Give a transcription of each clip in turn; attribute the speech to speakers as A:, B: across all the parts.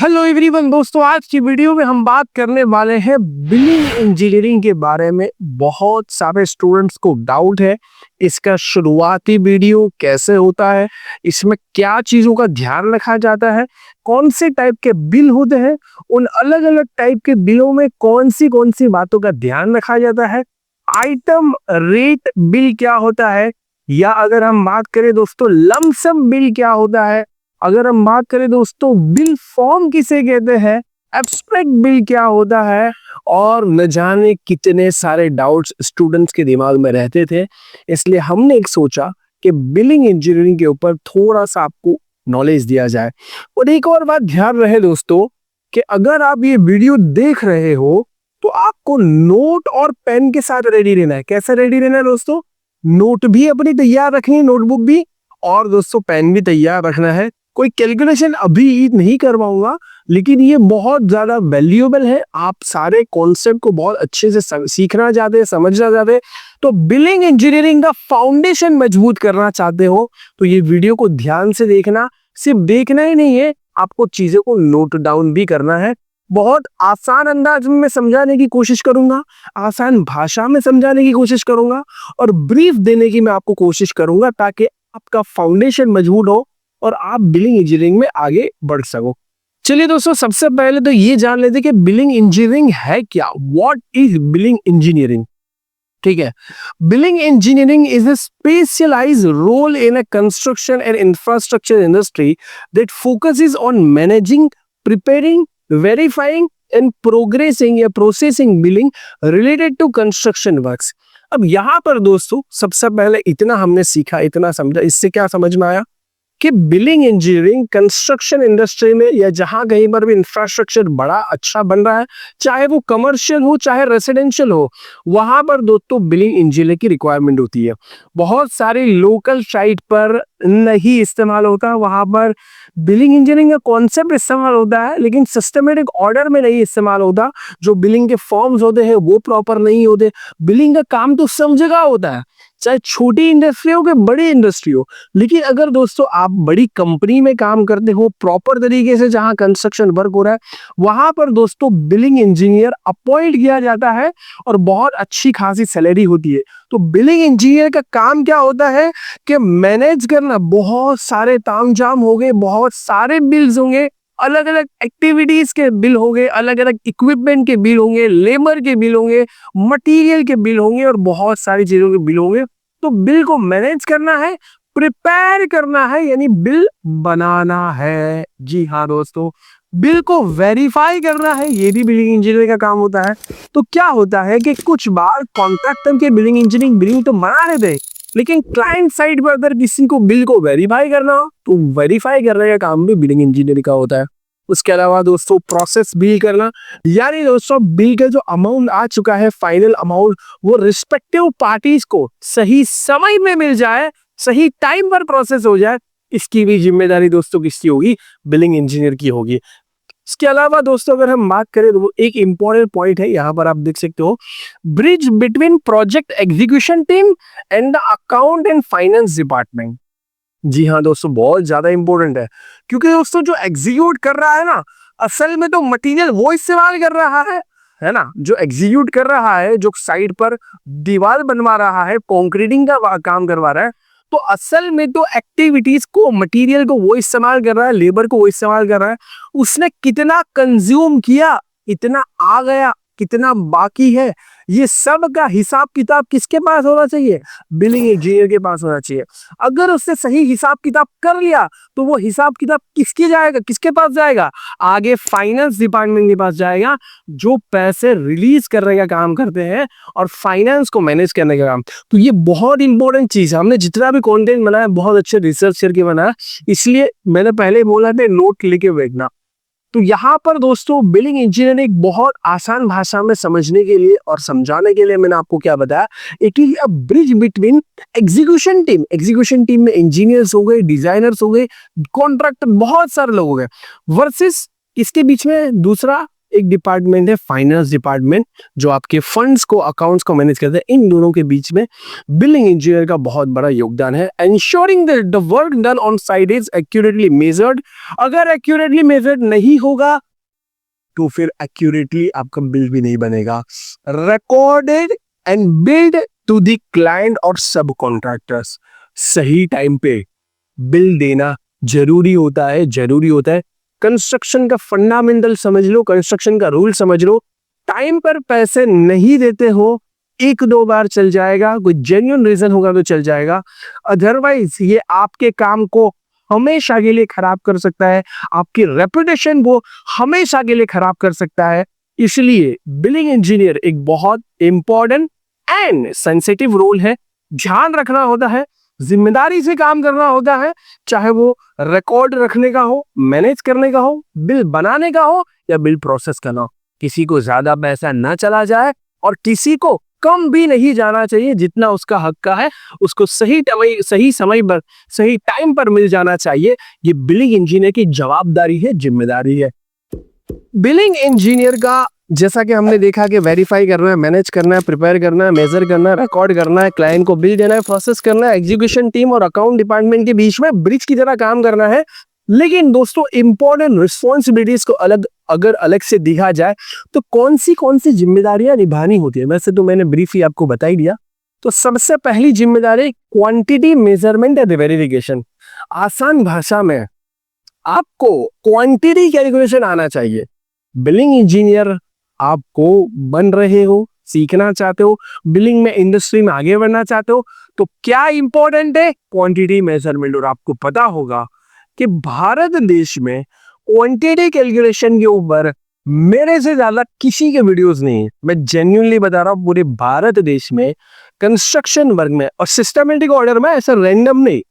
A: Hello everyone दोस्तों, आज की वीडियो में हम बात करने वाले हैं बिलिंग इंजीनियरिंग के बारे में। बहुत सारे स्टूडेंट्स को डाउट है इसका शुरुआती वीडियो कैसे होता है, इसमें क्या चीज़ों का ध्यान रखा जाता है, कौन से टाइप के बिल होते हैं, उन अलग अलग टाइप के बिलों में कौन सी बातों का ध्यान रखा जाता है, आइटम रेट बिल क्या होता है, या अगर हम बात करें दोस्तों लमसम बिल क्या होता है, अगर हम बात करें दोस्तों बिल फॉर्म किसे कहते हैं, एब्स्ट्रैक्ट बिल क्या होता है, और न जाने कितने सारे डाउट्स स्टूडेंट्स के दिमाग में रहते थे। इसलिए हमने एक सोचा कि बिलिंग इंजीनियरिंग के ऊपर थोड़ा सा आपको नॉलेज दिया जाए। और एक और बात ध्यान रहे दोस्तों कि अगर आप ये वीडियो देख रहे हो तो आपको नोट और पेन के साथ रेडी रहना है। कैसे रेडी रहना है दोस्तों? नोट भी अपनी तैयार रखनी है, नोटबुक भी, और दोस्तों पेन भी तैयार रखना है। कोई कैलकुलेशन अभी नहीं करवाऊंगा, लेकिन ये बहुत ज्यादा वैल्यूएबल है। आप सारे कॉन्सेप्ट को बहुत अच्छे से सीखना चाहते हैं, समझना चाहते हैं, तो बिलिंग इंजीनियरिंग का फाउंडेशन मजबूत करना चाहते हो तो ये वीडियो को ध्यान से देखना। सिर्फ देखना ही नहीं है, आपको चीजों को नोट डाउन भी करना है। बहुत आसान अंदाज में समझाने की कोशिश करूंगा, आसान भाषा में समझाने की कोशिश करूंगा, और ब्रीफ देने की मैं आपको कोशिश करूंगा ताकि आपका फाउंडेशन मजबूत हो और आप बिलिंग इंजीनियरिंग में आगे बढ़ सको। चलिए दोस्तों, सबसे पहले तो ये जान लेते कि बिलिंग इंजीनियरिंग है क्या। What is billing engineering? ठीक है, billing engineering is a specialised role in a construction and infrastructure industry that focuses on managing, preparing, verifying and progressing या processing billing related to construction works. अब यहां पर दोस्तों सबसे पहले इतना हमने सीखा, इतना समझा, इससे क्या समझ में आया कि बिलिंग इंजीनियरिंग कंस्ट्रक्शन इंडस्ट्री में या जहां कहीं पर भी इंफ्रास्ट्रक्चर बड़ा अच्छा बन रहा है, चाहे वो कमर्शियल हो चाहे रेसिडेंशियल हो, वहां पर दोस्तों बिलिंग इंजीनियर की रिक्वायरमेंट होती है। बहुत सारे लोकल साइट पर नहीं इस्तेमाल होता, वहां पर बिलिंग इंजीनियरिंग का कॉन्सेप्ट इस्तेमाल होता है, लेकिन सिस्टमेटिक ऑर्डर में नहीं इस्तेमाल होता। जो बिलिंग के फॉर्म्स होते हैं वो प्रॉपर नहीं होते। बिलिंग का काम तो सब जगह होता है, चाहे छोटी इंडस्ट्री हो कि बड़ी इंडस्ट्री हो। लेकिन अगर दोस्तों आप बड़ी कंपनी में काम करते हो, प्रॉपर तरीके से जहां कंस्ट्रक्शन वर्क हो रहा है, वहां पर दोस्तों बिलिंग इंजीनियर अपॉइंट किया जाता है और बहुत अच्छी खासी सैलरी होती है। तो बिलिंग इंजीनियर का काम क्या होता है कि मैनेज करना, बहुत सारे तामझाम हो गए, बहुत सारे बिल्स होंगे, अलग अलग एक्टिविटीज के बिल होंगे, अलग अलग इक्विपमेंट के बिल होंगे, लेबर के बिल होंगे, मटेरियल के बिल होंगे, और बहुत सारी चीजों के बिल होंगे। तो बिल को मैनेज करना है, प्रिपेयर करना है, यानी बिल बनाना है। जी हाँ दोस्तों, बिल को वेरीफाई करना है, ये भी बिलिंग इंजीनियर का काम होता है। तो क्या होता है कि कुछ बार कॉन्ट्रैक्टर के बिलिंग इंजीनियरिंग बिलिंग तो बना रहे थे, लेकिन क्लाइंट साइड पर अगर किसी को बिल को वेरीफाई करना हो तो वेरीफाई करने का काम भी बिलिंग इंजीनियर का होता है। उसके अलावा दोस्तों प्रोसेस बिल करना, यानी दोस्तों बिल का जो अमाउंट आ चुका है, फाइनल अमाउंट, वो रिस्पेक्टिव पार्टीज को सही समय में मिल जाए, सही टाइम पर प्रोसेस हो जाए, इसकी भी जिम्मेदारी दोस्तों किसकी होगी? बिलिंग इंजीनियर की होगी। इसके अलावा दोस्तों अगर हम बात करें तो एक इंपॉर्टेंट पॉइंट है, यहां पर आप देख सकते हो, bridge between project execution team and the account and finance department. जी हाँ दोस्तों, बहुत ज्यादा इंपॉर्टेंट है, क्योंकि दोस्तों जो एग्जीक्यूट कर रहा है ना, असल में तो मटेरियल वो इस्तेमाल कर रहा है ना। जो एग्जीक्यूट कर रहा है, जो साइड पर दीवार बनवा रहा है, कंक्रीटिंग का काम करवा रहा है, तो असल में तो एक्टिविटीज को, मटेरियल को वो इस्तेमाल कर रहा है, लेबर को वो इस्तेमाल कर रहा है। उसने कितना कंज्यूम किया, कितना आ गया, कितना बाकी है, ये सब का हिसाब किताब किसके पास होना चाहिए? बिलिंग इंजीनियर के पास होना चाहिए। अगर उसने सही हिसाब किताब कर लिया तो वो हिसाब किताब किसके पास जाएगा? आगे फाइनेंस डिपार्टमेंट के पास जाएगा, जो पैसे रिलीज करने का काम करते हैं और फाइनेंस को मैनेज करने का काम। तो ये बहुत इंपॉर्टेंट चीज है। हमने जितना भी कंटेंट बनाया बहुत अच्छे रिसर्च करके बनाया, इसलिए मैंने पहले बोला था नोट लेके बैठना। तो यहाँ पर दोस्तों बिलिंग इंजीनियरिंग एक बहुत आसान भाषा में समझने के लिए और समझाने के लिए मैंने आपको क्या बताया, it is a bridge between execution team. Execution team में इंजीनियर्स हो गए, डिजाइनर्स हो गए, कॉन्ट्रैक्टर, बहुत सारे लोग हो गए, वर्सेस इसके बीच में दूसरा एक डिपार्टमेंट है फाइनेंस डिपार्टमेंट, जो आपके फंड्स को, अकाउंट्स को मैनेज करते हैं। इन दोनों के बीच में बिलिंग इंजीनियर का बहुत बड़ा योगदान है। Ensuring that the work done on site is accurately measured. अगर एक्यूरेटली मेजर्ड नहीं होगा तो फिर एक्यूरेटली आपका बिल भी नहीं बनेगा। Recorded and billed to the client और सब कॉन्ट्रैक्टर्स। सही टाइम पे बिल देना जरूरी होता है, जरूरी होता है। कंस्ट्रक्शन का फंडामेंटल समझ लो, कंस्ट्रक्शन का रूल समझ लो। टाइम पर पैसे नहीं देते हो, एक दो बार चल जाएगा, कोई जेन्युइन रीजन होगा तो चल जाएगा, अदरवाइज ये आपके काम को हमेशा के लिए खराब कर सकता है, आपकी रेपुटेशन को हमेशा के लिए खराब कर सकता है। इसलिए बिलिंग इंजीनियर एक बहुत इंपॉर्टेंट एंड सेंसिटिव रोल है। ध्यान रखना होता है, जिम्मेदारी से काम करना होता है, चाहे वो रिकॉर्ड रखने का हो, मैनेज करने का हो, बिल बनाने का हो या बिल प्रोसेस करना हो। किसी को ज्यादा पैसा ना चला जाए और किसी को कम भी नहीं जाना चाहिए। जितना उसका हक का है उसको सही समय पर, सही टाइम पर मिल जाना चाहिए। ये बिलिंग इंजीनियर की जवाबदारी है, जिम्मेदारी है। बिलिंग इंजीनियर का जैसा कि हमने देखा कि वेरीफाई करना है, मैनेज करना है, प्रिपेयर करना है, मेजर करना है, रिकॉर्ड करना है, क्लाइंट को बिल देना है, प्रोसेस करना है, एग्जीक्यूशन टीम और अकाउंट डिपार्टमेंट के बीच में ब्रिज की तरह काम करना है। लेकिन दोस्तों इंपॉर्टेंट रिस्पॉन्सिबिलिटीज को अगर अलग से देखा जाए तो कौन सी जिम्मेदारियां निभानी होती है, वैसे तो मैंने ब्रीफली आपको बता ही दिया। तो सबसे पहली जिम्मेदारी क्वांटिटी मेजरमेंट एंड वेरिफिकेशन। आसान भाषा में आपको क्वांटिटी कैलकुलेशन आना चाहिए। बिलिंग इंजीनियर आपको बन रहे हो, सीखना चाहते हो, बिलिंग में इंडस्ट्री में आगे बढ़ना चाहते हो, तो क्या इंपॉर्टेंट है? Quantity measurement. और आपको पता होगा कि भारत देश में क्वांटिटी कैलकुलेशन के ऊपर मेरे से ज्यादा किसी के वीडियोस नहीं है। मैं जेन्युइनली बता रहा हूँ, पूरे भारत देश में कंस्ट्रक्शन वर्क में और सिस्टमेटिक ऑर्डर में, ऐसा रैंडम नहीं,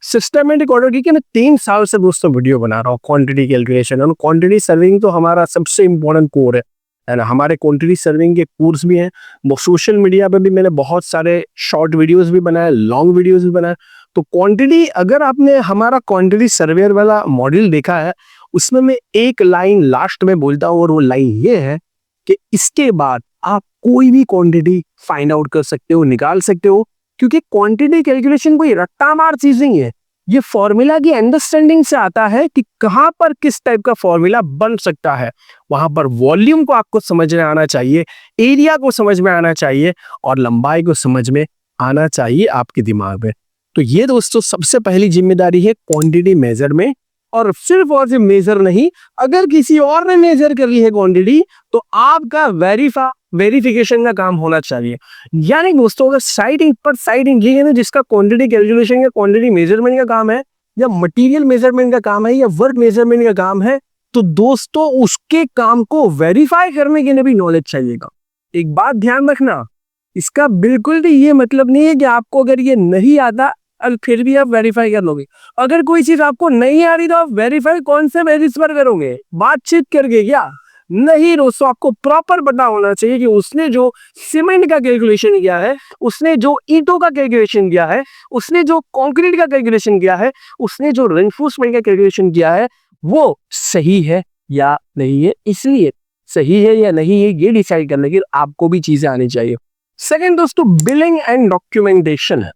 A: सिस्टमेटिक ऑर्डर की कि मैं 3 साल से दोस्तों वीडियो बना रहा हूँ क्वांटिटी कैलकुलेशन और क्वांटिटी सर्विंग। तो हमारा सबसे इंपॉर्टेंट कोर है ना। हमारे क्वांटिटी सर्विंग के कोर्स भी हैं, वो सोशल मीडिया पे भी मैंने बहुत सारे शॉर्ट वीडियोस भी बनाए, लॉन्ग वीडियोस भी बनाए। तो क्वांटिटी, अगर आपने हमारा क्वांटिटी सर्वेयर वाला मॉडल देखा है, उसमें मैं एक लाइन लास्ट में बोलता हूँ और वो लाइन ये है कि इसके बाद आप कोई भी क्वांटिटी फाइंड आउट कर सकते हो, निकाल सकते हो, क्योंकि क्वांटिटी कैलकुलेशन कोई रट्टा मार चीज नहीं है। ये फॉर्मूला की अंडरस्टैंडिंग से आता है कि कहां पर किस टाइप का फॉर्मूला बन सकता है। वहां पर वॉल्यूम को आपको समझ में आना चाहिए, एरिया को समझ में आना चाहिए और लंबाई को समझ में आना चाहिए आपके दिमाग में। तो ये दोस्तों सबसे पहली जिम्मेदारी है क्वांटिटी मेजर में। और सिर्फ और सिर्फ मेजर नहीं, अगर किसी और ने मेजर कर ली है क्वांटिटी तो आपका वेरिफिकेशन का काम होना चाहिए। यानी दोस्तों अगर साइट इंजीनियर जिसका क्वांटिटी कैलकुलेशन या क्वांटिटी मेजरमेंट का काम है या मटेरियल मेजरमेंट का काम है या वर्क मेजरमेंट का काम है, तो दोस्तों उसके काम को वेरीफाई करने के लिए भी नॉलेज चाहिएगा। एक बात ध्यान रखना, इसका बिल्कुल भी ये मतलब नहीं है कि आपको अगर ये नहीं आता और फिर भी आप वेरीफाई कर लोगे। अगर कोई चीज आपको नहीं आ रही तो आप वेरीफाई कौन से बेसिस पर करोगे? बातचीत करके क्या? नहीं दोस्तों, आपको प्रॉपर पता होना चाहिए कि उसने जो सीमेंट का कैलकुलेशन किया है, उसने जो ईंटों का कैलकुलेशन किया है, उसने जो कंक्रीट का कैलकुलेशन किया है, उसने जो रेनफोर्समेंट का कैलकुलेशन किया है, वो सही है या नहीं है। इसलिए सही है या नहीं है ये डिसाइड करने के लिए आपको भी चीजें आनी चाहिए। सेकंड दोस्तों, बिलिंग एंड डॉक्यूमेंटेशन है।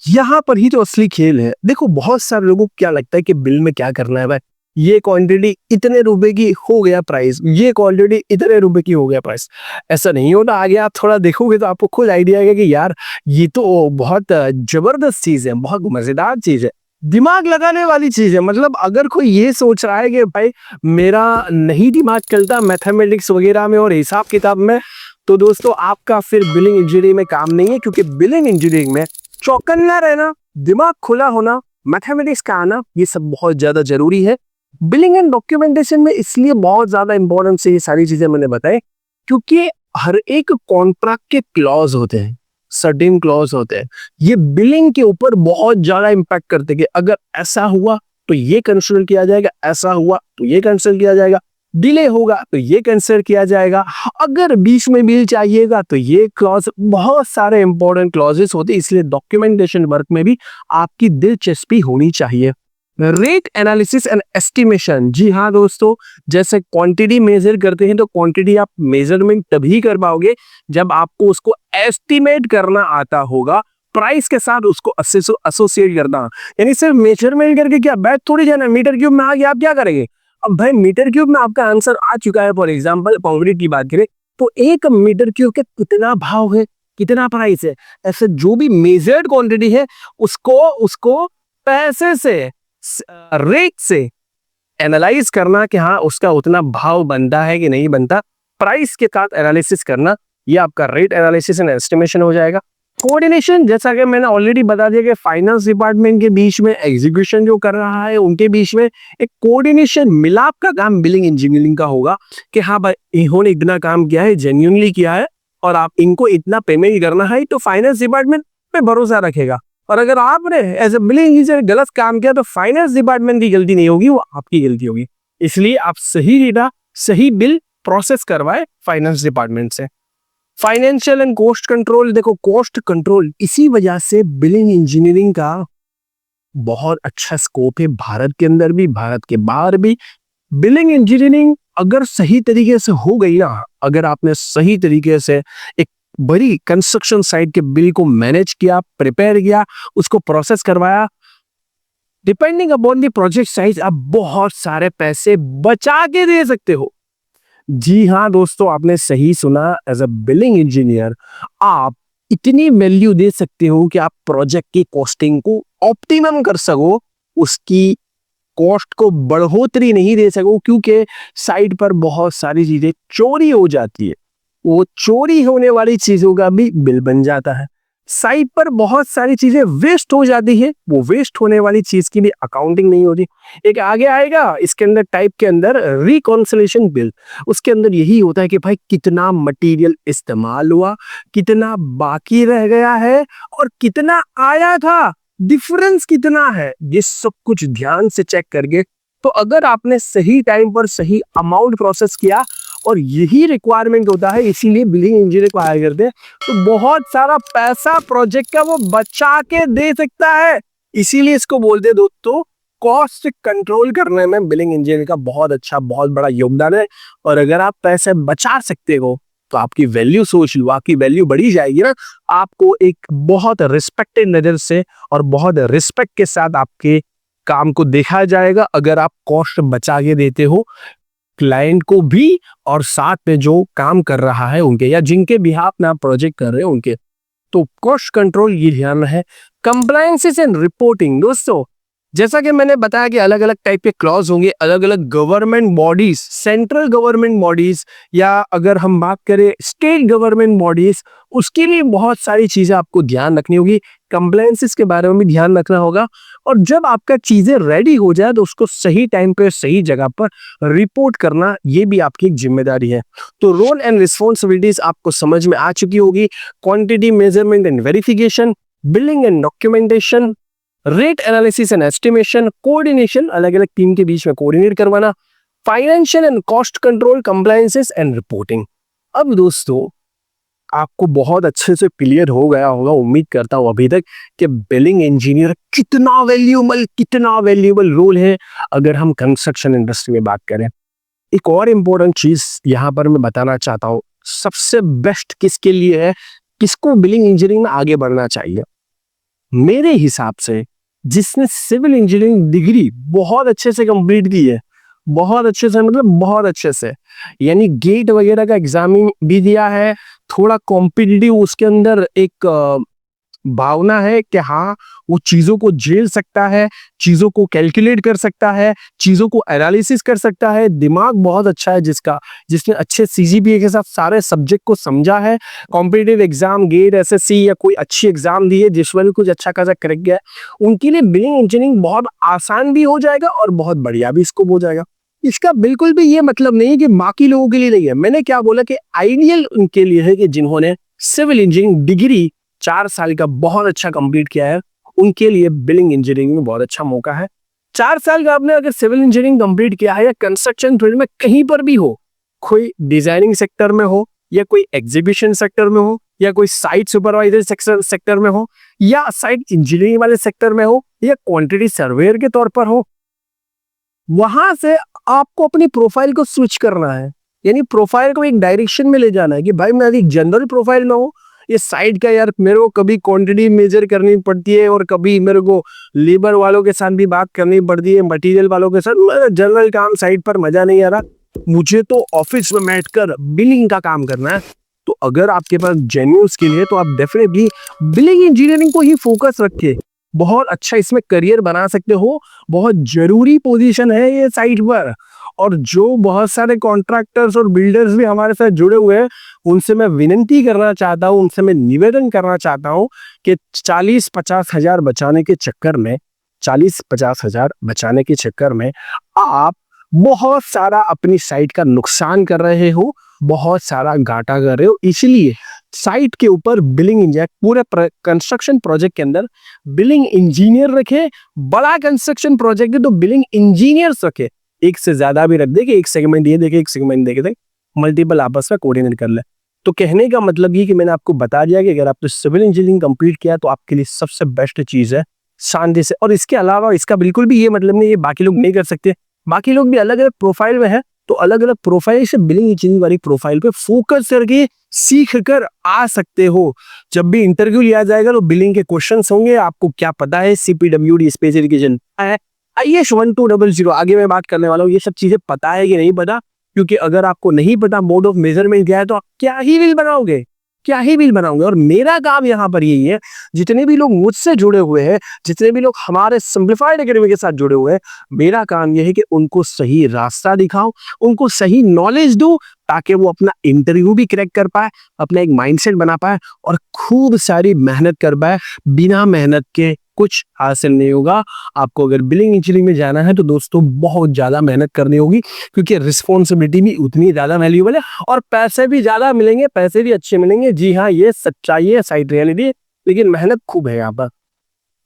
A: यहां पर ही तो असली खेल है। देखो बहुत सारे लोगों को क्या लगता है कि बिल में क्या करना है, भाई ये क्वांटिटी इतने रुपए की हो गया प्राइस, ये क्वांटिटी इतने रुपए की हो गया प्राइस। ऐसा नहीं होता। आगे आप थोड़ा देखोगे तो आपको खुद आइडिया आएगा कि यार ये तो बहुत जबरदस्त चीज है, बहुत मजेदार चीज है, दिमाग लगाने वाली चीज है। मतलब अगर कोई ये सोच रहा है कि भाई मेरा नहीं दिमाग चलता मैथमेटिक्स वगैरह में और हिसाब किताब में, तो दोस्तों आपका फिर बिलिंग इंजीनियरिंग में काम नहीं है। क्योंकि बिलिंग इंजीनियरिंग में चौकन्ना रहना, दिमाग खुला होना, मैथमेटिक्स का आना, ये सब बहुत ज्यादा जरूरी है। बिलिंग एंड डॉक्यूमेंटेशन में इसलिए बहुत ज्यादा इंपॉर्टेंस है ये सारी चीजें मैंने बताई, क्योंकि हर एक कॉन्ट्रैक्ट के क्लॉज होते हैं, सर्टेन क्लॉज होते हैं। ये बिलिंग के ऊपर बहुत ज्यादा इंपैक्ट करते हैं कि अगर ऐसा हुआ तो ये कंसिडर किया जाएगा, ऐसा हुआ तो ये कंसिडर किया जाएगा, डिले होगा तो ये कंसिडर किया जाएगा, अगर बीच में बिल चाहिएगा तो ये क्लॉज, बहुत सारे इंपॉर्टेंट क्लॉजेस होते हैं। इसलिए डॉक्यूमेंटेशन वर्क में भी आपकी दिलचस्पी होनी चाहिए। Rate analysis and estimation. जी हाँ दोस्तों, जैसे क्वांटिटी मेजर करते हैं तो क्वांटिटी आप मेजरमेंट तभी कर पाओगे जब आपको उसको एस्टिमेट करना आता होगा, प्राइस के साथ उसको एसोसिएट करना। यानी सिर्फ मेजरमेंट करके क्या बैठ थोड़ी जाना, मीटर क्यूब में आ गया आप क्या करेंगे। अब भाई मीटर क्यूब में आपका आंसर आ चुका है, फॉर एग्जाम्पल कंक्रीट की बात करें तो 1 मीटर क्यूब के कितना भाव है, कितना प्राइस है, ऐसे जो भी मेजर्ड क्वांटिटी है उसको उसको पैसे से, रेट से एनालाइज करना कि हाँ उसका उतना भाव बनता है कि नहीं बनता, प्राइस के साथ एनालिसिस करना, ये आपका रेट एनालिसिस एंड एस्टिमेशन हो जाएगा। कोऑर्डिनेशन, जैसा कि मैंने ऑलरेडी बता दिया कि फाइनेंस डिपार्टमेंट के बीच में, एग्जीक्यूशन जो कर रहा है उनके बीच में एक कोऑर्डिनेशन मिलाप का काम बिलिंग इंजीनियरिंग का होगा कि हाँ भाई इन्होंने इतना काम किया है, जेन्युइनली किया है और आप इनको इतना पेमेंट करना है, तो फाइनेंस डिपार्टमेंट पे भरोसा रखेगा। और अगर आपने एज ए बिलिंग इंजीनियर गलत काम किया तो फाइनेंस डिपार्टमेंट की गलती नहीं होगी, वो आपकी गलती होगी। इसलिए आप सही डेटा, सही बिल प्रोसेस करवाए फाइनेंस डिपार्टमेंट से। फाइनेंशियल एंड कॉस्ट कंट्रोल, देखो कॉस्ट कंट्रोल इसी वजह से बिलिंग इंजीनियरिंग का बहुत अच्छा स्कोप है, भारत के अंदर भी भारत के बाहर भी। बिलिंग इंजीनियरिंग अगर सही तरीके से हो गई ना, अगर आपने सही तरीके से एक बड़ी कंस्ट्रक्शन साइट के बिल को मैनेज किया, प्रिपेयर किया, उसको प्रोसेस करवाया, depending upon the project size आप बहुत सारे पैसे बचा के दे सकते हो। जी हाँ दोस्तों, आपने सही सुना, एज अ बिलिंग इंजीनियर आप इतनी वैल्यू दे सकते हो कि आप प्रोजेक्ट की कॉस्टिंग को ऑप्टिमम कर सको, उसकी कॉस्ट को बढ़ोतरी नहीं दे सको, क्योंकि साइट पर बहुत सारी चीजें चोरी हो जाती है, वो चोरी होने वाली चीजों का भी बिल बन जाता है। साइट पर बहुत सारी चीजें वेस्ट हो जाती है, वो वेस्ट होने वाली चीज की भी अकाउंटिंग नहीं होती। एक आगे आएगा इसके अंदर टाइप के अंदर रिकॉन्सिलेशन बिल, उसके अंदर यही होता है कि भाई कितना मटेरियल इस्तेमाल हुआ, कितना बाकी रह गया है और कितना आया था, डिफरेंस कितना है, ये सब कुछ ध्यान से चेक करके, तो अगर आपने सही टाइम पर सही अमाउंट प्रोसेस किया, और यही रिक्वायरमेंट होता है, इसीलिए बिलिंग इंजीनियर को हायर करते हैं, तो बहुत सारा पैसा प्रोजेक्ट का वो बचा के दे सकता है। इसीलिए इसको बोलते हैं दोस्तों, कॉस्ट कंट्रोल करने में बिलिंग इंजीनियर का बहुत अच्छा, बहुत बड़ा योगदान है। और अगर आप पैसे बचा सकते हो तो आपकी वैल्यू, सोच लो आपकी वैल्यू बढ़ी जाएगी ना, आपको एक बहुत रिस्पेक्टेड नजर से और बहुत रिस्पेक्ट के साथ आपके काम को देखा जाएगा, अगर आप कॉस्ट बचा के देते हो क्लाइंट को भी और साथ में जो काम कर रहा है उनके, या जिनके बिहाफ में आप प्रोजेक्ट कर रहे हो उनके। तो कॉस्ट कंट्रोल ये ध्यान है। कंप्लायंसेस एंड रिपोर्टिंग, दोस्तों जैसा कि मैंने बताया कि अलग अलग टाइप के क्लॉज होंगे, अलग अलग government bodies, central government bodies, या अगर हम बात करें स्टेट गवर्नमेंट बॉडीज, उसके लिए बहुत सारी चीजें आपको ध्यान रखनी होगी, कंप्लायंसेस के बारे में भी ध्यान रखना होगा। और जब आपका चीजें रेडी हो जाए तो उसको सही टाइम पे सही जगह पर रिपोर्ट करना, ये भी आपकी एक जिम्मेदारी है। तो रोल एंड रिस्पॉन्सिबिलिटीज आपको समझ में आ चुकी होगी। Quantity measurement and verification, billing and documentation, rate analysis and estimation, coordination, अलग अलग टीम के बीच में कोऑर्डिनेट करवाना, financial and cost control, compliances and reporting. अब दोस्तों आपको बहुत अच्छे से क्लियर हो गया होगा, उम्मीद करता हूं अभी तक, कि बिलिंग इंजीनियर कितना वैल्यूएबल रोल है अगर हम कंस्ट्रक्शन इंडस्ट्री में बात करें। एक और इम्पोर्टेंट चीज यहां पर मैं बताना चाहता हूं, सबसे बेस्ट किसके लिए है, किसको बिलिंग इंजीनियरिंग में आगे बढ़ना चाहिए। मेरे हिसाब से जिसने सिविल इंजीनियरिंग डिग्री बहुत अच्छे से कंप्लीट की है, बहुत अच्छे से मतलब बहुत अच्छे से, यानी गेट वगैरह का एग्जाम भी दिया है, थोड़ा कॉम्पिटिटिव उसके अंदर एक भावना है कि हाँ वो चीजों को झेल सकता है, चीजों को कैलकुलेट कर सकता है, चीजों को एनालिसिस कर सकता है, दिमाग बहुत अच्छा है जिसका, जिसने अच्छे सीजीपीए के साथ सारे सब्जेक्ट को समझा है, कॉम्पिटिटिव एग्जाम, गेट, एसएससी या कोई अच्छी एग्जाम दी है, जिस वजह कुछ अच्छा खासा कर गया है, उनके लिए बिलिंग इंजीनियरिंग बहुत आसान भी हो जाएगा और बहुत बढ़िया भी स्कोप हो जाएगा। इसका बिल्कुल भी ये मतलब नहीं कि बाकी लोगों के लिए नहीं है, मैंने क्या बोला कि आइडियल उनके लिए है कि जिन्होंने सिविल इंजीनियरिंग डिग्री 4 साल का बहुत अच्छा कंप्लीट किया है, उनके लिए बिलिंग इंजीनियरिंग में बहुत अच्छा मौका है। 4 साल का आपने अगर सिविल इंजीनियरिंग कंप्लीट किया है, या कंस्ट्रक्शन फील्ड में कहीं पर भी हो, कोई डिजाइनिंग सेक्टर में हो, या कोई एग्जीबिशन सेक्टर में हो, या कोई साइट सुपरवाइजर सेक्टर में हो, या साइट इंजीनियरिंग वाले सेक्टर में हो, या क्वांटिटी सर्वेयर के तौर पर हो, वहां से आपको अपनी प्रोफाइल को स्विच करना है। यानी प्रोफाइल को एक डायरेक्शन में ले जाना है कि भाई मैं एक जनरल प्रोफाइल में हूँ, ये साइड का यार मेरे को कभी क्वांटिटी मेजर करनी पड़ती है और कभी मेरे को लेबर वालों के साथ भी बात करनी पड़ती है, मटेरियल वालों के साथ। जनरल काम साइड पर मजा नहीं आ रहा, मुझे तो ऑफिस में बैठकर बिलिंग का काम करना है। तो अगर आपके पास जेन्युइन स्किल है तो आप डेफिनेटली बिलिंग इंजीनियरिंग को ही फोकस रखिए, बहुत अच्छा इसमें करियर बना सकते हो। बहुत जरूरी पोजीशन है ये साइट पर। और जो बहुत सारे कॉन्ट्रैक्टर्स और बिल्डर्स भी हमारे साथ जुड़े हुए हैं, उनसे मैं विनती करना चाहता हूँ, उनसे मैं निवेदन करना चाहता हूँ कि 40-50 हजार बचाने के चक्कर में 40-50 हजार बचाने के चक्कर में आप बहुत सारा अपनी साइट का नुकसान कर रहे हो, बहुत सारा घाटा कर रहे हो। इसलिए साइट के ऊपर बिलिंग इंजीनियर, पूरे कंस्ट्रक्शन प्रोजेक्ट के अंदर बिलिंग इंजीनियर रखे। बड़ा कंस्ट्रक्शन प्रोजेक्ट है तो बिलिंग इंजीनियर्स रखे, एक से ज्यादा भी रख दे कि एक सेगमेंट ये देखे, एक सेगमेंट देखे, मल्टीपल आपस में कोऑर्डिनेट कर ले। तो कहने का मतलब ये कि मैंने आपको बता दिया कि अगर आपने सिविल इंजीनियरिंग कंप्लीट किया तो आपके लिए सबसे बेस्ट चीज है शांति से। और इसके अलावा इसका बिल्कुल भी ये मतलब नहीं ये बाकी लोग नहीं कर सकते, बाकी लोग भी अलग अलग प्रोफाइल में है, तो अलग अलग प्रोफाइल से बिलिंग इंजीनियरिंग वाली प्रोफाइल पे फोकस करके सीख कर आ सकते हो। जब भी इंटरव्यू लिया जाएगा तो बिलिंग के क्वेश्चंस होंगे, आपको क्या पता है CPWD स्पेसिफिकेशन है, IS 1200 आगे मैं बात करने वाला हूँ, ये सब चीजें पता है कि नहीं पता। क्योंकि अगर आपको नहीं पता मोड ऑफ मेजरमेंट क्या है तो आप क्या ही बिल बनाओगे, क्या ही बिल बनाओगे। और मेरा काम यहाँ पर यही है, जितने भी लोग मुझसे जुड़े हुए हैं, जितने भी लोग हमारे सिंप्लीफाइड एकेडमी के साथ जुड़े हुए हैं, मेरा काम यह है कि उनको सही रास्ता दिखाऊं, उनको सही नॉलेज दूं, ताकि वो अपना इंटरव्यू भी क्रैक कर पाए, अपना एक माइंडसेट बना पाए और खूब सारी मेहनत कर पाए। बिना मेहनत के कुछ हासिल नहीं होगा। आपको अगर बिलिंग इंजीनियरिंग में जाना है तो दोस्तों बहुत ज्यादा मेहनत करनी होगी, क्योंकि रिस्पॉन्सिबिलिटी भी उतनी ज्यादा वैल्यूएबल है और पैसे भी ज्यादा मिलेंगे, पैसे भी अच्छे मिलेंगे। जी हाँ, ये सच्चाई है, साइड रियलिटी, लेकिन मेहनत खूब है यहाँ पर।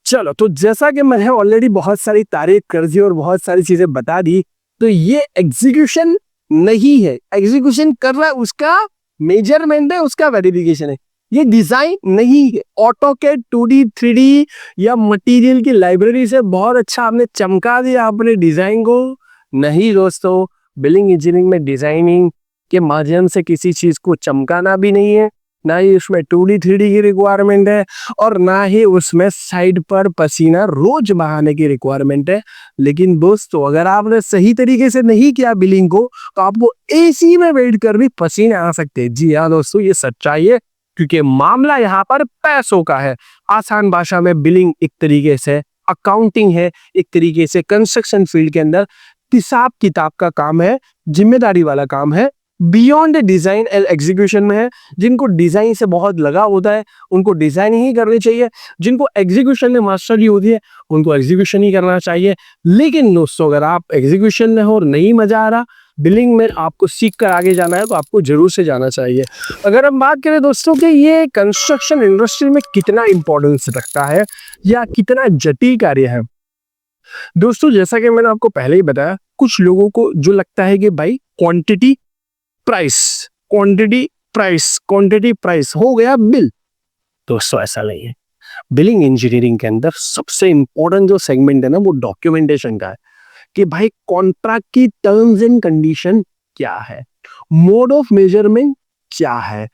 A: चलो, तो जैसा कि मैंने ऑलरेडी बहुत सारी तारीफ कर दी और बहुत सारी चीजें बता दी, तो ये एग्जीक्यूशन नहीं है, एग्जीक्यूशन कर रहा है उसका मेजरमेंट है, उसका वेरिफिकेशन है। ये डिजाइन नहीं है। ऑटोकैड 2D 3D या मटेरियल की लाइब्रेरी से बहुत अच्छा आपने चमका दिया अपने डिजाइन को, नहीं दोस्तों। बिलिंग इंजीनियरिंग में डिजाइनिंग के माध्यम से किसी चीज को चमकाना भी नहीं है, ना ही उसमें 2D 3D की रिक्वायरमेंट है और ना ही उसमें साइड पर पसीना रोज बहाने की रिक्वायरमेंट है। लेकिन दोस्तों, अगर आपने सही तरीके से नहीं किया बिलिंग को, तो आपको AC में बैठ कर भी पसीने आ सकते हैं। जी हाँ दोस्तों, ये सच्चाई है, क्योंकि मामला यहाँ पर पैसों का है। आसान भाषा में बिलिंग एक तरीके से अकाउंटिंग है, एक तरीके से कंस्ट्रक्शन फील्ड के अंदर हिसाब किताब का काम है, जिम्मेदारी वाला काम है। बियॉन्ड डिजाइन एंड एग्जीक्यूशन में है। जिनको डिजाइन से बहुत लगाव होता है उनको डिजाइन ही करनी चाहिए, जिनको एग्जीक्यूशन में मास्टरी होती है उनको एग्जीक्यूशन ही करना चाहिए। लेकिन दोस्तों, अगर आप एग्जीक्यूशन में हो और नहीं मजा आ रहा, बिलिंग में आपको सीख कर आगे जाना है, तो आपको जरूर से जाना चाहिए। अगर हम बात करें दोस्तों कि ये कंस्ट्रक्शन इंडस्ट्री में कितना इंपॉर्टेंस रखता है या कितना जटिल कार्य है, दोस्तों जैसा कि मैंने आपको पहले ही बताया, कुछ लोगों को जो लगता है कि भाई quantity price, quantity price, quantity price हो गया बिल। दोस्तों ऐसा नहीं है। बिलिंग इंजीनियरिंग के अंदर सबसे इंपॉर्टेंट जो सेगमेंट है ना, वो डॉक्यूमेंटेशन का है कि भाई कॉन्ट्रैक्ट की टर्म्स एंड कंडीशन क्या है, मोड ऑफ मेजरमेंट क्या है,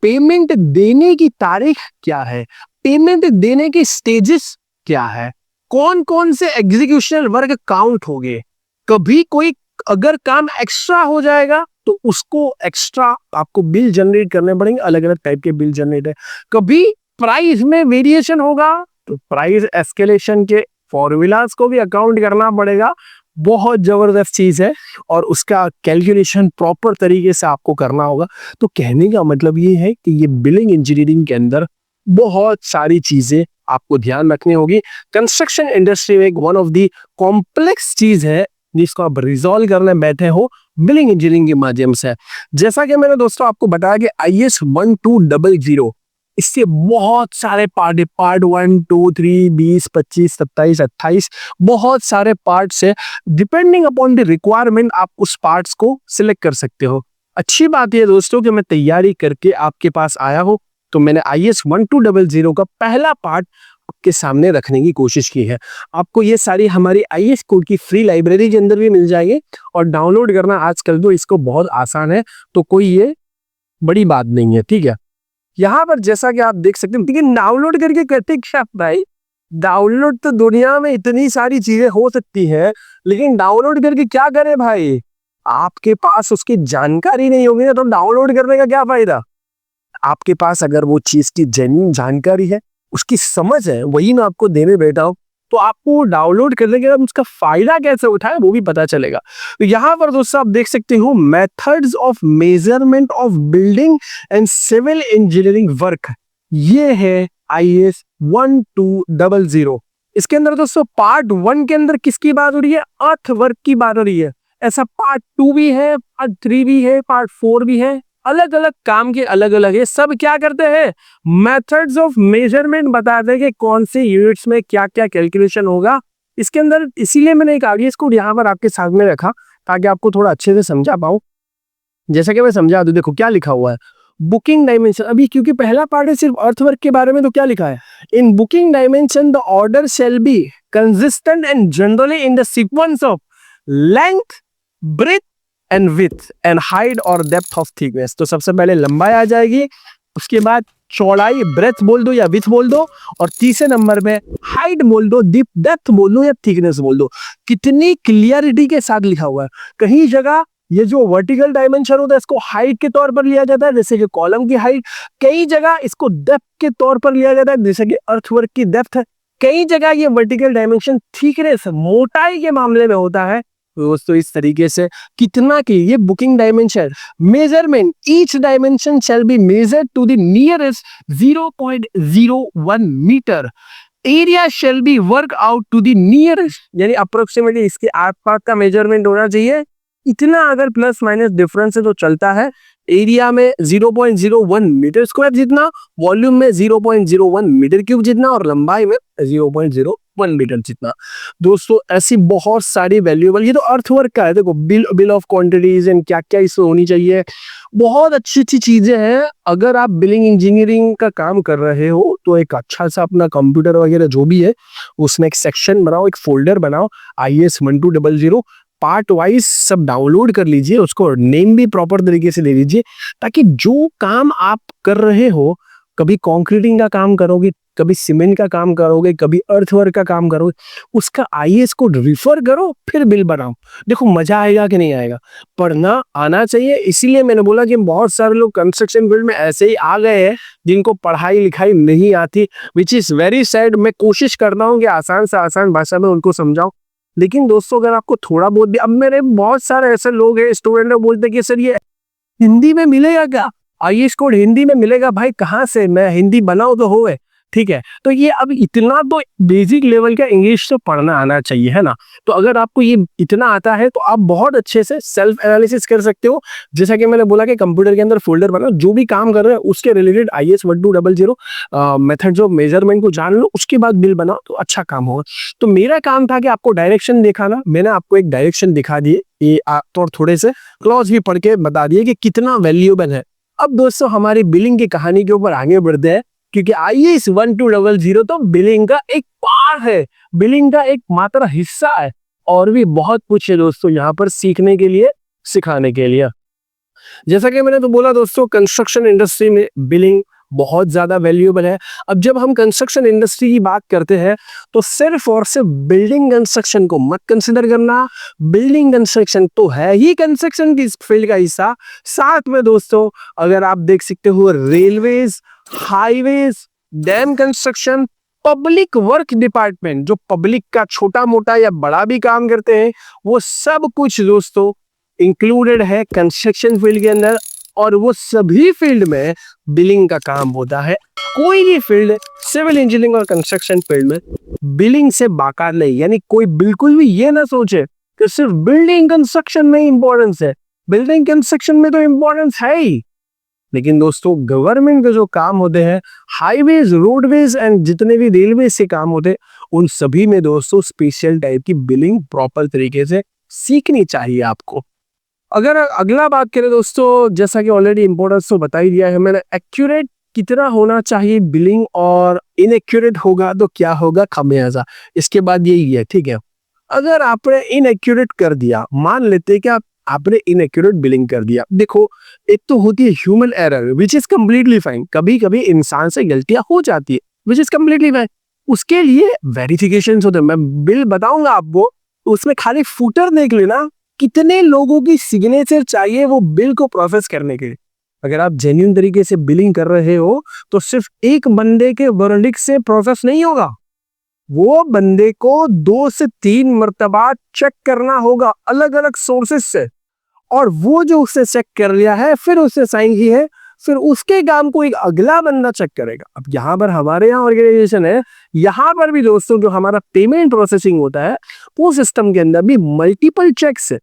A: पेमेंट देने की तारीख क्या है, पेमेंट देने के स्टेजेस क्या है, कौन कौन से एग्जीक्यूशन वर्क काउंट हो गए, कभी कोई अगर काम एक्स्ट्रा हो जाएगा तो उसको एक्स्ट्रा आपको बिल जनरेट करने पड़ेंगे, अलग अलग टाइप के बिल जनरेट है। कभी प्राइस में वेरिएशन होगा तो प्राइस एस्केलेशन के फॉर्मूलाज को भी अकाउंट करना पड़ेगा। बहुत जबरदस्त चीज है और उसका कैलकुलेशन प्रॉपर तरीके से आपको करना होगा। तो कहने का मतलब ये है कि ये बिलिंग इंजीनियरिंग के अंदर बहुत सारी चीजें आपको ध्यान रखनी होगी। कंस्ट्रक्शन इंडस्ट्री में एक वन ऑफ दी कॉम्प्लेक्स चीज है जिसको आप रिजॉल्व करने बैठे हो बिलिंग इंजीनियरिंग के माध्यम से। जैसा कि मैंने दोस्तों आपको बताया कि IS 1200, इससे बहुत सारे पार्ट, पार्ट 1, 2, 3, 20, 25, 27, 28 बहुत सारे पार्ट्स है। डिपेंडिंग अपॉन द रिक्वायरमेंट आप उस पार्ट्स को सिलेक्ट कर सकते हो। अच्छी बात यह दोस्तों कि मैं तैयारी करके आपके पास आया हूं, तो मैंने IS 1200 का पहला पार्ट आपके सामने रखने की कोशिश की है। आपको ये सारी हमारी आईएएस कोड की फ्री लाइब्रेरी के अंदर भी मिल जाएगी और डाउनलोड करना आजकल तो इसको बहुत आसान है, तो कोई ये बड़ी बात नहीं है, ठीक है। यहाँ पर जैसा कि आप देख सकते हैं, लेकिन डाउनलोड करके करते क्या भाई? डाउनलोड तो दुनिया में इतनी सारी चीजें हो सकती है, लेकिन डाउनलोड करके क्या करें भाई? आपके पास उसकी जानकारी नहीं होगी ना, तो डाउनलोड करने का क्या फायदा? आपके पास अगर वो चीज की जेन्युइन जानकारी है, उसकी समझ है, वही मैं आपको देने बैठा हूं, तो आपको डाउनलोड करने के बाद उसका फायदा कैसे उठाए वो भी पता चलेगा। तो यहाँ पर दोस्तों आप देख सकते हो methods of measurement of building and civil engineering work, ये है आईएएस 1200। इसके अंदर दोस्तों पार्ट 1 के अंदर किसकी बात हो रही है? अर्थ वर्क की बात हो रही है। ऐसा पार्ट 2 भी है, पार्ट 3 भी है, पार्ट 4 भी है, अलग अलग काम के अलग अलग है। सब क्या करते हैं? मेथड्स ऑफ मेजरमेंट बताते हैं कि कौन से यूनिट्स में क्या क्या कैलकुलेशन होगा इसके अंदर। इसीलिए मैंने एक आईएएस कोड यहाँ पर आपके सामने रखा ताकि आपको थोड़ा अच्छे से समझा पाऊं। जैसा कि मैं समझा दूं, देखो क्या लिखा हुआ है, बुकिंग डायमेंशन। अभी क्योंकि पहला पार्ट है सिर्फ अर्थवर्क के बारे में, तो क्या लिखा है? In booking dimension the order shall be consistent and generally in the sequence of length, breadth and width and height और डेप्थ ऑफ थिकनेस। तो सबसे पहले लंबाई आ जाएगी, उसके बाद चौड़ाई, ब्रेथ बोल दो या विड्थ बोल दो, और तीसरे नंबर में हाइट बोल दो, डेप्थ बोल दो या थिकनेस बोल दो। कितनी क्लियरिटी के साथ लिखा हुआ है। कहीं जगह ये जो वर्टिकल डायमेंशन होता है इसको हाइट के तौर पर लिया जाता है, जैसे कि कॉलम की हाइट। कई जगह इसको डेप्थ के तौर पर लिया जाता है, जैसे कि अर्थवर्क की डेप्थ है। कई जगह ये वर्टिकल डायमेंशन थिकनेस, मोटाई के मामले में होता है। दोस्तों इस तरीके से कितना की ये booking dimension measurement, each dimension shall be measured to the nearest 0.01 metre. Area shall be work out to the nearest, यानी अप्रोक्सीमेटली इसके आसपास का मेजरमेंट होना चाहिए। इतना अगर प्लस माइनस डिफरेंस है तो चलता है। एरिया में 0.01 मीटर स्क्वायर जितना, वॉल्यूम में 0.01 मीटर क्यूब जितना, और लंबाई में 0.01 मीटर जितना। दोस्तों ऐसी बहुत सारी वैल्यूएबल, ये तो अर्थवर्क का है। देखो बिल ऑफ क्वांटिटीज एंड क्या क्या इसमें होनी चाहिए, बहुत अच्छी अच्छी चीजें हैं। अगर आप बिलिंग इंजीनियरिंग का काम कर रहे हो तो एक अच्छा सा अपना कंप्यूटर वगैरह जो भी है उसमें एक सेक्शन बनाओ, एक फोल्डर बनाओ, आईएएस 1200 पार्ट वाइज सब डाउनलोड कर लीजिए, उसको नेम भी प्रॉपर तरीके से दे दीजिए, ताकि जो काम आप कर रहे हो, कभी कंक्रीटिंग का काम करोगे, कभी सीमेंट का काम करोगे, कभी अर्थवर्क का काम करोगे, उसका आईएएस कोड रिफर करो, फिर बिल बनाओ। देखो मजा आएगा कि नहीं आएगा, पढ़ना आना चाहिए। इसीलिए मैंने बोला कि बहुत सारे लोग कंस्ट्रक्शन फील्ड में ऐसे ही आ गए हैं जिनको पढ़ाई लिखाई नहीं आती, विच इज वेरी सैड। मैं कोशिश करता हूँ कि आसान से आसान भाषा में उनको समझाऊं, लेकिन दोस्तों अगर आपको थोड़ा बहुत भी, अब मेरे बहुत सारे ऐसे लोग हैं स्टूडेंट लोग बोलते हैं कि सर ये हिंदी में मिलेगा क्या? आईएएस कोड हिंदी में मिलेगा? भाई कहाँ से, मैं हिंदी बनाऊं तो होए, ठीक है। तो ये अब इतना तो बेसिक लेवल का इंग्लिश तो पढ़ना आना चाहिए, है ना। तो अगर आपको ये इतना आता है तो आप बहुत अच्छे से सेल्फ एनालिसिस कर सकते हो। जैसा कि मैंने बोला कि कंप्यूटर के अंदर फोल्डर बनाओ, जो भी काम कर रहे हैं उसके related IAS 1200 methods of measurement को जान लो, उसके बाद बिल बनाओ तो अच्छा काम होगा। तो मेरा काम था कि आपको डायरेक्शन दिखाना, मैंने आपको एक डायरेक्शन दिखा दिए, ये तो थोड़े से क्लॉज भी पढ़ के बता दिए कि कितना वैल्यूएबल है। अब दोस्तों हमारी बिलिंग की कहानी के ऊपर आगे बढ़ते हैं, क्योंकि आईएएस 1200 तो बिलिंग का एक पार्ट है, बिलिंग का एक मात्र हिस्सा है, और भी बहुत कुछ है दोस्तों यहाँ पर सीखने के लिए, सिखाने के लिए। जैसा कि मैंने तो बोला दोस्तों, कंस्ट्रक्शन इंडस्ट्री में बिलिंग बहुत ज्यादा वैल्यूएबल है। अब जब हम कंस्ट्रक्शन इंडस्ट्री की बात करते हैं तो सिर्फ और सिर्फ बिल्डिंग कंस्ट्रक्शन को मत कंसिडर करना। बिल्डिंग कंस्ट्रक्शन तो है ही कंस्ट्रक्शन की फील्ड का हिस्सा, साथ में दोस्तों अगर आप देख सकते हो railways, highways, dam construction, public work department, जो पब्लिक का छोटा मोटा या बड़ा भी काम करते हैं, वो सब कुछ दोस्तों इंक्लूडेड है कंस्ट्रक्शन फील्ड के अंदर। और वो सभी फील्ड में बिलिंग का काम होता है। कोई भी फील्ड, सिविल इंजीनियरिंग और कंस्ट्रक्शन फील्ड में बिलिंग से बाकार नहीं। यानी कोई बिल्कुल भी ये ना सोचे कि सिर्फ बिल्डिंग कंस्ट्रक्शन में इंपॉर्टेंस है। बिल्डिंग कंस्ट्रक्शन में तो इंपॉर्टेंस है ही, लेकिन दोस्तों गवर्नमेंट के जो काम होते हैं, हाईवेज, रोडवेज एंड जितने भी रेलवे से काम होते हैं, उन सभी में दोस्तों स्पेशल टाइप की बिलिंग प्रॉपर तरीके से सीखनी चाहिए आपको। अगर अगला बात करें दोस्तों, जैसा कि ऑलरेडी इंपॉर्टेंस तो बता ही दिया है मैंने, एक्यूरेट कितना होना चाहिए बिलिंग, और इनएक्यूरेट होगा तो क्या होगा खमियाजा। इसके बाद यही है, ठीक है। अगर आपने इनएक्यूरेट कर दिया, मान लेते हैं कि आपने इनएक्यूरेट बिलिंग कर दिया। देखो, एक तो होती है human error which is completely fine, कभी कभी इंसान से गलतियां हो जाती है विच इज कम्प्लीटली फाइन। उसके लिए वेरिफिकेशन होते हैं, मैं बिल बताऊंगा आपको, उसमें खाली फुटर देख लेना कितने लोगों की सिग्नेचर चाहिए वो बिल को प्रोसेस करने के लिए। अगर आप जेन्युइन तरीके से बिलिंग कर रहे हो तो सिर्फ एक बंदे के वर्डिक्ट से प्रोसेस नहीं होगा, वो बंदे को 2 से 3 मर्तबा चेक करना होगा अलग अलग सोर्सेस से, और वो जो उससे चेक कर लिया है फिर उससे साइन की है, फिर उसके काम को एक अगला बंदा चेक करेगा। अब यहाँ पर हमारे यहाँ ऑर्गेनाइजेशन है, यहाँ पर भी दोस्तों जो हमारा पेमेंट प्रोसेसिंग होता है वो सिस्टम के अंदर भी मल्टीपल चेक्स है,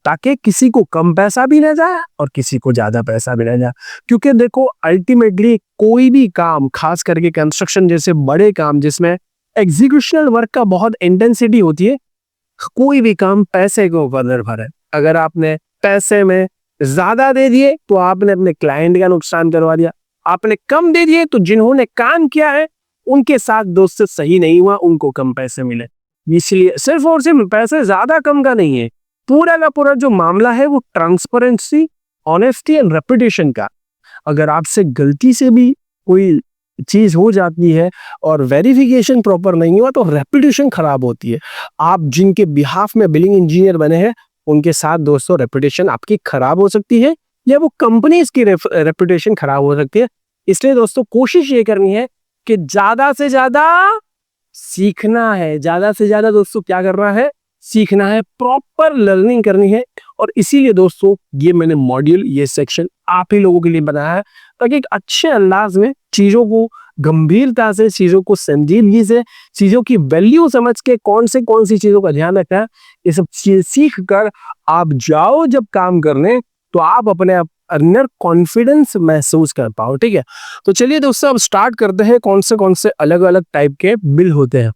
A: ताकि किसी को कम पैसा भी ना जाए और किसी को ज्यादा पैसा भी ना जाए। क्योंकि देखो अल्टीमेटली कोई भी काम, खास करके कंस्ट्रक्शन जैसे बड़े काम जिसमें एग्जीक्यूशनल वर्क का बहुत इंटेंसिटी होती है, कोई भी काम पैसे के ऊपर निर्भर है। अगर आपने पैसे में ज्यादा दे दिए तो आपने अपने क्लाइंट का नुकसान करवा दिया, आपने कम दे दिए तो जिन्होंने काम किया है उनके साथ दोस्त सही नहीं हुआ, उनको कम पैसे मिले। इसलिए सिर्फ और सिर्फ पैसे ज्यादा कम का नहीं है, पूरा का पूरा जो मामला है वो ट्रांसपेरेंसी, ऑनेस्टी एंड रेपुटेशन का। अगर आपसे गलती से भी कोई चीज हो जाती है और वेरिफिकेशन प्रॉपर नहीं हुआ तो रेपुटेशन खराब होती है। आप जिनके बिहाफ में बिलिंग इंजीनियर बने हैं उनके साथ दोस्तों रेपुटेशन आपकी खराब हो सकती है, या वो कंपनीज की रेपुटेशन खराब हो सकती है। इसलिए दोस्तों कोशिश ये करनी है कि ज्यादा से ज्यादा सीखना है, ज्यादा से ज्यादा दोस्तों क्या करना है, सीखना है, प्रॉपर लर्निंग करनी है। और इसीलिए दोस्तों ये मैंने मॉड्यूल, ये सेक्शन आप ही लोगों के लिए बनाया है, ताकि एक अच्छे अंदाज में चीजों को गंभीरता से, चीजों को संजीदगी से, चीजों की वैल्यू समझ के कौन सी चीजों का ध्यान रखना है, ये सब चीज सीख कर आप जाओ जब काम करने तो आप अपने अंदर कॉन्फिडेंस महसूस कर पाओ। ठीक है, तो चलिए दोस्तों अब स्टार्ट करते हैं कौन से अलग अलग टाइप के बिल होते हैं।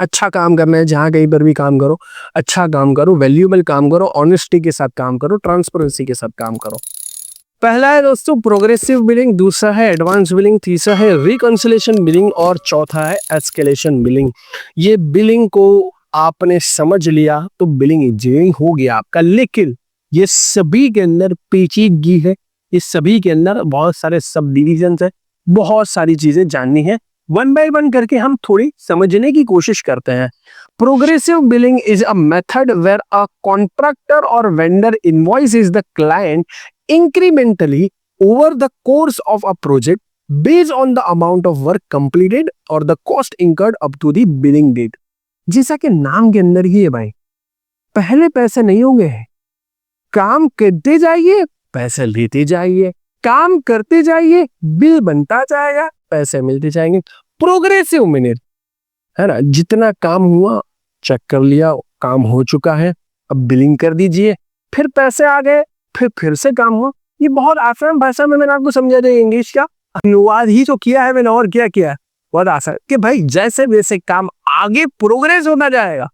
A: अच्छा काम करना है, जहां कहीं पर भी काम करो अच्छा काम करो, वैल्यूएबल काम करो, ऑनेस्टी के साथ काम करो, ट्रांसपेरेंसी के साथ काम करो। पहला है दोस्तों प्रोग्रेसिव बिलिंग, दूसरा है एडवांस बिलिंग, तीसरा है रिकंसिलिएशन बिलिंग और चौथा है एस्केलेशन बिलिंग। ये बिलिंग को आपने समझ लिया तो बिलिंग इंजीनियरिंग हो गया आपका। लेकिन ये सभी के अंदर पेचीदगी है, इस सभी के अंदर बहुत सारे सब डिविजन है, बहुत सारी चीजें जाननी है। वन बाय वन करके हम थोड़ी समझने की कोशिश करते हैं। Progressive billing is a method where a contractor और vendor invoices the client incrementally over the course of a project based on the amount of work completed or the cost incurred up to the billing date। जैसा कि नाम के अंदर ही है भाई, पहले पैसे नहीं होंगे, काम करते जाइए पैसे लेते जाइए, काम करते जाइए बिल बनता जाएगा, पैसे मिलते जाएंगे। प्रोग्रेसिव मिनट है ना, जितना काम हुआ चेक कर लिया, काम हो चुका है, अब बिलिंग कर दीजिए, फिर पैसे आ गए, फिर से काम हुआ। ये बहुत आसान भाषा में मैंने आपको समझा दिया, इंग्लिश का अनुवाद ही तो किया है मैंने, और क्या किया है, बहुत आसान कि भाई जैसे जैसे काम आगे प्रोग्रेस होता जाएगा,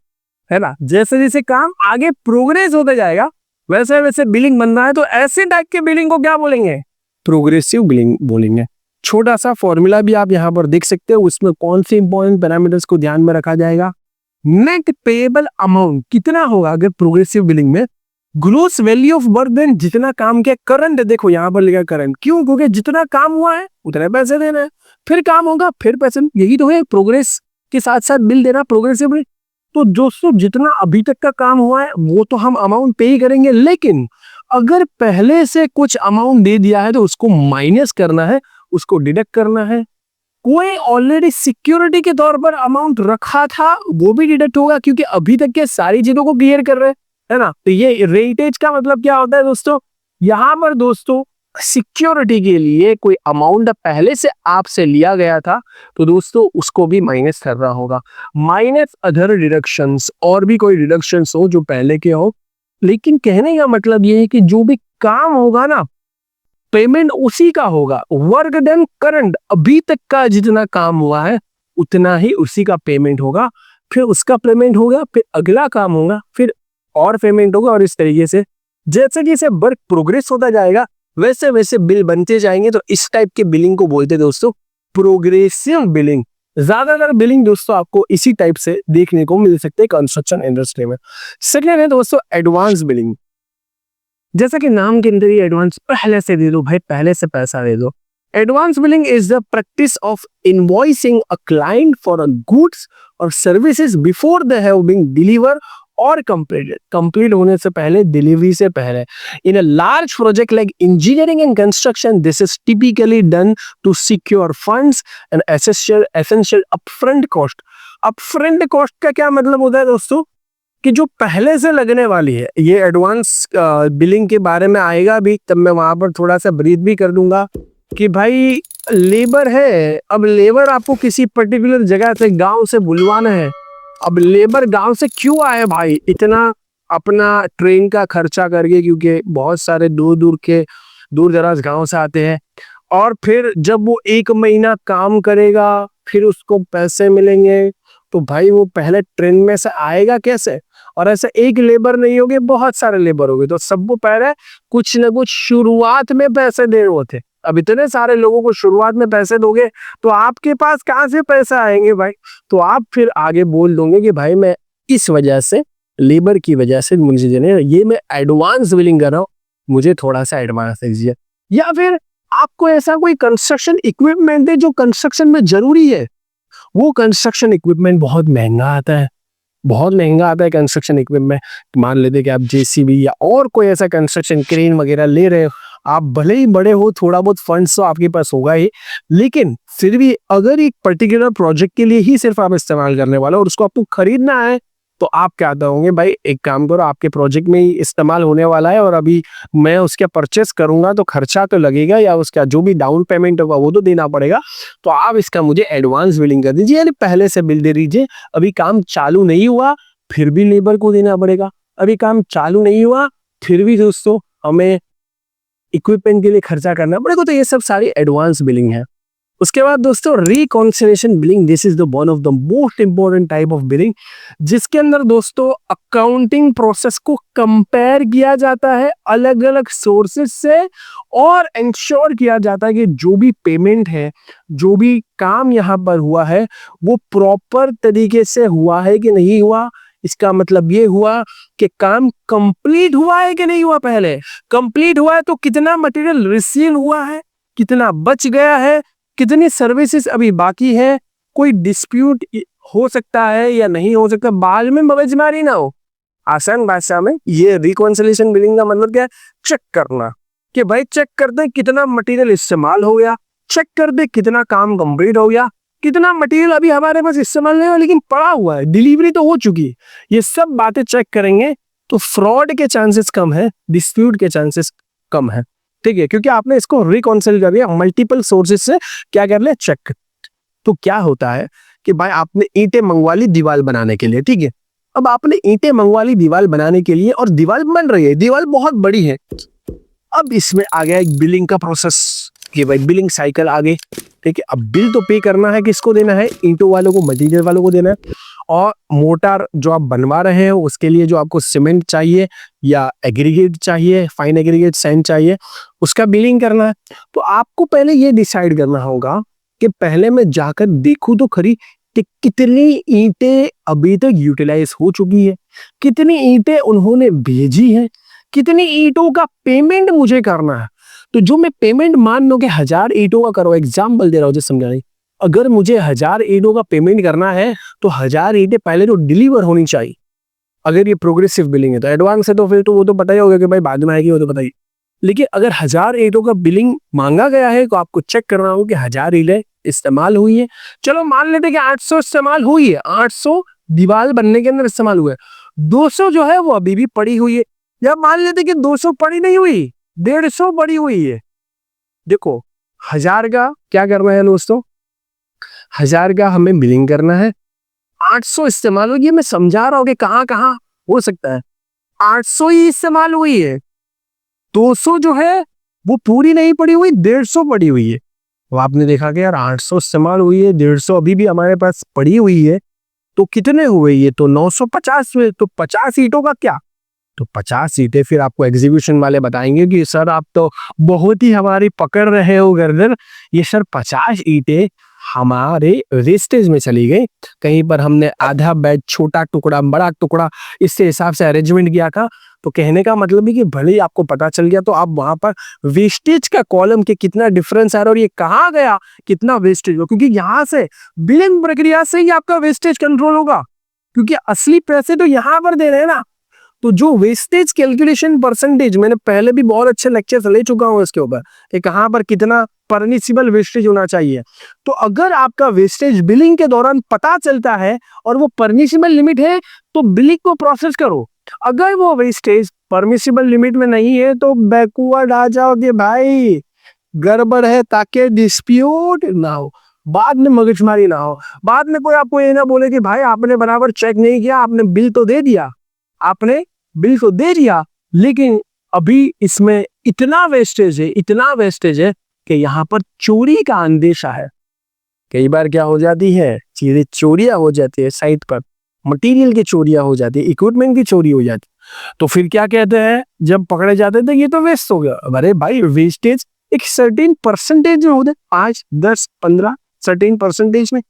A: है ना, जैसे जैसे काम आगे प्रोग्रेस होता जाएगा वैसे वैसे बिलिंग बनना है। तो ऐसे टाइप के बिलिंग को क्या बोलेंगे, प्रोग्रेसिव बिलिंग बोलेंगे। छोटा सा फॉर्मूला भी आप यहाँ पर देख सकते हो, उसमें कौन से इंपॉर्टेंट पैरामीटर्स को ध्यान में रखा जाएगा। नेट पेएबल अमाउंट कितना होगा अगर प्रोग्रेसिव बिलिंग में, gross value of work then, जितना काम के करंट, देखो यहाँ पर लिखा करंट, क्यों, क्योंकि जितना काम हुआ है उतने पैसे देना है, फिर काम होगा फिर पैसे, यही तो है प्रोग्रेस के साथ साथ बिल देना, प्रोग्रेसिव बिल। तो दोस्तों जितना अभी तक का काम हुआ है वो तो हम अमाउंट पे ही करेंगे, लेकिन अगर पहले से कुछ अमाउंट दे दिया है तो उसको माइनस करना है, उसको डिडक्ट करना है। कोई ऑलरेडी सिक्योरिटी के तौर पर अमाउंट रखा था वो भी डिडक्ट होगा, क्योंकि अभी तक के सारी चीजों को क्लियर कर रहे हैं, है ना। तो ये रेटेज का मतलब क्या होता है दोस्तों, यहाँ पर दोस्तों सिक्योरिटी के लिए कोई अमाउंट पहले से आपसे लिया गया था तो दोस्तों उसको भी माइनस करना होगा, माइनस अदर डिडक्शंस, और भी कोई डिडक्शंस हो जो पहले के हो। लेकिन कहने का मतलब ये है कि जो भी काम होगा ना पेमेंट उसी का होगा, वर्क डन करंट, अभी तक का जितना काम हुआ है उतना ही उसी का पेमेंट होगा, फिर उसका पेमेंट होगा, फिर अगला काम होगा, फिर और पेमेंट होगा, और इस तरीके से जैसे जैसे वर्क प्रोग्रेस होता जाएगा वैसे वैसे बिल बनते जाएंगे। तो इस टाइप के बिलिंग को बोलते हैं दोस्तों प्रोग्रेसिव बिलिंग। ज्यादातर बिलिंग दोस्तों आपको इसी टाइप से देखने को मिल सकते हैं कंस्ट्रक्शन इंडस्ट्री में। सेकेंड है दोस्तों एडवांस बिलिंग। जैसा कि नाम के अंदर ही एडवांस, पहले से दे दो भाई, पहले से पैसा दे दो। Advance billing is the practice of invoicing a client for a goods और services before they have been deliver और कंप्लीटेड। कंप्लीट होने से पहले, डिलीवरी से पहले। In a large project like engineering and construction this is typically done to secure funds and essential upfront cost. Upfront cost का क्या मतलब होता है दोस्तों कि जो पहले से लगने वाली है, ये एडवांस बिलिंग के बारे में आएगा भी, तब मैं वहां पर थोड़ा सा ब्रीथ भी कर दूंगा कि भाई लेबर है। अब लेबर आपको किसी पर्टिकुलर जगह से, गांव से बुलवाना है। अब लेबर गांव से क्यों आए भाई इतना अपना ट्रेन का खर्चा करके, क्योंकि बहुत सारे दूर दराज गांव से आते हैं। और फिर जब वो 1 महीना काम करेगा फिर उसको पैसे मिलेंगे, तो भाई वो पहले ट्रेन में से आएगा कैसे? और ऐसे एक लेबर नहीं होगे, बहुत सारे लेबर होंगे, तो सबको पहले कुछ ना कुछ शुरुआत में पैसे दे रहे थे। अब इतने सारे लोगों को शुरुआत में पैसे दोगे तो आपके पास कहाँ से पैसे आएंगे भाई? तो आप फिर आगे बोल दोगे कि भाई मैं इस वजह से, लेबर की वजह से मुझे देने, ये मैं एडवांस बिलिंग कर रहा हूँ, मुझे थोड़ा सा एडवांस दीजिए। या फिर आपको ऐसा कोई कंस्ट्रक्शन इक्विपमेंट है जो कंस्ट्रक्शन में जरूरी है, वो कंस्ट्रक्शन इक्विपमेंट बहुत महंगा आता है, बहुत महंगा आता है कंस्ट्रक्शन इक्विपमेंट। मान लेते कि आप जेसीबी या और कोई ऐसा कंस्ट्रक्शन क्रेन वगैरह ले रहे हो, आप भले ही बड़े हो, थोड़ा बहुत फंड्स तो आपके पास होगा ही, लेकिन फिर भी अगर एक पर्टिकुलर प्रोजेक्ट के लिए ही सिर्फ आप इस्तेमाल करने वाले हो और उसको आपको खरीदना है, तो आप क्या होंगे भाई, एक काम करो, आपके प्रोजेक्ट में ही इस्तेमाल होने वाला है और अभी मैं उसका परचेस करूंगा तो खर्चा तो लगेगा, या उसका जो भी डाउन पेमेंट होगा वो तो देना पड़ेगा, तो आप इसका मुझे एडवांस बिलिंग कर दीजिए, यानी पहले से बिल दे दीजिए। अभी काम चालू नहीं हुआ फिर भी लेबर को देना पड़ेगा, अभी काम चालू नहीं हुआ फिर भी दोस्तों हमें इक्विपमेंट के लिए खर्चा करना पड़ेगा। तो ये सब सारी एडवांस बिलिंग है। उसके बाद दोस्तों reconciliation billing, this is the one of the most important type of billing, जिसके अंदर दोस्तों अकाउंटिंग प्रोसेस को कंपेयर किया जाता है अलग अलग सोर्सेस से और इंश्योर किया जाता है कि जो भी पेमेंट है, जो भी काम यहाँ पर हुआ है, वो प्रॉपर तरीके से हुआ है कि नहीं हुआ। इसका मतलब ये हुआ कि काम कंप्लीट हुआ है कि नहीं हुआ। पहले कंप्लीट हुआ है तो कितना मटेरियल रिसीव हुआ है, कितना बच गया है, कितनी सर्विसेज अभी बाकी है, कोई डिस्प्यूट हो सकता है या नहीं हो सकता, बाद में मगजमारी ना हो। आसान भाषा में ये रिकॉन्सिलिएशन बिलिंग का मतलब क्या है? चेक करना, कि भाई चेक करते कितना मटेरियल इस्तेमाल हो गया, चेक कर दे कितना काम कंप्लीट हो गया, कितना मटेरियल अभी हमारे पास इस्तेमाल नहीं हुआ लेकिन पड़ा हुआ है, डिलीवरी तो हो चुकी है। ये सब बातें चेक करेंगे तो फ्रॉड के चांसेस कम है, डिस्प्यूट के चांसेस कम है, ठीक है, क्योंकि आपने इसको रिकॉन्सिल कर दिया मल्टीपल सोर्सेज से, क्या कर ले, चेक। तो क्या होता है कि भाई आपने ईंटें मंगवा ली दीवार बनाने के लिए, ठीक है, अब आपने ईंटें मंगवा ली दीवार बनाने के लिए और दीवार बन रही है, दीवार बहुत बड़ी है। अब इसमें आ गया एक बिलिंग का प्रोसेस कि भाई बिलिंग साइकिल आ गई, ठीक है। अब बिल तो पे करना है, किसको देना है? ईंटों वालों को, मटेरियल वालों को देना है। और मोटार जो आप बनवा रहे हो उसके लिए जो आपको सीमेंट चाहिए या एग्रीगेट चाहिए, फाइन एग्रीगेट सैंड चाहिए, उसका बिलिंग करना है। तो आपको पहले ये डिसाइड करना होगा कि पहले मैं जाकर देखूं तो खरी कि कितनी ईंटें अभी तक यूटिलाइज हो चुकी है, कितनी ईंटें उन्होंने भेजी है, कितनी ईंटों का पेमेंट मुझे करना है। तो जो मैं पेमेंट मान लो कि 1000 ईंटों का करो, एग्जाम्पल दे रहा हूँ जो समझाने, अगर मुझे 1000 ईंटों का पेमेंट करना है तो 1000 ईंटें पहले तो डिलीवर होनी चाहिए। अगर ये प्रोग्रेसिव बिलिंग है तो एडवांस है तो फिर तो वो तो पता ही होगा कि भाई बाद में आएगी, वो तो पता ही। लेकिन अगर 1000 ईंटों का बिलिंग मांगा गया है तो आपको चेक करना होगा कि 1000 ईंटें इस्तेमाल हुई है। चलो मान लेते कि 800 इस्तेमाल हुई है, 800 दीवार बनने के अंदर इस्तेमाल हुआ है, 200 जो है वो अभी भी पड़ी हुई है। या मान लेते कि 200 पड़ी नहीं हुई, 150 पड़ी हुई है। देखो 1000 का क्या करना है दोस्तों, 1000 का हमें बिलिंग करना है, 800 इस्तेमाल होगी। मैं समझा रहा हूँ कि कहाँ कहाँ हो सकता है, 800 ही इस्तेमाल हुई है, 200 जो है वो पूरी नहीं पड़ी हुई, 150 पड़ी हुई है। तो आपने देखा कि यार 800 इस्तेमाल हुई है, 150 अभी भी हमारे पास पड़ी हुई है, तो कितने हुए ये? तो 950 हुए। तो 50 ईंटों का क्या, तो 50 ईंटें फिर आपको एग्जीक्यूशन वाले बताएंगे कि सर आप तो बहुत ही हमारी पकड़ रहे हो गर्दन, ये सर 50 ईंटें हमारे वेस्टेज में चली गई। कहीं पर हमने आधा बेड, छोटा टुकड़ा, बड़ा टुकड़ा, इससे हिसाब से अरेंजमेंट किया था। तो कहने का मतलब है कि भले ही आपको पता चल गया तो आप वहां पर वेस्टेज का कॉलम के कितना डिफरेंस आ रहा है और ये कहाँ गया, कितना वेस्टेज हो, क्योंकि यहाँ से बिलिंग प्रक्रिया से ही आपका वेस्टेज कंट्रोल होगा, क्योंकि असली पैसे तो यहाँ पर दे रहे हैं ना। तो जो वेस्टेज कैलकुलेशन परसेंटेज, मैंने पहले भी बहुत अच्छे लेक्चर्स ले चुका हूं इसके ऊपर कि कहां पर कितना परमिसिबल वेस्टेज होना चाहिए। तो अगर आपका वेस्टेज बिलिंग के दौरान पता चलता है और वो परमिसिबल लिमिट है तो बिलिंग को प्रोसेस करो। अगर वो वेस्टेज परमिसिबल लिमिट में नहीं है तो बैकवर्ड आ जाओगे भाई, गड़बड़ है, ताकि डिस्प्यूट ना हो, बाद में मगजमारी ना हो, बाद में कोई आपको ये ना बोले कि भाई आपने बराबर चेक नहीं किया, आपने बिल तो दे दिया, आपने बिल तो दे दिया, लेकिन अभी इसमें इतना वेस्टेज है, इतना वेस्टेज है कि यहाँ पर चोरी का अंदेशा है। कई बार क्या हो जाती है, चीजें चोरियां हो जाती है, साइट पर मटेरियल की चोरियां हो जाती है, इक्विपमेंट की चोरी हो जाती है। तो फिर क्या कहते हैं जब पकड़े जाते थे, ये तो वेस्ट हो गया। अरे भाई वेस्टेज एक सर्टेन परसेंटेज में होते, 5, 10, 15 सर्टेन परसेंटेज में,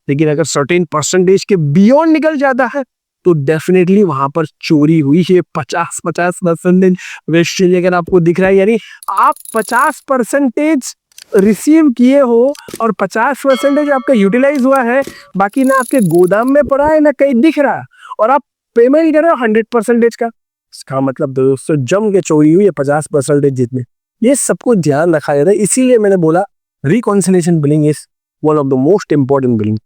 A: लेकिन अगर सर्टेन परसेंटेज के बियॉन्ड निकल जाता है तो डेफिनेटली वहां पर चोरी हुई है। 50% वेस्टेज अगर आपको दिख रहा है, यानी आप 50% रिसीव किए हो और 50% आपका यूटिलाइज हुआ है, बाकी ना आपके गोदाम में पड़ा है ना कहीं दिख रहा है, और आप पेमेंट कर रहे हो 100% का। इसका मतलब दोस्तों जम के चोरी हुई है 50% जितने। ये सबको ध्यान रखा जाता है, इसीलिए मैंने बोला reconciliation billing is one of the most important billing.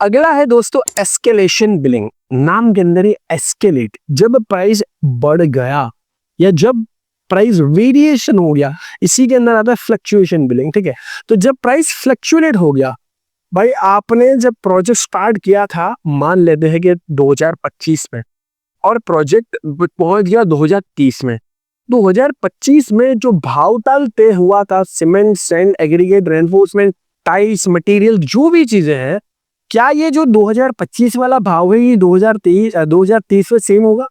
A: अगला है दोस्तों एस्केलेशन बिलिंग। नाम के अंदर ही एस्केलेट, जब प्राइस बढ़ गया या जब प्राइस वेरिएशन हो गया, इसी के अंदर आता है फ्लक्चुएशन बिलिंग। ठीक है, तो जब प्राइस फ्लक्चुएट हो गया, भाई आपने जब प्रोजेक्ट स्टार्ट किया था, मान लेते हैं कि 2025 में, और प्रोजेक्ट पहुंच गया 2030 में। 2025 में जो भाव ताल तय हुआ था, cement, sand, aggregate, reinforcement, tiles, material, जो भी चीजें हैं, क्या ये जो 2025 वाला भाव है ये 2030 में सेम होगा?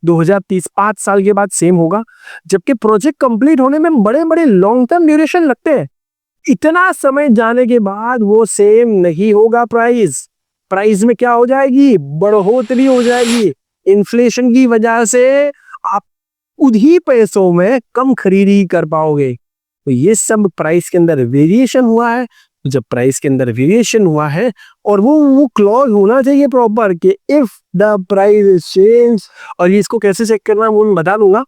A: 2030 5 साल के बाद सेम होगा? जबकि प्रोजेक्ट कंप्लीट होने में बड़े बड़े लॉन्ग टर्म ड्यूरेशन लगते हैं। इतना समय जाने के बाद वो सेम नहीं होगा। प्राइस में क्या हो जाएगी? बढ़ोतरी हो जाएगी। इन्फ्लेशन की वजह से आप उन्हीं पैसों में कम खरीदी कर पाओगे। तो ये सब प्राइस के अंदर वेरिएशन हुआ है। जब प्राइस के अंदर वेरिएशन हुआ है, और वो क्लॉज होना चाहिए प्रॉपर कि if the price is change, और ये इसको कैसे चेक करना है वो मैं बता दूंगा।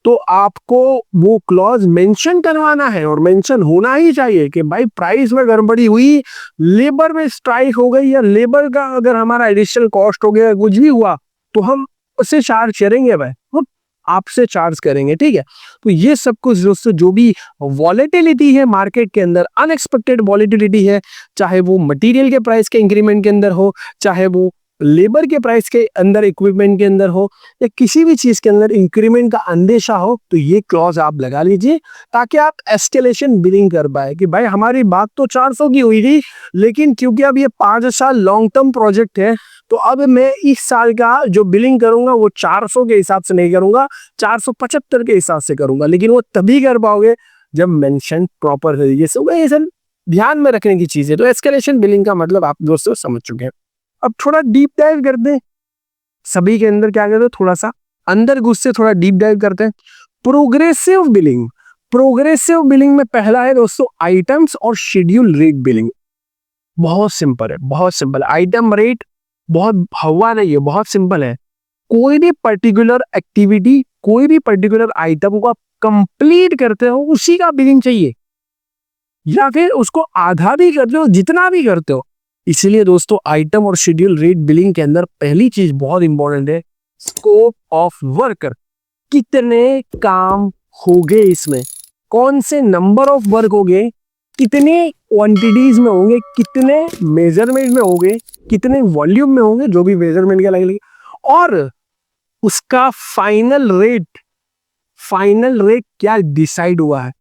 A: तो आपको वो क्लॉज मेंशन करवाना है, और मेंशन होना ही चाहिए कि भाई प्राइस में गड़बड़ी हुई, लेबर में स्ट्राइक हो गई, या लेबर का अगर हमारा एडिशनल कॉस्ट हो गया, कुछ भी हुआ, तो हम उससे चार्ज करेंगे भाई, वो आपसे चार्ज करेंगे। ठीक है, तो ये सब कुछ दोस्तों जो भी वॉलेटिलिटी है मार्केट के अंदर, अनएक्सपेक्टेड वॉलेटिलिटी है, चाहे वो मटेरियल के प्राइस के इंक्रीमेंट के अंदर हो, चाहे वो लेबर के प्राइस के अंदर, इक्विपमेंट के अंदर हो, या किसी भी चीज के अंदर इंक्रीमेंट का अंदेशा हो, तो ये क्लॉज आप लगा लीजिए ताकि आप एस्केलेशन बिलिंग कर पाए कि भाई हमारी बात तो 400 की हुई थी, लेकिन क्योंकि अब ये 5 साल लॉन्ग टर्म प्रोजेक्ट है, तो अब मैं इस साल का जो बिलिंग करूंगा वो 400 के हिसाब से नहीं करूंगा, 475 के हिसाब से करूंगा। लेकिन वो तभी कर पाओगे जब मेंशन प्रॉपर तरीके से होगा। ये सब ध्यान में रखने की चीज है। तो एस्केलेशन बिलिंग का मतलब आप दोस्तों समझ चुके हैं। अब थोड़ा डीप डाइव करते हैं सभी के अंदर, क्या कहते हैं, थोड़ा सा अंदर घुस से थोड़ा डीप डाइव करते हैं। Progressive billing. प्रोग्रेसिव बिलिंग में पहला है दोस्तों आइटम्स और शेड्यूल रेट बिलिंग। बहुत सिंपल है, बहुत सिंपल। आइटम रेट बहुत हवा नहीं है, बहुत सिंपल है। कोई भी पर्टिकुलर एक्टिविटी, कोई भी पर्टिकुलर आइटम को आप कंप्लीट करते हो, उसी का बिलिंग चाहिए, या फिर उसको आधा भी करते हो, जितना भी करते हो। इसलिए दोस्तों आइटम और शेड्यूल रेट बिलिंग के अंदर पहली चीज बहुत इंपॉर्टेंट है, स्कोप ऑफ वर्क। कितने काम हो गए इसमें, कौन से नंबर ऑफ वर्क हो गए, कितने क्वांटिटीज में होंगे, कितने मेजरमेंट में होंगे, कितने वॉल्यूम में होंगे, जो भी मेजरमेंट के अलग अलग, और उसका फाइनल रेट क्या डिसाइड हुआ है।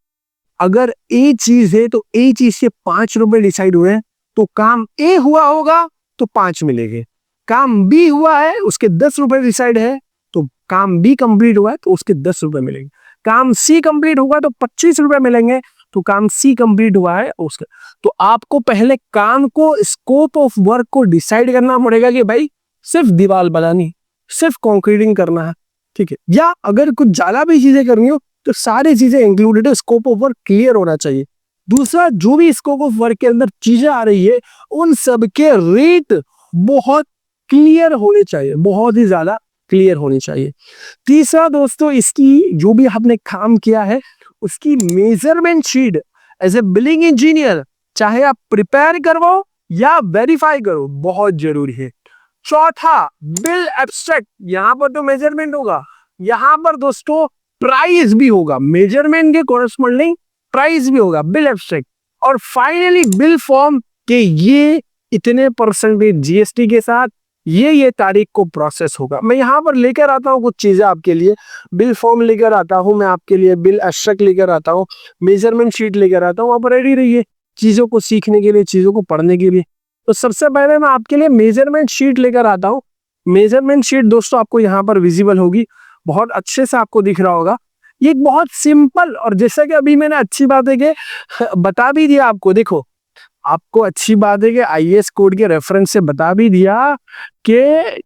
A: अगर ए चीज है तो ए चीज से 5 रुपए डिसाइड हुए हैं, तो काम ए हुआ होगा तो 5 मिलेंगे। काम बी हुआ है, उसके 10 रुपए डिसाइड है, तो काम बी कंप्लीट हुआ है तो उसके 10 रुपए मिलेंगे, काम सी कंप्लीट होगा तो 25 रुपए मिलेंगे, तो काम सी कंप्लीट हुआ है उसका। तो आपको पहले काम को, स्कोप ऑफ वर्क को डिसाइड करना पड़ेगा कि भाई सिर्फ दीवार बनानी, सिर्फ कंक्रीटिंग करना है, ठीक है, या अगर कुछ ज्यादा भी चीजें करनी हो तो सारी चीजें इंक्लूडेड है, स्कोप ऑफ वर्क क्लियर होना चाहिए। दूसरा, जो भी स्कोप ऑफ वर्क के अंदर चीजें आ रही है उन सब के रेट बहुत क्लियर होने चाहिए, बहुत ही ज्यादा क्लियर होनी चाहिए। तीसरा दोस्तों, इसकी जो भी आपने काम किया है उसकी measurement sheet as a billing engineer चाहे आप प्रिपेयर करवाओ या वेरीफाई करो, बहुत जरूरी है। चौथा, बिल एब्स्ट्रैक्ट, यहां पर तो मेजरमेंट होगा, यहां पर दोस्तों प्राइस भी होगा, मेजरमेंट के कोरस्पॉन्डिंग प्राइस भी होगा, बिल एब्स्ट्रैक्ट। और फाइनली बिल फॉर्म के ये इतने परसेंटेज जीएसटी के साथ ये तारीख को प्रोसेस होगा। मैं यहाँ पर लेकर आता हूँ कुछ चीजें आपके लिए, बिल फॉर्म लेकर आता हूँ मैं आपके लिए, बिल एब्स्ट्रैक्ट लेकर आता हूँ, मेजरमेंट शीट लेकर आता हूँ, आप रेडी रहिए चीजों को सीखने के लिए, चीजों को पढ़ने के लिए। तो सबसे पहले मैं आपके लिए मेजरमेंट शीट लेकर आता हूँ। मेजरमेंट शीट दोस्तों आपको यहाँ पर विजिबल होगी, बहुत अच्छे से आपको दिख रहा होगा। ये एक बहुत सिंपल, और जैसा कि अभी मैंने अच्छी बात है कि बता भी दिया आपको, देखो आपको अच्छी बात है कि आईएएस कोड के रेफरेंस से बता भी दिया कि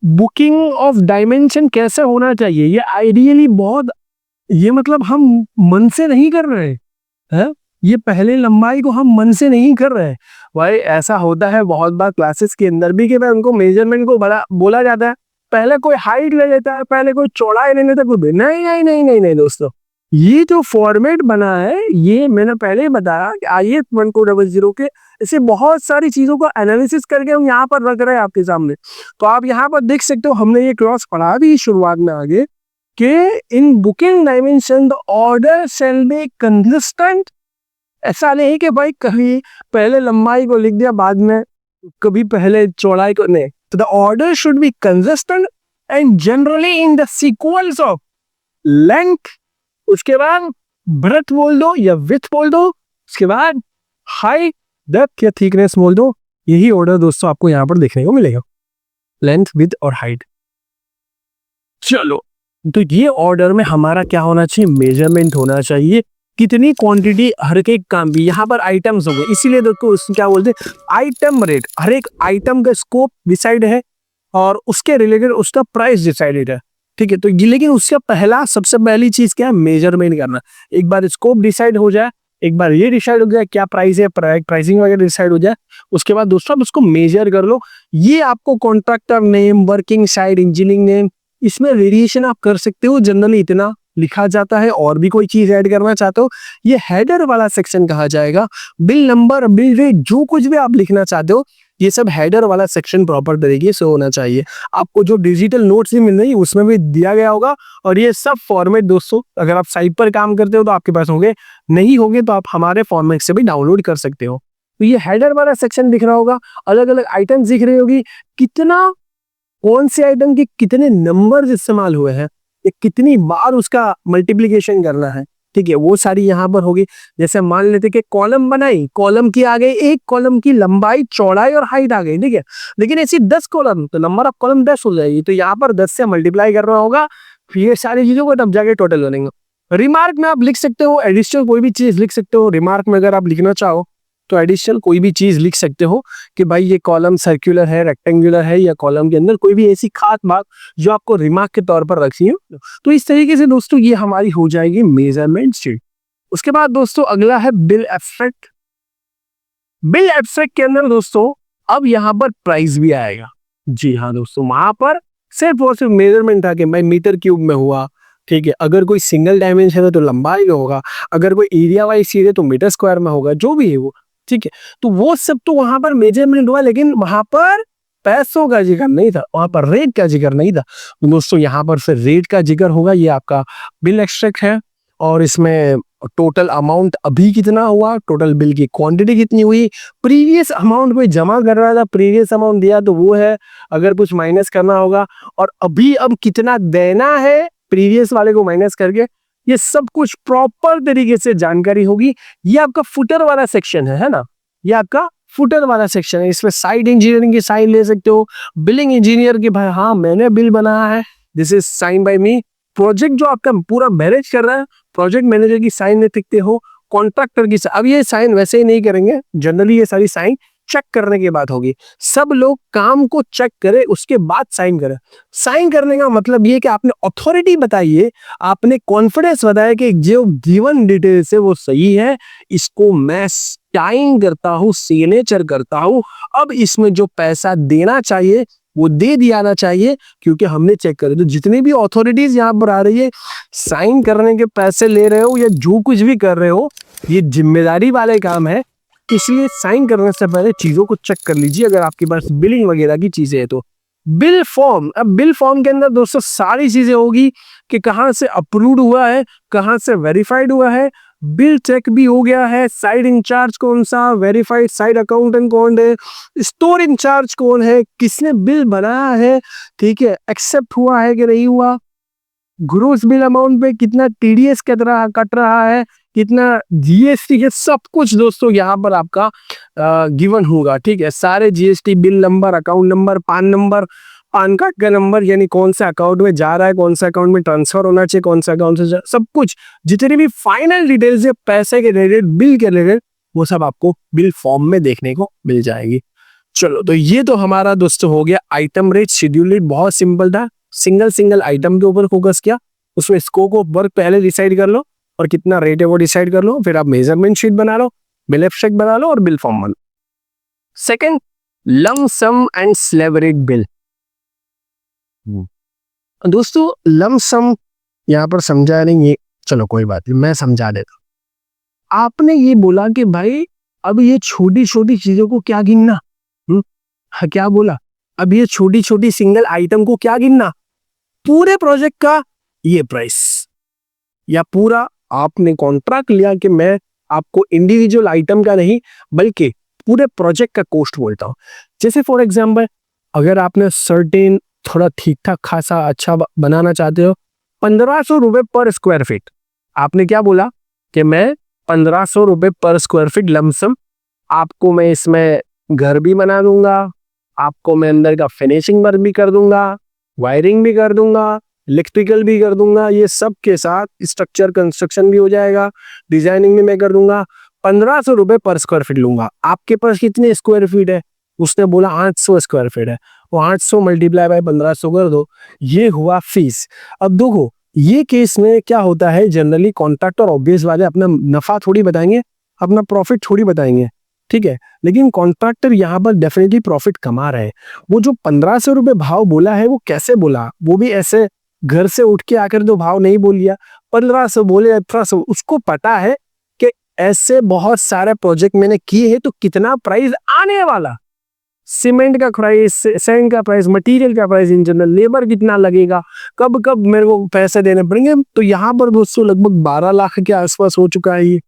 A: बुकिंग ऑफ डायमेंशन कैसे होना चाहिए। ये आइडियली बहुत, ये मतलब हम मन से नहीं कर रहे हैं, ये पहले लंबाई को हम मन से नहीं कर रहे हैं भाई। ऐसा होता है बहुत बार क्लासेस के अंदर भी कि भाई उनको मेजरमेंट को बड़ा बोला जाता है, पहले कोई हाइट ले लेता है, पहले कोई चौड़ाई ले लेता है, कोई नहीं नहीं नहीं नहीं नहीं दोस्तों, ये जो फॉर्मेट बना है ये मैंने पहले ही बताया कि आईएएस 1200 के ऐसे बहुत सारी चीजों को एनालिसिस करके हम यहाँ पर रख रहे हैं आपके सामने। तो आप यहाँ पर देख सकते हो, हमने ये क्लॉज पढ़ा भी शुरुआत में आगे कि in booking dimension the order shall be consistent. ऐसा नहीं कि भाई कभी पहले लंबाई को लिख दिया बाद में कभी पहले चौड़ाई को, नहीं। तो the order should be consistent and generally in the sequence of length, उसके बाद ब्रेथ बोल दो या विड्थ बोल दो, उसके बाद हाइट, डेप्थ या थिकनेस बोल दो। यही ऑर्डर दोस्तों आपको यहाँ पर देखने को मिलेगा, लेंथ, विड्थ और हाइट। चलो, तो ये ऑर्डर में हमारा क्या होना चाहिए, मेजरमेंट होना चाहिए, कितनी क्वांटिटी हर एक काम भी, यहाँ पर आइटम्स होंगे, इसीलिए देखो क्या बोलते हैं आइटम रेट, हर एक आइटम का स्कोप डिसाइड है और उसके रिलेटेड उसका प्राइस डिसाइडेड है, ठीक है। तो लेकिन उसका पहला सबसे पहली चीज क्या है, मेजरमेंट करना। एक बार स्कोप डिसाइड हो जाए, एक बार ये डिसाइड हो जाए क्या प्राइस है, प्राइसिंग वगैरह डिसाइड हो जाए, उसके बाद दोस्तों उसको मेजर कर लो। ये आपको contractor name, working site, engineering name, इसमें वेरिएशन आप कर सकते हो, जनरली इतना लिखा जाता है। और भी कोई चीज ऐड करना चाहते हो, ये हेडर वाला सेक्शन कहा जाएगा। बिल नंबर, बिल रेट, जो कुछ भी आप लिखना चाहते हो ये सब हेडर वाला सेक्शन प्रॉपर तरीके से होना चाहिए। आपको जो डिजिटल नोट्स भी मिल रही है उसमें भी दिया गया होगा। और ये सब फॉर्मेट दोस्तों अगर आप साइट पर काम करते हो तो आपके पास होंगे, नहीं होंगे तो आप हमारे फॉर्मेट से भी डाउनलोड कर सकते हो। तो ये हेडर वाला सेक्शन दिख रहा होगा, अलग अलग आइटम दिख रही होगी, कितना कौन से आइटम के कितने नंबर इस्तेमाल हुए हैं, कितनी बार उसका मल्टीप्लीकेशन करना है, ठीक है, वो सारी यहाँ पर होगी। जैसे मान लेते कि कॉलम बनाई, कॉलम की आ गई, एक कॉलम की लंबाई, चौड़ाई और हाइट आ गई, ठीक है। लेकिन ऐसी 10 कॉलम, तो नंबर ऑफ कॉलम 10 हो जाएगी, तो यहाँ पर 10 से मल्टीप्लाई करना होगा, फिर ये सारी चीजों को तब जाके टोटल बनेंगे। रिमार्क में आप लिख सकते हो, एडिशनल कोई भी चीज लिख सकते हो। रिमार्क में अगर आप लिखना चाहो तो एडिशनल कोई भी चीज लिख सकते हो कि भाई ये कॉलम सर्कुलर है, रेक्टेंगुलर है, या कॉलम के अंदर कोई भी ऐसी खास बात जो आपको रिमार्क के तौर पर रखनी हो। तो इस तरीके से दोस्तों ये हमारी हो जाएगी मेजरमेंट शीट। उसके बाद दोस्तों अगला है बिल एब्स्ट्रैक्ट। बिल एब्स्ट्रैक्ट के अंदर दोस्तों अब यहाँ पर प्राइस भी आएगा। जी हाँ दोस्तों, वहां पर सिर्फ और सिर्फ मेजरमेंट था कि भाई मीटर क्यूब में हुआ, ठीक है। अगर कोई सिंगल डायमेंशन है तो लंबाई में होगा, अगर कोई एरिया वाइज चीज है तो मीटर स्क्वायर में होगा, जो भी है वो, ठीक है। तो वो सब तो वहां पर मेजरमेंट हुआ, लेकिन वहां पर पैसों का जिक्र नहीं था, वहां पर रेट का जिक्र नहीं था। तो दोस्तों यहाँ पर फिर रेट का जिक्र होगा। ये आपका बिल एब्स्ट्रैक्ट है और इसमें टोटल अमाउंट अभी कितना हुआ, टोटल बिल की क्वांटिटी कितनी हुई, प्रीवियस अमाउंट कोई जमा कर रहा था, प्रीवियस अमाउंट दिया तो वो है, अगर कुछ माइनस करना होगा, और अभी अब कितना देना है प्रीवियस वाले को माइनस करके, ये सब कुछ प्रॉपर तरीके से जानकारी होगी। ये आपका फुटर वाला सेक्शन है ना, ये आपका फुटर वाला सेक्शन है। इसमें साइट इंजीनियरिंग की साइट ले सकते हो, बिलिंग इंजीनियर की भाई हाँ मैंने बिल बनाया है, this is sign by me. Project जो आपका पूरा मैनेज कर रहा है, प्रोजेक्ट मैनेजर की साइन नहीं लिखते हो, कॉन्ट्रैक्टर की। अब ये साइन वैसे ही नहीं करेंगे, जनरली ये सारी साइन चेक करने के बाद होगी। सब लोग काम को चेक करें उसके बाद साइन करें। साइन करने का मतलब ये कि आपने अथॉरिटी बताइए, आपने कॉन्फिडेंस बताया कि जो गिवन डिटेल्स है वो सही है, इसको मैं साइन करता हूँ, सिग्नेचर करता हूँ। अब इसमें जो पैसा देना चाहिए वो दे दिया आना चाहिए, क्योंकि हमने चेक करे। तो जितनी भी अथॉरिटीज यहाँ पर आ रही है, साइन करने के पैसे ले रहे हो या जो कुछ भी कर रहे हो, ये जिम्मेदारी वाले काम है। इसलिए साइन करने से पहले चीजों को चेक कर लीजिए, अगर आपके पास बिलिंग वगैरह की चीजें है तो। बिल फॉर्म, अब बिल फॉर्म के अंदर दोस्तों सारी चीजें होगी कि कहाँ से अप्रूव्ड हुआ है, कहाँ से वेरीफाइड हुआ है, बिल चेक भी हो गया है, साइड इंचार्ज कौन सा, वेरीफाइड साइड अकाउंटेंट कौन है, स्टोर इंचार्ज कौन है, किसने बिल बनाया है, ठीक है, एक्सेप्ट हुआ है कि नहीं हुआ, ग्रोस बिल अमाउंट पे कितना टीडीएस कट रहा है, कितना जीएसटी है, सब कुछ दोस्तों यहाँ पर आपका गिवन होगा। ठीक है, सारे GST bill number, account number, PAN card का नंबर, यानी कौन सा अकाउंट में जा रहा है, कौन सा अकाउंट में ट्रांसफर होना चाहिए, कौन सा अकाउंट से सब कुछ, जितनी भी फाइनल डिटेल्स है पैसे के रिलेटेड, बिल के रिलेटेड, वो सब आपको बिल फॉर्म में देखने को मिल जाएगी। चलो, तो ये तो हमारा दोस्तों हो गया आइटम रेट, शेड्यूल रेट। बहुत सिंपल था, सिंगल आइटम के ऊपर फोकस किया, उसमें स्कोप ऑफ वर्क पहले डिसाइड कर लो और कितना रेट है वो डिसाइड कर लो, फिर आप मेजरमेंट शीट बना लो, बिल एब्स्ट्रैक्ट बना लो और बिल फॉर्म बना लो। Second, lump sum and slab rate bill. दोस्तों लम सम यहां पर समझा नहीं है, चलो कोई बात नहीं, मैं समझा देता। आपने ये बोला कि भाई अब ये छोटी छोटी चीजों को क्या गिनना, क्या बोला, अब ये छोटी छोटी सिंगल आइटम को क्या गिनना, पूरे प्रोजेक्ट का ये प्राइस, या पूरा आपने कॉन्ट्रैक्ट लिया कि मैं आपको इंडिविजुअल आइटम का नहीं बल्कि पूरे प्रोजेक्ट का कॉस्ट बोलता हूं। जैसे फॉर एग्जांपल, अगर आपने सर्टेन थोड़ा ठीक ठाक खासा अच्छा बनाना चाहते हो, 1500 रुपए पर स्क्वायर फीट, आपने क्या बोला कि मैं 1500 रुपए पर स्क्वायर फीट लमसम, आपको मैं इसमें घर भी बना दूंगा, आपको मैं अंदर का फिनिशिंग वर्क भी कर दूंगा, वायरिंग भी कर दूंगा, इलेक्ट्रिकल भी कर दूंगा, ये सब के साथ स्ट्रक्चर कंस्ट्रक्शन भी हो जाएगा, डिजाइनिंग भी मैं कर दूंगा, 1500 रुपए पर स्क्वायर फीट लूंगा। आपके पास कितने स्क्वायर फीट है, उसने बोला 800 स्क्वायर फीट है, वो 800 मल्टीप्लाई बाय 1500 कर दो, ये हुआ फीस। अब देखो ये केस में क्या होता है, जनरली कॉन्ट्रैक्टर ऑब्वियस वाले अपना नफा थोड़ी बताएंगे, अपना प्रॉफिट थोड़ी बताएंगे, ठीक है, लेकिन कॉन्ट्रैक्टर यहाँ पर डेफिनेटली प्रॉफिट कमा रहे हैं। वो जो 1500 रुपए भाव बोला है वो कैसे बोला, वो भी ऐसे घर से उठ के आकर तो भाव नहीं बोल लिया, 1500 बोले 1800, उसको पता है कि ऐसे बहुत सारे प्रोजेक्ट मैंने किए हैं तो कितना प्राइस आने वाला, सीमेंट का प्राइस, सैंड का प्राइस, मटेरियल का प्राइस, इन जनरल लेबर कितना लगेगा, कब कब मेरे को पैसे देने पड़ेंगे। तो यहाँ पर दोस्तों लगभग 12 लाख के आसपास हो चुका है ये,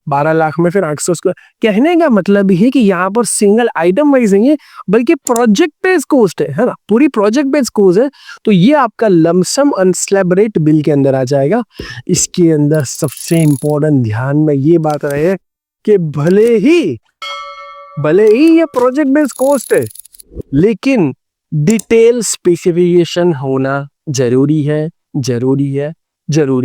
A: 12 लाख में फिर 800 स्क्वायर। कहने का मतलब है कि यहाँ पर सिंगल आइटम वाइज नहीं है बल्कि प्रोजेक्ट बेस्ड कॉस्ट है ना, पूरी प्रोजेक्ट बेस्ड कॉस्ट है। तो ये आपका lump sum and slab rate bill के अंदर आ जाएगा। इसके अंदर सबसे इंपॉर्टेंट ध्यान में ये बात रहे कि भले ही ये प्रोजेक्ट बेस्ड कॉस्ट है, लेकिन डिटेल स्पेसिफिकेशन होना जरूरी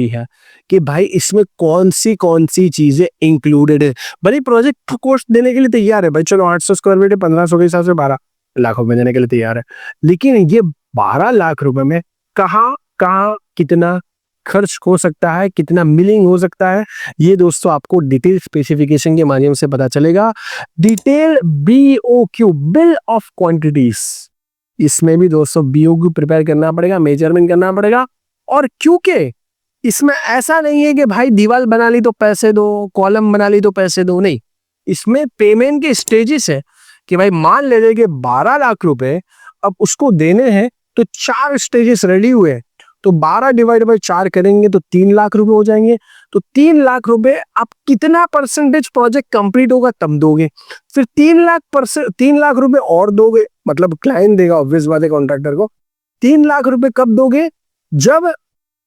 A: है कि भाई इसमें कौन सी चीजें इंक्लूडेड है। भले प्रोजेक्ट कॉस्ट देने के लिए तैयार है भाई, चलो 800 स्क्वायर फीट 1500 के हिसाब से 12 लाख रुपए देने के लिए तैयार है, लेकिन ये 12 लाख रुपए में कहाँ कितना खर्च हो सकता है, कितना मिलिंग हो सकता है, ये दोस्तों आपको डिटेल स्पेसिफिकेशन के माध्यम से पता चलेगा। Detail BOQ, bill of quantities, इसमें भी दोस्तों BOQ प्रिपेयर करना पड़ेगा, मेजरमेंट करना पड़ेगा। और क्योंकि इसमें ऐसा नहीं है कि भाई दीवार बना ली तो पैसे दो, कॉलम बना ली तो पैसे दो, नहीं, इसमें पेमेंट के स्टेजेस है कि भाई मान ले कि 12 लाख रुपए अब उसको देने हैं, तो 4 स्टेजेस रेडी हुए, तो 12 डिवाइड बाय 4 करेंगे तो 3 लाख रुपए हो जाएंगे। तो 3 लाख रुपए आप कितना परसेंटेज प्रोजेक्ट कंप्लीट होगा तब दोगे, फिर 3 लाख रुपए और दोगे, मतलब क्लाइंट देगा ऑब्वियस बात है कॉन्ट्रैक्टर को। 3 लाख रुपए कब दोगे, जब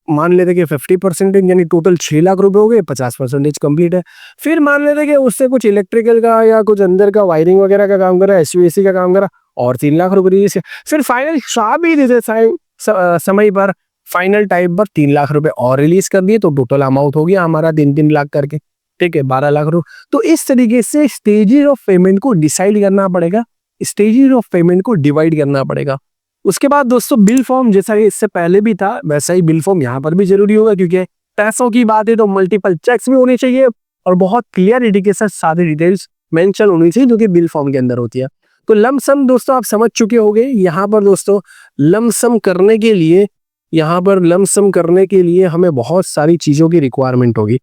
A: मान लेते कि 50% यानी टोटल 6 लाख रुपए हो गए, 50% कंप्लीट है। फिर मान लेते कि उससे कुछ इलेक्ट्रिकल का या कुछ अंदर का वायरिंग वगैरह का काम करा, SUAC का काम करा और 3 लाख रुपए। फिर फाइनल हिसाब ही देते समय पर फाइनल टाइम पर 3 लाख रुपए और रिलीज कर दिए, तो टोटल अमाउंट हो गया हमारा 3-3 लाख करके, ठीक है, 12 लाख रुपए। तो इस तरीके से स्टेजेस ऑफ पेमेंट को डिसाइड करना पड़ेगा, स्टेजेस ऑफ पेमेंट को डिवाइड करना पड़ेगा। उसके बाद दोस्तों बिल फॉर्म, जैसा कि इससे पहले भी था वैसा ही बिल फॉर्म यहाँ पर भी जरूरी होगा, क्योंकि पैसों की बात है तो मल्टीपल चेक्स भी होने चाहिए और बहुत क्लियरिटी के साथ सारी डिटेल्स मेंशन होनी चाहिए जो कि बिल फॉर्म के अंदर होती है। तो लमसम दोस्तों आप समझ चुके होंगे। यहाँ पर दोस्तों लमसम करने के लिए, यहाँ पर लमसम करने के लिए हमें बहुत सारी चीजों की रिक्वायरमेंट होगी,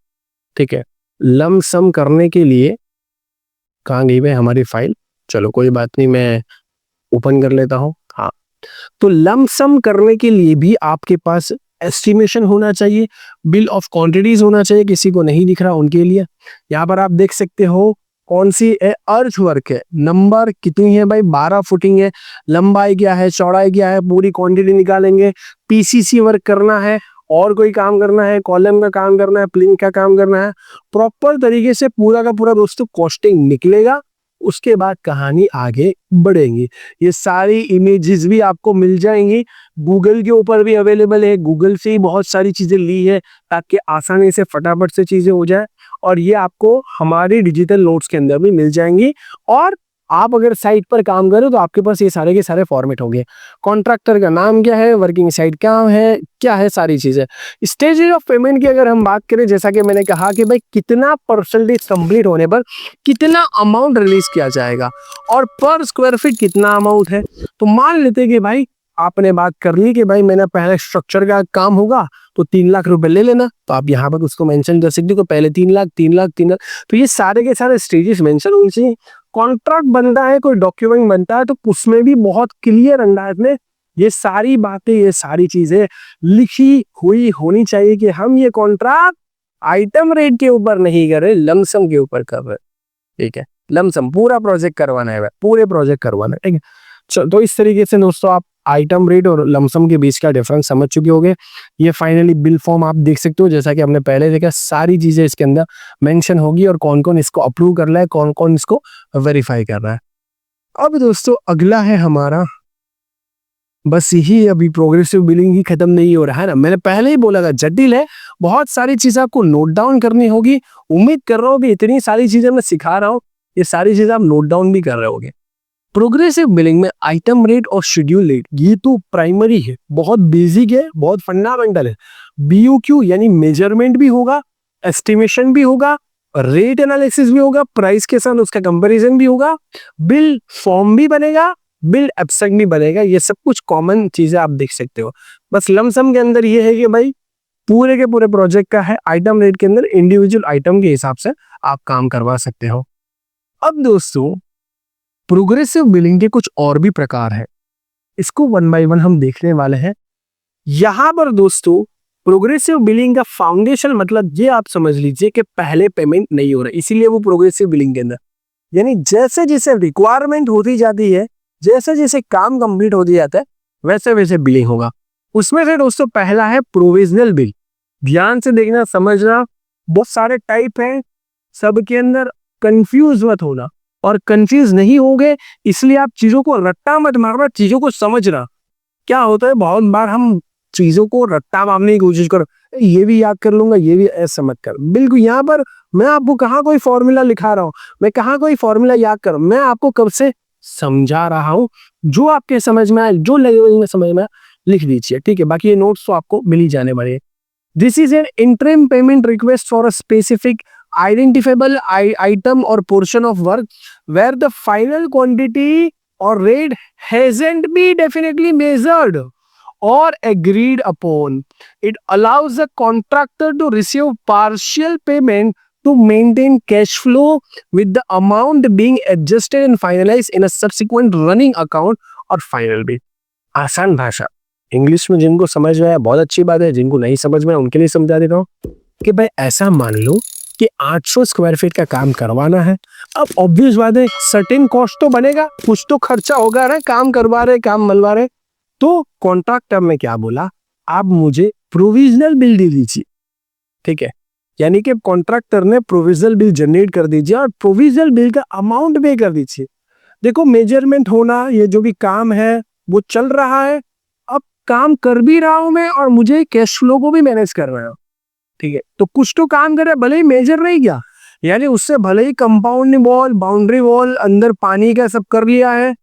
A: ठीक है। लमसम करने के लिए कहाँ गई भाई हमारी फाइल, चलो कोई बात नहीं, मैं ओपन कर लेता हूँ। हाँ, तो लमसम करने के लिए भी आपके पास एस्टिमेशन होना चाहिए, बिल ऑफ क्वांटिटीज होना चाहिए, किसी को नहीं दिख रहा उनके लिए। यहाँ पर आप देख सकते हो कौन सी अर्थ वर्क है, नंबर कितनी है भाई, 12 फुटिंग है, लंबाई क्या है, चौड़ाई क्या है, पूरी क्वांटिटी निकालेंगे। पीसीसी वर्क करना है और कोई काम करना है, कॉलम का काम करना है, प्लिंथ का काम करना है, प्रॉपर तरीके से पूरा का पूरा दोस्तों कॉस्टिंग निकलेगा। उसके बाद कहानी आगे बढ़ेंगी। ये सारी इमेजेस भी आपको मिल जाएंगी, गूगल के ऊपर भी अवेलेबल है, गूगल से ही बहुत सारी चीजें ली है ताकि आसानी से फटाफट से चीजें हो जाए, और ये आपको हमारी डिजिटल नोट्स के अंदर भी मिल जाएंगी। और आप अगर साइट पर काम करो तो आपके पास ये सारे के सारे फॉर्मेट होंगे, कॉन्ट्रैक्टर का नाम क्या है, वर्किंग साइट क्या है सारी चीजें। स्टेजेस ऑफ पेमेंट की अगर हम बात करें, जैसा कि मैंने कहा कि भाई कितना परसेंटेज कंप्लीट होने पर कितना अमाउंट रिलीज किया जाएगा और पर स्क्वायर फीट कितना अमाउंट है। तो मान लेते कि भाई आपने बात कर ली कि भाई मैंने पहले स्ट्रक्चर का काम होगा तो 3 लाख रुपए ले लेना, तो आप यहाँ पर उसको मेंशन कर सकते हो, पहले 3 लाख 3 लाख 3 लाख। तो ये सारे के सारे स्टेजेस मेंशन होने चाहिए। कॉन्ट्रैक्ट बनता है, कोई डॉक्यूमेंट बनता है, तो उसमें भी बहुत क्लियर अंदाज में ये सारी बातें, ये सारी चीजें लिखी हुई होनी चाहिए कि हम ये कॉन्ट्रैक्ट आइटम रेट के ऊपर नहीं कर रहे, लमसम के ऊपर कर रहे, ठीक है। लमसम पूरा प्रोजेक्ट करवाना है, पूरे प्रोजेक्ट करवाना है, ठीक है। तो इस तरीके से दोस्तों आप आइटम रेट और लमसम के बीच का डिफरेंस समझ चुके होंगे। ये फाइनली बिल फॉर्म आप देख सकते हो, जैसा कि हमने पहले देखा, सारी चीजें इसके अंदर मेंशन होगी और कौन कौन इसको अप्रूव कर रहा है, कौन कौन इसको वेरीफाई कर रहा है। अब दोस्तों अगला है हमारा, बस यही अभी प्रोग्रेसिव बिलिंग ही खत्म नहीं हो रहा है ना, मैंने पहले ही बोला था जटिल है, बहुत सारी चीजें आपको नोट डाउन करनी होगी। उम्मीद कर रहा हूँ कि इतनी सारी चीजें मैं सिखा रहा हूँ, ये सारी चीजें आप नोट डाउन भी कर रहे होगे। प्रोग्रेसिव बिलिंग में आइटम रेट और शेड्यूल रेट ये तो प्राइमरी है, बहुत बेसिक है, बहुत फंडामेंटल है। बीओक्यू यानी मेजरमेंट भी होगा, एस्टिमेशन भी होगा, रेट एनालिसिस भी होगा, प्राइस के साथ उसका कंपैरिजन भी होगा, बिल फॉर्म भी बनेगा, बिल एब्स्ट्रैक्ट भी बनेगा। ये सब कुछ कॉमन चीजें आप देख सकते हो। बस लमसम के अंदर ये है कि भाई पूरे के पूरे प्रोजेक्ट का है, आइटम रेट के अंदर इंडिविजुअल आइटम के हिसाब से आप काम करवा सकते हो। अब दोस्तों प्रोग्रेसिव बिलिंग के कुछ और भी प्रकार है, इसको 1 बाय 1 हम देखने वाले हैं। यहां पर दोस्तों प्रोग्रेसिव बिलिंग का फाउंडेशन मतलब ये आप समझ लीजिए कि पहले पेमेंट नहीं हो रहा, इसीलिए वो प्रोग्रेसिव बिलिंग के अंदर, यानी जैसे जैसे रिक्वायरमेंट होती जाती है, जैसे जैसे काम कंप्लीट होती जाता है, वैसे वैसे बिलिंग होगा। उसमें से दोस्तों पहला है प्रोविजनल बिल। ध्यान से देखना, समझना, बहुत सारे टाइप हैं, सबके अंदर कंफ्यूज मत होना, और कंफ्यूज नहीं होगे इसलिए आप चीजों को रट्टा मत मारना, चीजों को समझना। क्या होता है बहुत बार हम चीजों को रट्टा मारने की कोशिश करो, ये भी याद कर लूंगा, ये भी ऐसा मत कर। बिल्कुल यहाँ पर मैं आपको कहाँ कोई फॉर्मूला लिखा रहा हूँ, मैं कहाँ कोई फॉर्मूला याद कर, मैं आपको कब से समझा रहा हूँ, जो आपके समझ में आए, जो लेवल में समझ में आए लिख दीजिए, ठीक है। बाकी ये नोट्स तो आपको मिल ही जाने वाले। This is an interim payment request for a specific identifiable item or portion of work where the final quantity or rate hasn't been definitely measured or agreed upon. It allows the contractor to receive partial payment to maintain cash flow with the amount being adjusted and finalized in a subsequent running account or final bill. आसान भाषा, English में जिनको समझ में आया बहुत अच्छी बात है, जिनको नहीं समझ में आया उनके लिए समझा देता हूँ कि भाई ऐसा मान लो कि 800 स्क्वायर फीट का काम करवाना है। अब ऑब्वियस बात है सर्टेन कॉस्ट तो बनेगा, कुछ तो खर्चा होगा ना, काम करवा रहे, काम मलवा रहे। तो कॉन्ट्रैक्टर में क्या बोला, आप मुझे प्रोविजनल बिल दे दीजिए, ठीक है। यानी कि कॉन्ट्रैक्टर ने प्रोविजनल बिल जनरेट कर दीजिए और प्रोविजनल बिल का अमाउंट पे कर दीजिए। देखो मेजरमेंट होना, ये जो भी काम है वो चल रहा है, अब काम कर भी रहा हूं मैं और मुझे कैश फ्लो को भी मैनेज कर रहा हूं। ठीक है, तो कुछ तो काम कर रहा है, भले ही मेजर नहीं किया, यानी उससे भले ही कंपाउंड वॉल, बाउंड्री वॉल, अंदर पानी का सब कर लिया है,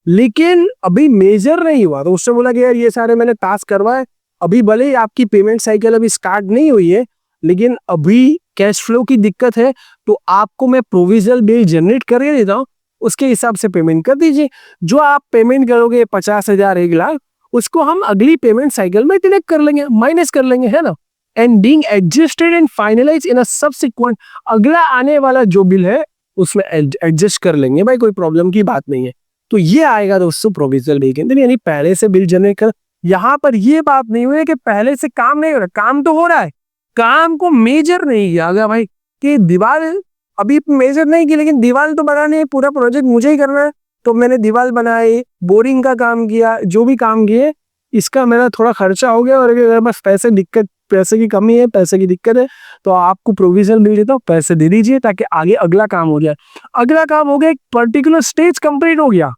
A: लेकिन अभी मेजर नहीं हुआ। तो उससे बोला कि यार ये सारे मैंने टास्क करवाए, अभी भले ही आपकी पेमेंट साइकिल अभी स्टार्ट नहीं हुई है, लेकिन अभी कैश फ्लो की दिक्कत है, तो आपको मैं प्रोविजनल बिल जनरेट करके देता हूँ, उसके हिसाब से पेमेंट कर दीजिए। जो आप पेमेंट करोगे 50,000, 1 लाख, उसको हम अगली पेमेंट साइकिल में डिडक्ट कर लेंगे, माइनस कर लेंगे, है ना। And being adjusted and finalise in a subsequent, अगला आने वाला जो बिल है उसमें एडजस्ट कर लेंगे भाई, कोई प्रॉब्लम की बात नहीं है। तो ये आएगा दोस्तों प्रोविजनल बिल के अंदर, यानी पहले से बिल जनरेट कर। यहाँ पर ये बात नहीं हुई है कि पहले से काम नहीं हो रहा, काम तो हो रहा है, काम को मेजर नहीं किया गया भाई, कि दीवार अभी मेजर नहीं की, लेकिन दीवार तो बनानी है, पूरा प्रोजेक्ट मुझे ही करना है, तो मैंने दीवार बनाई, बोरिंग का काम किया, जो भी काम किए, इसका मेरा थोड़ा खर्चा हो गया। और अगर बस पैसे की कमी है, पैसे की दिक्कत है, तो आपको प्रोविजनल मिल देता हूँ, पैसे दे दीजिए ताकि आगे अगला काम हो जाए। अगला काम हो गया, एक पर्टिकुलर स्टेज कंप्लीट हो गया,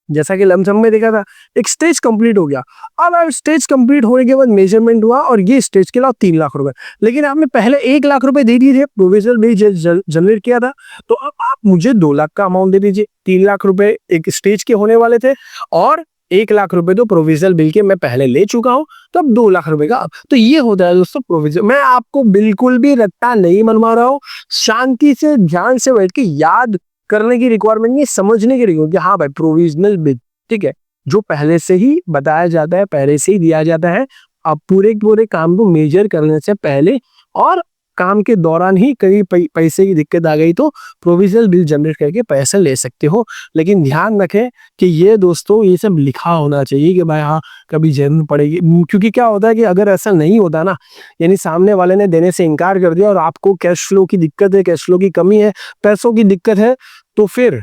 A: जैसा कि लमसम में देखा था, एक स्टेज कंप्लीट हो गया। अब स्टेज कंप्लीट होने के बाद मेजरमेंट हुआ और ये स्टेज के लिए 3 लाख रुपए, लेकिन आपने पहले 1 लाख रुपए दे दिए थे, प्रोविजनल बिल जनरेट किया था, तो अब आप मुझे 2 लाख का अमाउंट दे दीजिए। 3 लाख रुपए एक स्टेज के होने वाले थे और 1 लाख रुपए तो प्रोविजनल बिल के मैं पहले ले चुका हूं, तो अब 2 लाख रुपए का। तो ये होता है दोस्तों प्रोविजन। मैं आपको बिल्कुल भी रट्टा नहीं मनवा रहा हूँ, शांति से ध्यान से बैठ के याद करने की रिक्वायरमेंट नहीं, समझने की रिक्वायरमेंट कि हाँ भाई प्रोविजनल बिल, ठीक है, जो पहले से ही बताया जाता है, पहले से ही दिया जाता है। आप पूरे काम को मेजर करने से पहले और काम के दौरान ही कहीं पैसे की दिक्कत आ गई तो प्रोविजनल बिल जनरेट करके पैसे ले सकते हो। लेकिन ध्यान रखें कि ये दोस्तों ये सब लिखा होना चाहिए कि भाई हाँ कभी जरूरत पड़ेगी, क्योंकि क्या होता है कि अगर ऐसा नहीं होता ना, यानी सामने वाले ने देने से इनकार कर दिया और आपको कैश फ्लो की दिक्कत है, कैश फ्लो की कमी है, पैसों की दिक्कत है, तो फिर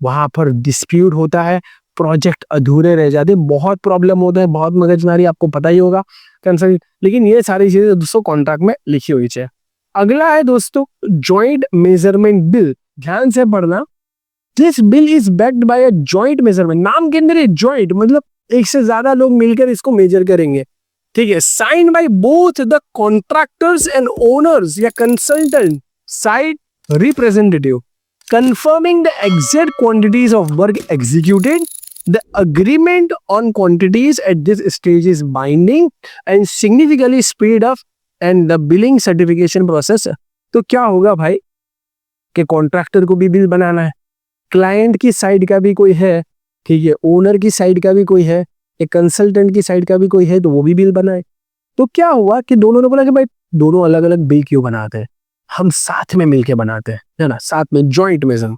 A: वहां पर डिस्प्यूट होता है, प्रोजेक्ट अधूरे रह जाते, बहुत प्रॉब्लम होता है, बहुत मगजमारी, आपको पता ही होगा कंसल्ट। लेकिन ये सारी चीजें दोस्तों कॉन्ट्रैक्ट में लिखी हुई है। अगला है दोस्तों जॉइंट मेजरमेंट बिल, ध्यान से पढ़ना। This bill is backed by a joint measurement, नाम के अंदर ये जॉइंट मतलब एक से ज्यादा लोग मिलकर इसको मेजर करेंगे, ठीक है। Sign by both the contractors and owners या consultant side representative, confirming the exact quantities of work executed. The agreement on quantities at this stage is binding and significantly speed up and the billing certification process. तो क्या होगा भाई कि contractor को भी bill बनाना है, client की side का भी कोई है, ठीक है, ओनर की साइड का भी कोई है, एक कंसल्टेंट की साइड का भी कोई है, तो वो भी बिल बनाए। तो क्या हुआ कि दोनों ने बोला कि भाई दोनों अलग अलग बिल क्यों बनाते हैं, हम साथ में मिलके बनाते हैं, है ना, साथ में जॉइंट मेजर।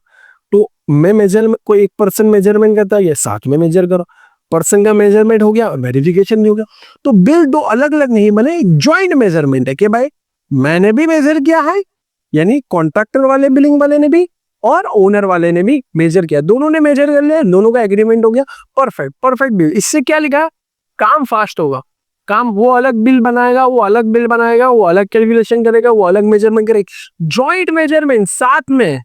A: तो मैं मेजर, कोई एक पर्सन मेजरमेंट करता है, ये साथ में मेजर करो, पर्सन का मेजरमेंट हो गया और वेरिफिकेशन भी हो गया, तो बिल दो अलग अलग नहीं बने, जॉइंट मेजरमेंट है कि भाई मैंने भी मेजर किया है, यानी कॉन्ट्रैक्टर वाले बिलिंग वाले ने भी और ओनर वाले ने भी मेजर किया, दोनों ने मेजर कर लिया, दोनों का एग्रीमेंट हो गया, परफेक्ट परफेक्ट बिल। इससे क्या लिखा, काम फास्ट होगा, काम वो अलग बिल बनाएगा, वो अलग बिल बनाएगा, वो अलग कैलकुलेशन करेगा, वो अलग मेजरमेंट करेगा। जॉइंट मेजरमेंट साथ में,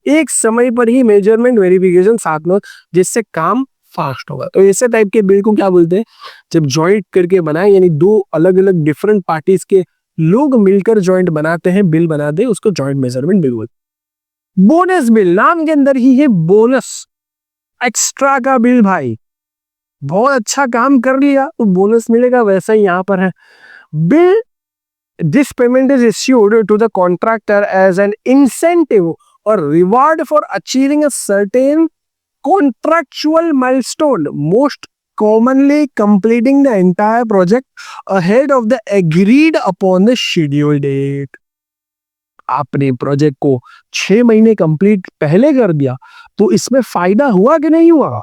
A: एक समय पर ही मेजरमेंट वेरिफिकेशन साथ में, जिससे काम फास्ट होगा। तो ऐसे टाइप के बिल को क्या बोलते हैं, जब जॉइंट करके बनाए, यानी दो अलग अलग डिफरेंट पार्टीज के लोग मिलकर जॉइंट बनाते हैं, बिल बनाते हैं, उसको जॉइंट मेजरमेंट बिल बोलते हैं। बोनस बिल, नाम के अंदर ही है बोनस, एक्स्ट्रा का बिल भाई, बहुत अच्छा काम कर लिया तो बोनस मिलेगा, वैसा ही यहां पर है। Bill, this payment is issued to the contractor as an incentive और reward for achieving a certain contractual milestone, most commonly completing the entire project ahead of the agreed upon the schedule date. आपने project को 6 महीने complete पहले कर दिया तो इसमें फायदा हुआ कि नहीं हुआ,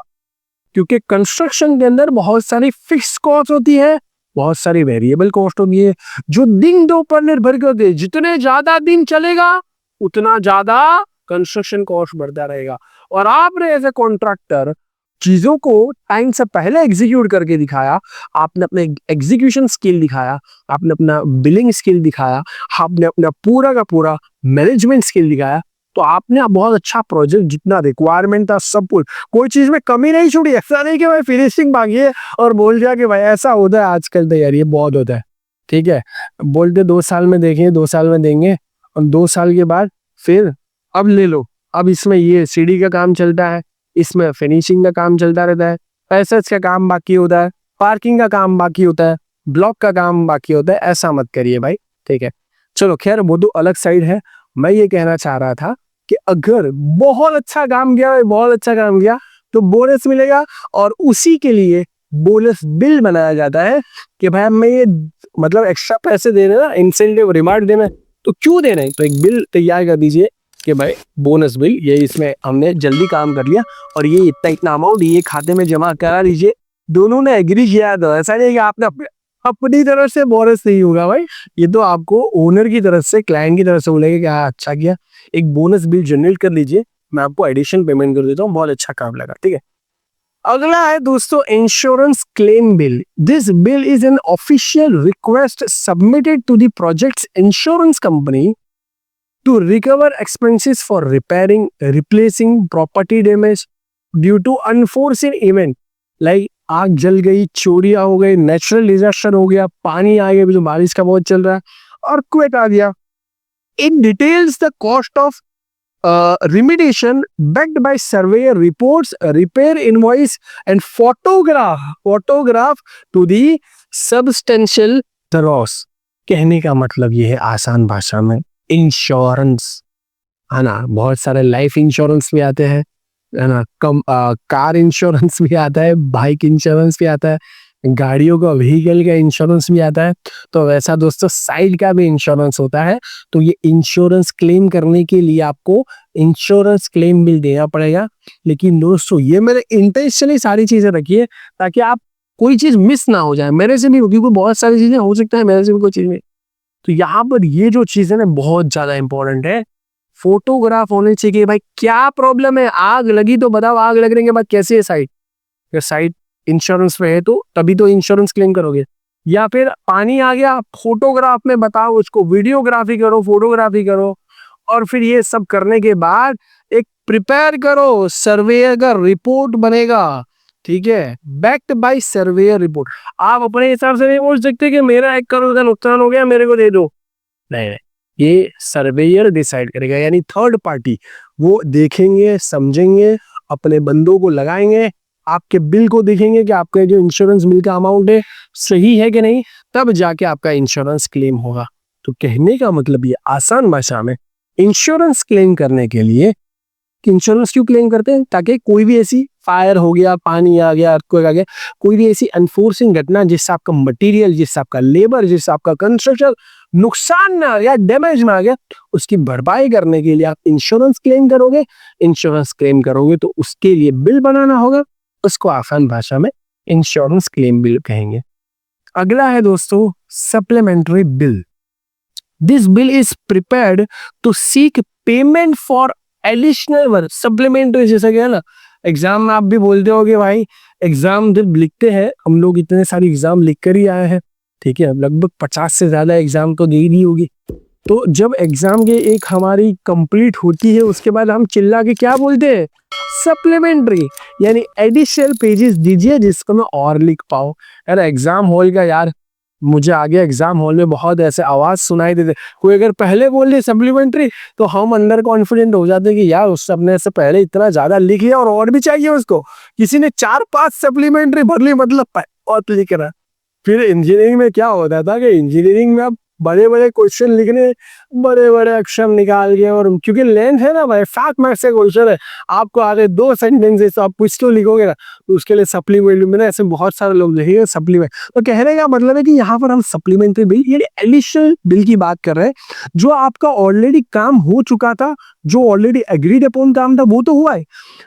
A: क्योंकि कंस्ट्रक्शन के अंदर बहुत सारी फिक्स कॉस्ट होती है, बहुत सारी वेरिएबल कॉस्ट होती है, जो दिन दो पर निर्भर करते हैं। जितने ज्यादा दिन चलेगा उतना ज्यादा कंस्ट्रक्शन कॉस्ट बढ़ता रहेगा। और आपने एज ए कॉन्ट्रैक्टर चीजों को टाइम से पहले एग्जीक्यूट करके दिखाया, आपने अपने एग्जीक्यूशन स्किल दिखाया, आपने अपना बिलिंग स्किल दिखाया, आपने अपना पूरा का पूरा मैनेजमेंट स्किल दिखाया, तो आपने बहुत अच्छा प्रोजेक्ट, जितना रिक्वायरमेंट था सब कुछ, कोई चीज में कमी नहीं छोड़ी। ऐसा नहीं कि भाई फिनिशिंग मांगी है और बोल दिया कि भाई ऐसा होता है आजकल, तो यार ये बहुत होता है। ठीक है, बोलते 2 साल में देखेंगे, 2 साल में देंगे, और 2 साल के बाद फिर अब ले लो, अब इसमें ये सीढ़ी का काम चलता है, इसमें फिनिशिंग का काम चलता रहता है, पैसेज का काम बाकी होता है, पार्किंग का काम बाकी होता है, ब्लॉक का काम बाकी होता है। ऐसा मत करिए भाई, ठीक है। चलो खैर, वो तो अलग साइड है। मैं ये कहना चाह रहा था कि अगर बहुत अच्छा काम किया भाई, बहुत अच्छा काम किया, तो बोनस मिलेगा, और उसी के लिए बोनस बिल बनाया जाता है कि भाई मैं ये मतलब एक्स्ट्रा पैसे दे रहे हैं ना, इंसेंटिव रिमार्क देना है, तो क्यों दे रहे हैं, तो एक बिल तैयार कर दीजिए कि भाई बोनस बिल, ये इसमें हमने जल्दी काम कर लिया और ये इतना इतना अमाउंट ये खाते में जमा करा लीजिए। दोनों ने एग्री किया, तो ऐसा नहीं कि आपने अपनी तरफ से बोनस नहीं होगा भाई, ये तो आपको ओनर की तरफ से, क्लाइंट की तरफ से बोलेगा कि हाँ अच्छा किया, एक बोनस बिल जनरेट कर लीजिए, मैं आपको एडिशन पेमेंट कर देता हूँ, बहुत अच्छा काम लगा, ठीक है। अगला है दोस्तों insurance claim bill. This bill is an official request submitted to the projects insurance company to recover expenses for repairing, replacing property damage due to unforeseen event like आग जल गई, चोरियां हो गई, नेचुरल डिजास्टर हो गया, पानी आ गया, जो बारिश का बहुत चल रहा है, अर्थक्वेक आ गया। It details the cost of remediation backed by surveyor reports, repair invoice and photograph to the substantial loss। कहने का मतलब ये है आसान भाषा में, इंश्योरेंस है ना, बहुत सारे लाइफ इंश्योरेंस भी आते हैं, है ना, कार इंश्योरेंस भी आता है, बाइक इंश्योरेंस भी आता है, गाड़ियों का व्हीकल का इंश्योरेंस भी आता है, तो वैसा दोस्तों साइड का भी इंश्योरेंस होता है। तो ये इंश्योरेंस क्लेम करने के लिए आपको इंश्योरेंस क्लेम बिल देना पड़ेगा। लेकिन दोस्तों ये मैंने इंटेंशनली सारी चीजें रखी है ताकि आप कोई चीज मिस ना हो जाए, मेरे से भी, क्योंकि बहुत सारी चीजें हो सकता है मेरे से भी कोई चीज नहीं। तो यहाँ पर ये जो चीज है ना बहुत ज्यादा इंपॉर्टेंट है, फोटोग्राफ होने चाहिए। भाई क्या प्रॉब्लम है, आग लगी तो बताओ, आग लगने के बाद कैसी है साइट, अगर साइट इंश्योरेंस पे है तो तभी तो इंश्योरेंस क्लेम करोगे। या फिर पानी आ गया, फोटोग्राफ में बताओ, उसको वीडियोग्राफी करो, फोटोग्राफी करो, और फिर ये सब करने के बाद एक प्रिपेयर करो, सर्वेयर का रिपोर्ट बनेगा, ठीक है, बैक्ड बाय सर्वेयर रिपोर्ट। आप अपने हिसाब से नहीं बोल सकते कि मेरा 1 करोड़ का नुकसान हो गया मेरे को दे दो, नहीं नहीं, ये सर्वेयर डिसाइड करेगा, यानी थर्ड पार्टी, वो देखेंगे, समझेंगे, अपने बंदों को लगाएंगे, आपके बिल को देखेंगे कि आपका जो इंश्योरेंस बिल का अमाउंट है सही है कि नहीं, तब जाके आपका इंश्योरेंस क्लेम होगा। तो कहने का मतलब ये आसान भाषा में, इंश्योरेंस क्लेम करने के लिए, इंश्योरेंस क्यों क्लेम करते हैं, ताकि कोई भी ऐसी फायर हो गया, पानी आ गया, अर्थक्वेक आ गया, कोई भी ऐसी अनफोर्सिंग घटना जिससे आपका मटेरियल, जिससे आपका लेबर, जिससे आपका कंस्ट्रक्शन नुकसान ना आ गया, डैमेज में आ गया, उसकी भरपाई करने के लिए आप इंश्योरेंस क्लेम करोगे। इंश्योरेंस क्लेम करोगे तो उसके लिए बिल बनाना होगा, उसको आसान भाषा में इंश्योरेंस क्लेम बिल कहेंगे। अगला है दोस्तों supplementary bill. This bill is prepared to seek payment for additional work. Supplementary जैसा क्या है ना, एग्जाम में आप भी बोलते हो कि भाई एग्जाम जब लिखते हैं, हम लोग इतने सारे एग्जाम लिख कर ही आए हैं, ठीक है, लगभग 50 से ज्यादा एग्जाम तो दे दी होगी। तो जब एग्जाम के एक हमारी कंप्लीट होती है, उसके बाद हम चिल्ला के क्या बोलते हैं, सप्लीमेंट्री, यानी एडिशनल पेजेस दीजिए जिसको मैं और लिख पाऊँ। यार एग्जाम हॉल का, यार मुझे आगे एग्जाम हॉल में बहुत ऐसे आवाज सुनाई देते, कोई अगर पहले बोल दे सप्लीमेंट्री तो हम अंदर कॉन्फिडेंट हो जाते हैं कि यार उस सबने से पहले इतना ज्यादा लिख लिया और भी चाहिए उसको। किसी ने 4-5 सप्लीमेंट्री भर ली, मतलब बहुत लिख रहा। फिर इंजीनियरिंग में क्या होता था कि इंजीनियरिंग में आप बड़े बड़े क्वेश्चन लिखने, बड़े बड़े अक्षर निकाल के, और क्योंकि लेंथ है ना भाई, 7 मार्क्स का क्वेश्चन है, आपको आगे 2 सेंटेंसेस आप कुछ तो लिखोगे ना, तो उसके लिए सप्लीमेंट्री में ऐसे बहुत सारे लोग लिखेंगे सप्लीमेंट। तो कहने का मतलब है कि यहाँ पर हम सप्लीमेंट्री बिल यानी एडिशनल बिल की बात कर रहे हैं, जो आपका ऑलरेडी काम हो चुका था, जो ऑलरेडी एग्रीड अपॉन काम था वो तो हुआ है,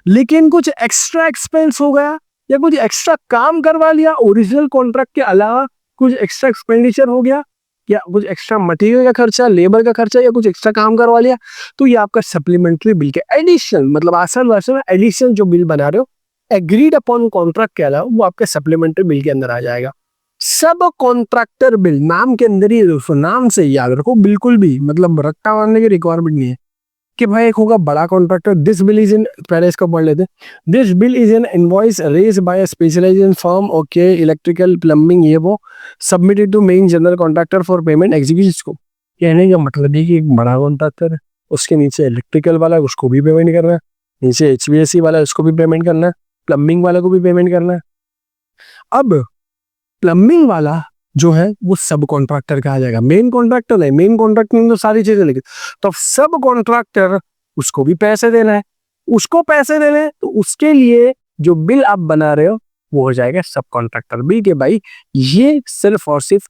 A: लेकिन कुछ एक्स्ट्रा एक्सपेंस हो गया या कुछ एक्स्ट्रा काम करवा लिया, ओरिजिनल कॉन्ट्रैक्ट के अलावा कुछ एक्स्ट्रा एक्सपेंडिचर हो गया, या कुछ एक्स्ट्रा मटेरियल का खर्चा, लेबर का खर्चा, या कुछ एक्स्ट्रा काम करवा लिया, तो ये आपका सप्लीमेंट्री बिल के एडिशनल, मतलब आसान भाषा में एडिशनल जो बिल बना रहे हो एग्रीड अपॉन कॉन्ट्रैक्ट के अलावा, वो आपके सप्लीमेंट्री बिल के अंदर आ जाएगा। सब कॉन्ट्रैक्टर बिल नाम के अंदर ही, नाम से याद रखो, बिल्कुल भी मतलब रट्टा मारने की रिक्वायरमेंट नहीं है। उसके भाई एक होगा बड़ा contractor. This bill is in, पहले इसको पढ़ लेते हैं। This bill is an invoice raise by a specialised firm, okay, electrical plumbing ये वो, submitted to main general contractor for payment execution को। कहने का मतलब है कि एक बड़ा कॉन्ट्रैक्टर है, उसके नीचे इलेक्ट्रिकल वाला है, उसको भी पेमेंट करना है, नीचे HVAC वाला है, उसको भी पेमेंट करना है, प्लम्बिंग वाला को भी पेमेंट करना है। अब प्लम्बिंग वाला जो है वो सब कॉन्ट्रैक्टर कहा जाएगा, मेन कॉन्ट्रैक्टर है, मेन कॉन्ट्रैक्टर में तो सारी चीजें लेके, तो अब सब कॉन्ट्रैक्टर उसको भी पैसे देना है, उसको पैसे देने हैं, तो उसके लिए जो बिल आप बना रहे हो वो हो जाएगा सब कॉन्ट्रैक्टर बिल के भाई। ये सिर्फ और सिर्फ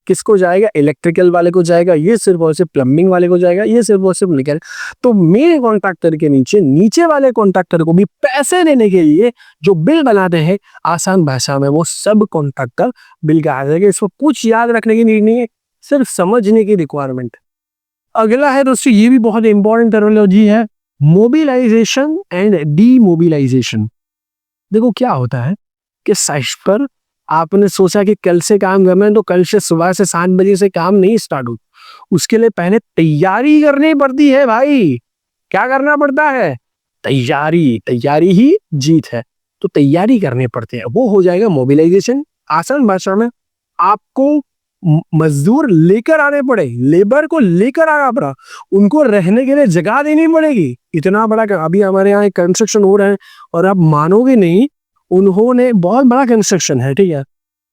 A: किसको जाएगा, इलेक्ट्रिकल वाले को जाएगा, ये सिर्फ और सिर्फ प्लम्बिंग वाले को जाएगा, ये सिर्फ और सिर्फ निकल। तो मेन कॉन्ट्रैक्टर के नीचे नीचे वाले कॉन्ट्रैक्टर को भी पैसे देने के लिए जो बिल बनाते हैं, आसान भाषा में वो सब कॉन्ट्रैक्टर बिल का आ जाएगा। इसको कुछ याद रखने की नीड नहीं है, सिर्फ समझने की रिक्वायरमेंट। अगला है दोस्तों, ये भी बहुत इंपॉर्टेंट टर्मिनोलॉजी है, मोबिलाइजेशन एंड डीमोबिलाइजेशन। देखो क्या होता है कि साइट पर आपने सोचा कि कल से काम करना है, तो कल से सुबह से 7 बजे से काम नहीं स्टार्ट हो, उसके लिए पहले तैयारी करनी पड़ती है भाई। क्या करना पड़ता है, तैयारी, तैयारी ही जीत है, तो तैयारी करनी पड़ती है, वो हो जाएगा मोबिलाइजेशन। आसान भाषा में आपको मजदूर लेकर आने पड़े, लेबर को लेकर आना पड़ा, उनको रहने के लिए जगह देनी पड़ेगी। इतना बड़ा अभी हमारे यहाँ कंस्ट्रक्शन हो रहा है और आप मानोगे नहीं, उन्होंने बहुत बड़ा कंस्ट्रक्शन है, ठीक है,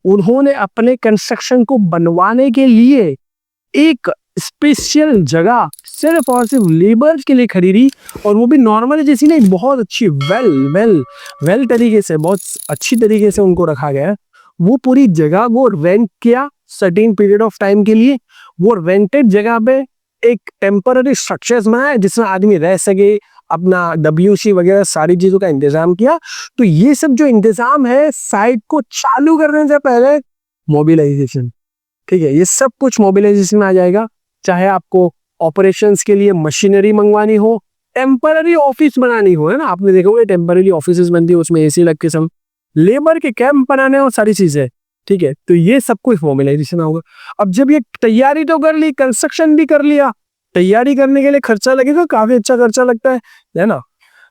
A: उन्होंने अपने कंस्ट्रक्शन को बनवाने के लिए एक स्पेशल जगह सिर्फ और सिर्फ लेबर के लिए खरीदी, और वो भी नॉर्मल जैसी नहीं, बहुत अच्छी वेल तरीके से, बहुत अच्छी तरीके से उनको रखा गया है। वो पूरी जगह वो रेंट किया सर्टेन पीरियड ऑफ टाइम के लिए, वो रेंटेड जगह पे एक टेम्पररी स्ट्रक्चर्स बनाया जिसमें आदमी रह सके, अपना WC वगैरह सारी चीजों का इंतजाम किया। तो ये सब जो इंतजाम है साइट को चालू करने से पहले मोबिलाइजेशन, ठीक है, ये सब कुछ मोबिलाइजेशन में आ जाएगा। चाहे आपको ऑपरेशंस के लिए मशीनरी मंगवानी हो, टेम्पररी ऑफिस बनानी हो, है ना, आपने देखा होगा टेम्पररी ऑफिस बनती है, उसमें AC लग के सब, लेबर के कैंप बनाने हो, सारी चीजें, ठीक है, तो ये सब कुछ मोबिलाइजेशन होगा। अब जब ये तैयारी तो कर ली, कंस्ट्रक्शन भी कर लिया, तैयारी करने के लिए खर्चा लगेगा, काफी अच्छा खर्चा लगता है ना,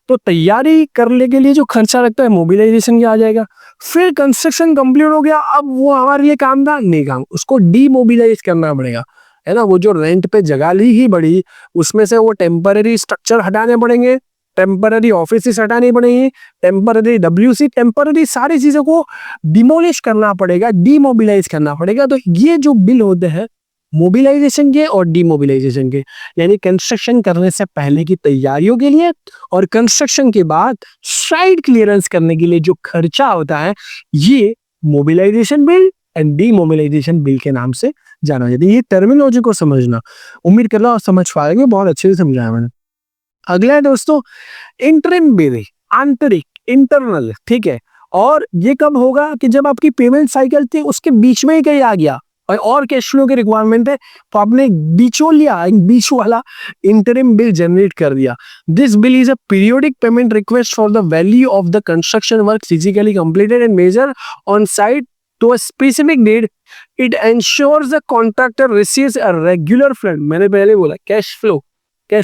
A: तो तैयारी करने के लिए जो खर्चा लगता है मोबिलाइजेशन का आ जाएगा। फिर कंस्ट्रक्शन कंप्लीट हो गया, अब वो हमारे लिए काम था नहीं, काम उसको डीमोबिलाइज करना पड़ेगा, है ना, वो जो रेंट पे जगह ली ही बड़ी, उसमें से वो टेम्पररी स्ट्रक्चर हटाने पड़ेंगे, टेम्पररी ऑफिस हटानी पड़ेंगी, टेम्पररी WC, टेम्पररी सारी चीजों को डिमोलिश करना पड़ेगा, डीमोबिलाइज करना पड़ेगा। तो ये जो बिल होते हैं मोबिलाइजेशन के और डीमोबिलाइजेशन के, यानी कंस्ट्रक्शन करने से पहले की तैयारियों के लिए और कंस्ट्रक्शन के बाद साइट क्लियरेंस करने के लिए जो खर्चा होता है, ये mobilisation bill and demobilisation bill के नाम से जाना जाता है। ये टर्मिनोलॉजी को समझना, उम्मीद कर रहा हूं समझ पाएंगे, बहुत अच्छे से समझाया मैंने। अगला है दोस्तों इंटरिम बिल, आंतरिक, इंटरनल, ठीक है, और ये कब होगा कि जब आपकी पेमेंट साइकिल थी उसके बीच में ही कहीं आ गया और कैश फ्लो की रिक्वायरमेंट है, तो आपने एक बिचौलिया, एक बीच वाला इंटरिम बिल जनरेट कर दिया। This bill is a periodic payment request for the value of the construction work physically completed and major on site to a specific date. It ensures the contractor receives a regular fund, मैंने पहले बोला cash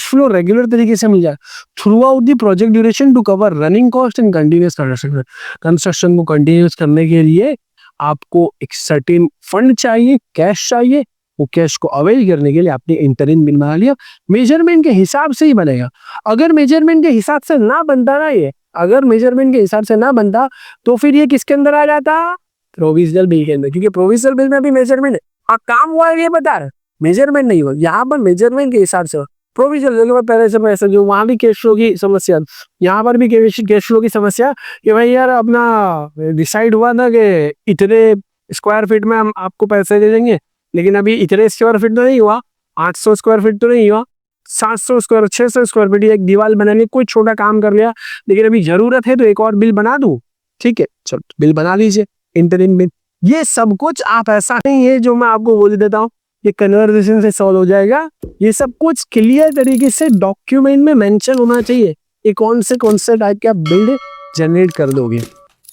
A: flow regular तरीके से मिल जाए throughout the project duration to cover running cost and continuous construction को continuous करने के लिए आपको एक सर्टेन फंड चाहिए, कैश चाहिए, वो कैश को अवेल करने के लिए आपने इंटरिम बिल बना लिया। मेजरमेंट के हिसाब से ही बनेगा, अगर मेजरमेंट के हिसाब से ना बनता ना, ये अगर मेजरमेंट के हिसाब से ना बनता तो फिर ये किसके अंदर आ जाता, प्रोविजनल बिल के अंदर, क्योंकि प्रोविजनल बिल में भी मेजरमेंट है, काम हुआ है ये बता रहे, मेजरमेंट नहीं हुआ, यहाँ पर मेजरमेंट के हिसाब से प्रोविजनल पहले से ऐसा, जो वहां भी कैश फ्लो की समस्या, यहाँ पर भी कैश फ्लो की समस्या कि भाई यार अपना डिसाइड हुआ था कि इतने स्क्वायर फीट में हम आपको पैसे दे देंगे, लेकिन अभी इतने स्क्वायर फीट तो नहीं हुआ, 800 स्क्वायर फीट तो नहीं हुआ, 700 स्क्वायर 600 स्क्वायर फीट एक दीवार बनाने, कोई छोटा काम कर लिया, लेकिन अभी जरूरत है तो एक और बिल बना दूं, ठीक है, चलो बिल बना लीजिए इंटरिम बिल। ये सब कुछ आप ऐसा नहीं है जो मैं आपको बोल देता हूँ ये कन्वर्सेशन से सॉल्व हो जाएगा, ये सब कुछ क्लियर तरीके से डॉक्यूमेंट में मेंशन होना चाहिए, ये कौन से टाइप का बिल जनरेट कर दोगे।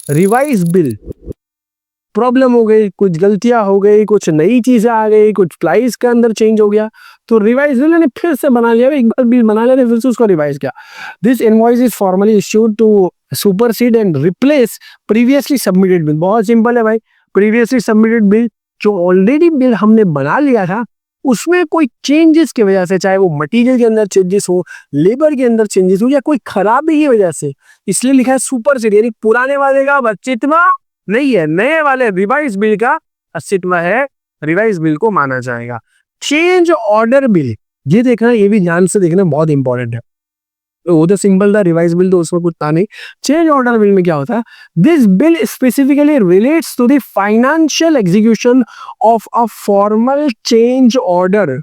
A: रिवाइज बिल, प्रॉब्लम हो गई, कुछ गलतियां हो गई, कुछ नई चीजें आ गई, कुछ प्राइस के अंदर चेंज हो गया, तो रिवाइज बिल ने फिर से बना लिया, एक बार बिल बना लिया फिर से उसको रिवाइज किया। This invoice is formally issued to supersede and replace previously submitted bill. बहुत सिंपल है भाई, प्रीवियसली सबमिटेड बिल, जो ऑलरेडी बिल हमने बना लिया था उसमें कोई चेंजेस की वजह से, चाहे वो मटेरियल के अंदर चेंजेस हो, लेबर के अंदर चेंजेस हो, या कोई खराबी की वजह से, इसलिए लिखा है सुपरसीड, यानी पुराने वाले का अस्तित्व नहीं है, नए वाले रिवाइज बिल का अस्तित्व है, रिवाइज बिल को माना जाएगा। चेंज ऑर्डर बिल, ये देखना, ये भी ध्यान से देखना, बहुत इंपॉर्टेंट है। वो तो सिंपल था, रिवाइज बिल तो उसमें कुछ था नहीं। चेंज ऑर्डर बिल में क्या होता है, this bill specifically relates to the financial execution of a formal change order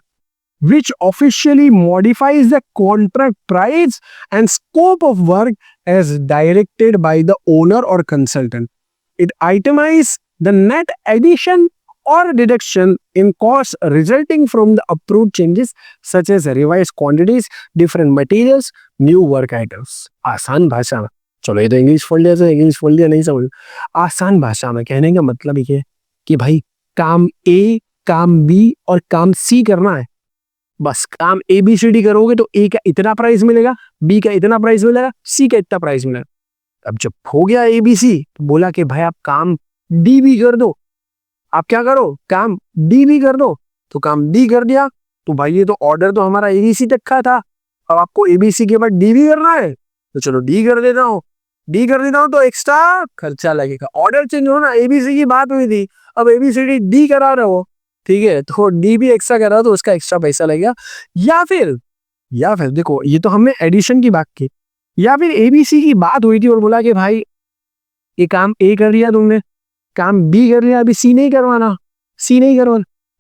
A: which officially modifies the contract price and scope of work as directed by the owner or consultant. It itemizes the net addition or deduction in costs resulting from the approved changes such as revised quantities, different materials, new work items. आसान भाषा में, चलो ये तो English पढ़ लिया, तो English पढ़ लिया नहीं समझ, आसान भाषा में कहने का मतलब ये है कि भाई काम ए, काम बी और काम सी करना है, बस काम ए बी सी डी करोगे तो ए का इतना प्राइस मिलेगा, बी का इतना प्राइस मिलेगा, सी का इतना प्राइस मिलेगा। अब जब हो गया ए बी सी, बोला कि भाई आप काम डी भी कर दो, आप क्या करो, काम डी भी कर दो, तो काम डी कर दिया, तो भाई ये तो ऑर्डर तो हमारा ए बी सी तक का था, अब आपको ए बी सी के बाद डी भी करना है, तो चलो डी कर देता हूँ, डी कर देता हूँ तो एक्स्ट्रा खर्चा लगेगा। ऑर्डर चेंज होना, ए बी सी की बात हुई थी, अब A B C D D करा रहे हो, ठीक है, तो डी भी एक्स्ट्रा करा तो उसका एक्स्ट्रा पैसा लगेगा। या फिर देखो, ये तो हमने एडिशन की बात की, या फिर एबीसी की बात हुई थी और बोला कि भाई ये काम ए कर लिया तुमने, काम बी कर लिया, अभी सी नहीं करवाना,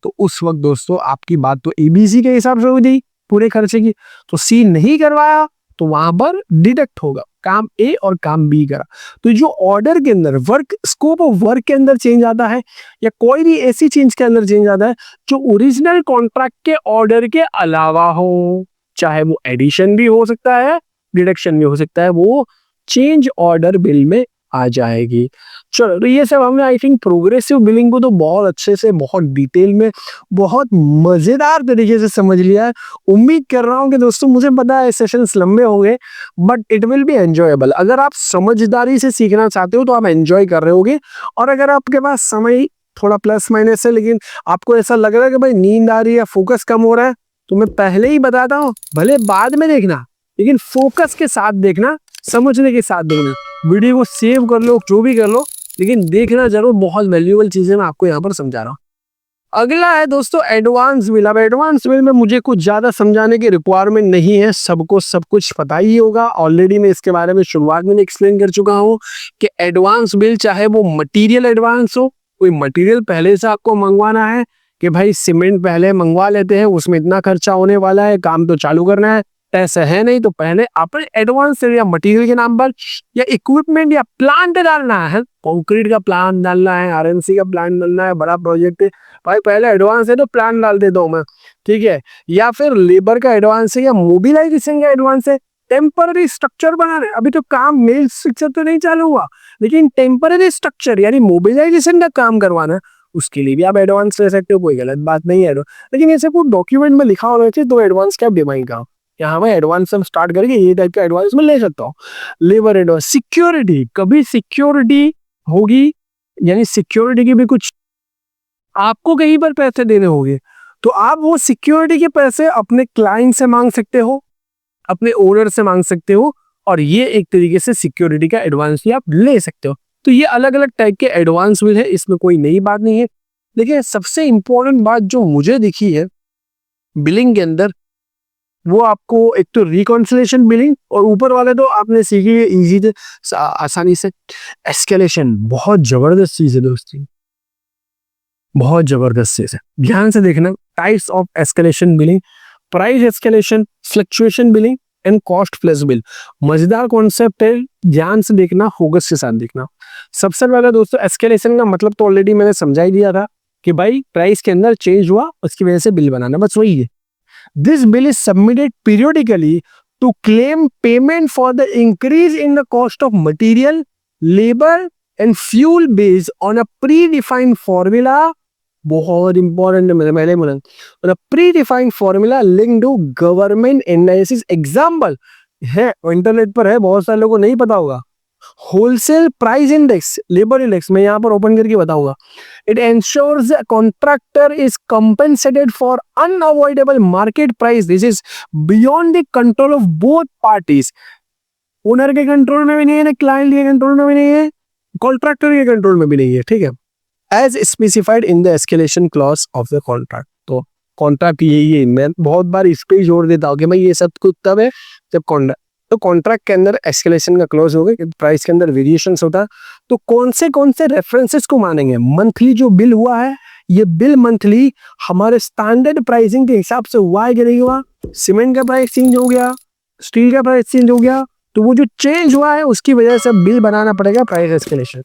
A: तो उस वक्त दोस्तों आपकी बात तो एबीसी के हिसाब से हुई थी पूरे खर्चे की, तो सी नहीं करवाया तो वहां पर डिडक्ट होगा, काम ए और काम बी करा। तो जो ऑर्डर के अंदर वर्क, स्कोप ऑफ वर्क के अंदर चेंज आता है, या कोई भी ऐसी चीज के अंदर चेंज आता है जो ओरिजिनल कॉन्ट्रैक्ट के ऑर्डर के अलावा हो, चाहे वो एडिशन भी हो सकता है, डिडक्शन भी हो सकता है, वो चेंज ऑर्डर बिल में आ जाएगी। चलो, तो ये सब हमने आई थिंक प्रोग्रेसिव बिलिंग को तो बहुत अच्छे से, बहुत डिटेल में, बहुत मजेदार तरीके से समझ लिया है। उम्मीद कर रहा हूँ कि दोस्तों, मुझे पता है सेशंस लंबे होंगे but it will be enjoyable. अगर आप समझदारी से सीखना चाहते हो तो आप एंजॉय कर रहे होगे, और अगर आपके पास समय थोड़ा प्लस माइनस है लेकिन आपको ऐसा लग रहा है कि भाई नींद आ रही है, फोकस कम हो रहा है, तो मैं पहले ही बताता हूँ, भले बाद में देखना लेकिन फोकस के साथ देखना, समझने के साथ देखना। वीडियो को सेव कर लो, जो भी कर लो, लेकिन देखना जरूर, बहुत वैल्यूएबल चीजें मैं आपको यहाँ पर समझा रहा हूँ। अगला है दोस्तों एडवांस बिल। अब एडवांस बिल में मुझे कुछ ज्यादा समझाने की रिक्वायरमेंट नहीं है, सबको सब कुछ पता ही होगा। ऑलरेडी मैं इसके बारे में शुरुआत में एक्सप्लेन कर चुका हूँ कि एडवांस बिल, चाहे वो मटेरियल एडवांस हो, कोई मटेरियल पहले से आपको मंगवाना है कि भाई सीमेंट पहले मंगवा लेते हैं, उसमें इतना खर्चा होने वाला है, काम तो चालू करना है, ऐसा है नहीं, तो पहले अपने एडवांस या मटेरियल के नाम पर या इक्विपमेंट या प्लांट डालना है, कंक्रीट का प्लांट डालना है, आरएनसी का प्लांट डालना है, बड़ा प्रोजेक्ट है भाई, पहले एडवांस है तो प्लान डाल देता हूँ मैं, ठीक है। या फिर लेबर का एडवांस है, या मोबिलाइजेशन का एडवांस है, टेम्पररी स्ट्रक्चर बना रहे, अभी तो काम मेल स्ट्रक्चर तो नहीं चालू हुआ, लेकिन टेम्पररी स्ट्रक्चर यानी मोबिलाइजेशन का काम करवाना है, उसके लिए भी आप एडवांस ले सकते हो, कोई गलत बात नहीं है। लेकिन ऐसे कोई डॉक्यूमेंट में लिखा होना चाहिए तो एडवांस क्या डिमांड का, यहाँ मैं एडवांस से स्टार्ट करके ये टाइप का एडवांस में ले सकता हूँ। लेबर एडवांस, सिक्योरिटी, कभी सिक्योरिटी होगी, यानी सिक्योरिटी की भी कुछ आपको कहीं पर पैसे देने होंगे, तो आप वो सिक्योरिटी के पैसे अपने क्लाइंट से मांग सकते हो, अपने ओनर से मांग सकते हो, और ये एक तरीके से सिक्योरिटी का एडवांस भी आप ले सकते हो। तो ये अलग अलग टाइप के एडवांस बिल है, इसमें कोई नई बात नहीं है। देखिए, सबसे इंपॉर्टेंट बात जो मुझे दिखी है बिलिंग के अंदर, वो आपको एक तो रिकॉन्सिलेशन बिलिंग, और ऊपर वाले तो आपने सीखी है इजी से, आसानी से। एस्केलेशन बहुत जबरदस्त चीज है दोस्तों, बहुत जबरदस्त चीज है, ध्यान से देखना। Types of escalation billing, price escalation, fluctuation billing and cost plus bill. मजेदार कॉन्सेप्ट है, ध्यान से देखना, फोकस के साथ देखना। सबसे पहले दोस्तों, एस्केलेशन का मतलब तो ऑलरेडी मैंने समझा ही दिया था कि भाई प्राइस के अंदर चेंज हुआ, उसकी वजह से बिल बनाना, बस वही है। This bill is submitted periodically to claim payment for the increase in the cost of material, labor and fuel based on a predefined formula, बहुत इंपॉर्टेंट है, predefined formula link to government indices. Example है, internet पर है, बहुत सारे लोगों को नहीं पता होगा। Wholesale price index, labour index, मैं यहाँ पर ओपन करके बताऊंगा। It ensures the contractor is compensated for unavoidable market price, this is beyond the control of both parties. Owner के कंट्रोल में भी नहीं है ना, क्लाइंट के कंट्रोल में भी नहीं है, कॉन्ट्रैक्टर के कंट्रोल में भी नहीं है, ठीक है। As specified in the escalation clause of the contract. तो कॉन्ट्रैक्ट यही है, मैं बहुत बार इस पे जोड़ देता हूँ कि भाई ये सब कुछ तब है जब कॉन्ट्रैक्ट के अंदर एस्केलेशन का क्लॉज हो गया, प्राइस के अंदर वेरिएशंस होता है। तो कौन से रेफरेंसेस को मानेंगे? मंथली जो बिल हुआ है, ये बिल मंथली हमारे स्टैंडर्ड प्राइसिंग के हिसाब से हुआ है कि नहीं हुआ। सीमेंट का प्राइस चेंज हो गया, स्टील का प्राइस चेंज हो गया, तो वो जो चेंज हुआ है उसकी वजह से बिल बनाना पड़ेगा प्राइस एस्केलेशन।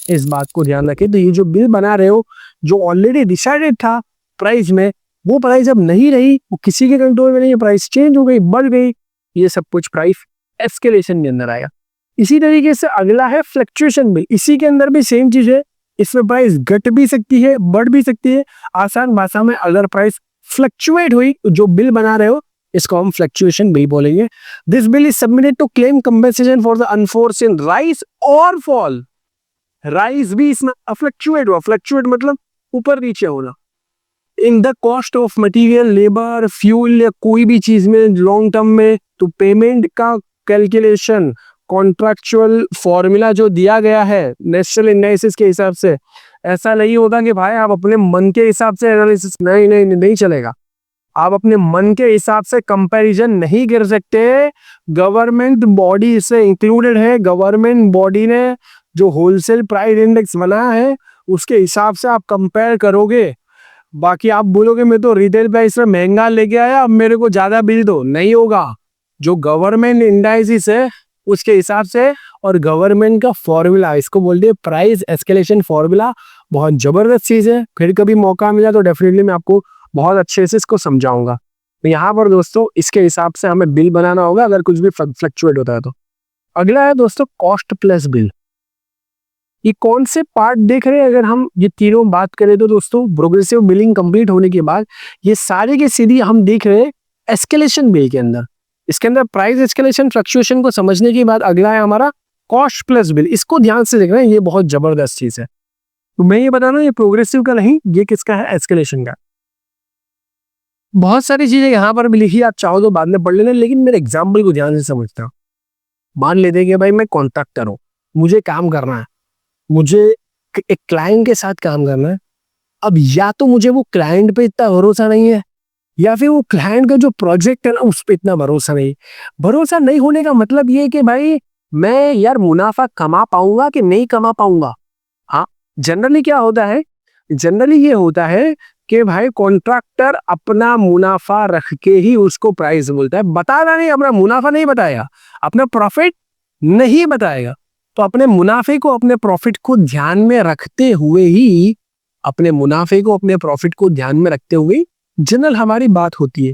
A: इस बात को ध्यान रखें। तो ये जो बिल बना रहे हो, जो ऑलरेडी डिसाइडेड था प्राइस में, वो प्राइस अब नहीं रही, वो किसी के कंट्रोल में नहीं है, प्राइस चेंज हो गई, बढ़ गई, ये सब कुछ प्राइस एस्केलेशन के अंदर आएगा। इसी तरीके से अगला है फ्लक्चुएशन बिल। इसी के अंदर भी सेम चीज है, इसमें प्राइस घट भी सकती है, बढ़ भी सकती है। आसान भाषा में अगर प्राइस फ्लक्चुएट हुई, जो बिल बना रहे हो, इसको हम फ्लक्चुएशन बिल बोलेंगे। This bill is submitted to claim compensation for the unforeseen rise और फॉल। राइज भी इसमें फ्लक्चुएट हुआ, फ्लक्चुएट मतलब ऊपर नीचे होना, in the cost of material, labour, fuel या कोई भी चीज में लॉन्ग टर्म में। तो पेमेंट का कैलकुलेशन कॉन्ट्रैक्चुअल फॉर्मूला जो दिया गया है नेशनल इंडाइसिस के हिसाब से, ऐसा नहीं होता कि भाई आप अपने मन के हिसाब से एनालिसिस, नहीं चलेगा। आप अपने मन के हिसाब से कंपैरिजन नहीं कर सकते। गवर्नमेंट बॉडी इससे इंक्लूडेड है। गवर्नमेंट बॉडी ने जो होलसेल प्राइस इंडेक्स बनाया है उसके हिसाब से आप कंपेयर करोगे। बाकी आप बोलोगे मैं तो रिटेल प्राइस में महंगा लेके आया, अब मेरे को ज्यादा बिल दो, नहीं होगा। जो गवर्नमेंट इंडाइसिस है उसके हिसाब से, और गवर्नमेंट का फॉर्मूला, इसको बोलते हैं प्राइस एस्केलेशन फॉर्मूला। बहुत जबरदस्त चीज है। फिर कभी मौका मिला तो डेफिनेटली मैं आपको बहुत अच्छे से इसको समझाऊंगा। तो यहाँ पर दोस्तों इसके हिसाब से हमें बिल बनाना होगा अगर कुछ भी फ्लक्चुएट होता है तो। अगला है दोस्तों कॉस्ट प्लस बिल। ये कौन से पार्ट देख रहे हैं? अगर हम ये तीनों बात करें तो दोस्तों प्रोग्रेसिव बिलिंग कंप्लीट होने के बाद ये सारे के सीधी हम देख रहे हैं एस्केलेशन बिल के अंदर। इसके अंदर प्राइस एस्केलेशन फ्लक्चुएशन को समझने के बाद अगला है हमारा कॉस्ट प्लस बिल। इसको ध्यान से देख रहे हैं, ये बहुत जबरदस्त चीज है। तो मैं ये बता रहा हूँ, ये प्रोग्रेसिव का नहीं, ये किसका है? एस्केलेशन का। बहुत सारी चीजें यहाँ पर भी लिखी, आप चाहो तो बाद में पढ़ लेना, लेकिन मेरे एग्जाम्पल को ध्यान से समझता हूँ। मान लेते हैं कि भाई मैं कॉन्ट्रैक्टर हूँ, मुझे काम करना है, मुझे एक क्लाइंट के साथ काम करना है। अब या तो मुझे वो क्लाइंट पे इतना भरोसा नहीं है, या फिर वो क्लाइंट का जो प्रोजेक्ट है ना उस पे इतना भरोसा नहीं। भरोसा नहीं होने का मतलब ये है कि भाई मैं यार मुनाफा कमा पाऊंगा कि नहीं कमा पाऊंगा। हाँ, जनरली क्या होता है, जनरली ये होता है कि भाई कॉन्ट्रैक्टर अपना मुनाफा रख के ही उसको प्राइस बोलता है। बताना नहीं, अपना मुनाफा नहीं बताएगा, अपना प्रॉफिट नहीं बताएगा। तो अपने मुनाफे को, अपने प्रॉफिट को ध्यान में रखते हुए ही, अपने मुनाफे को, अपने प्रॉफिट को ध्यान में रखते हुए जनरल हमारी बात होती है।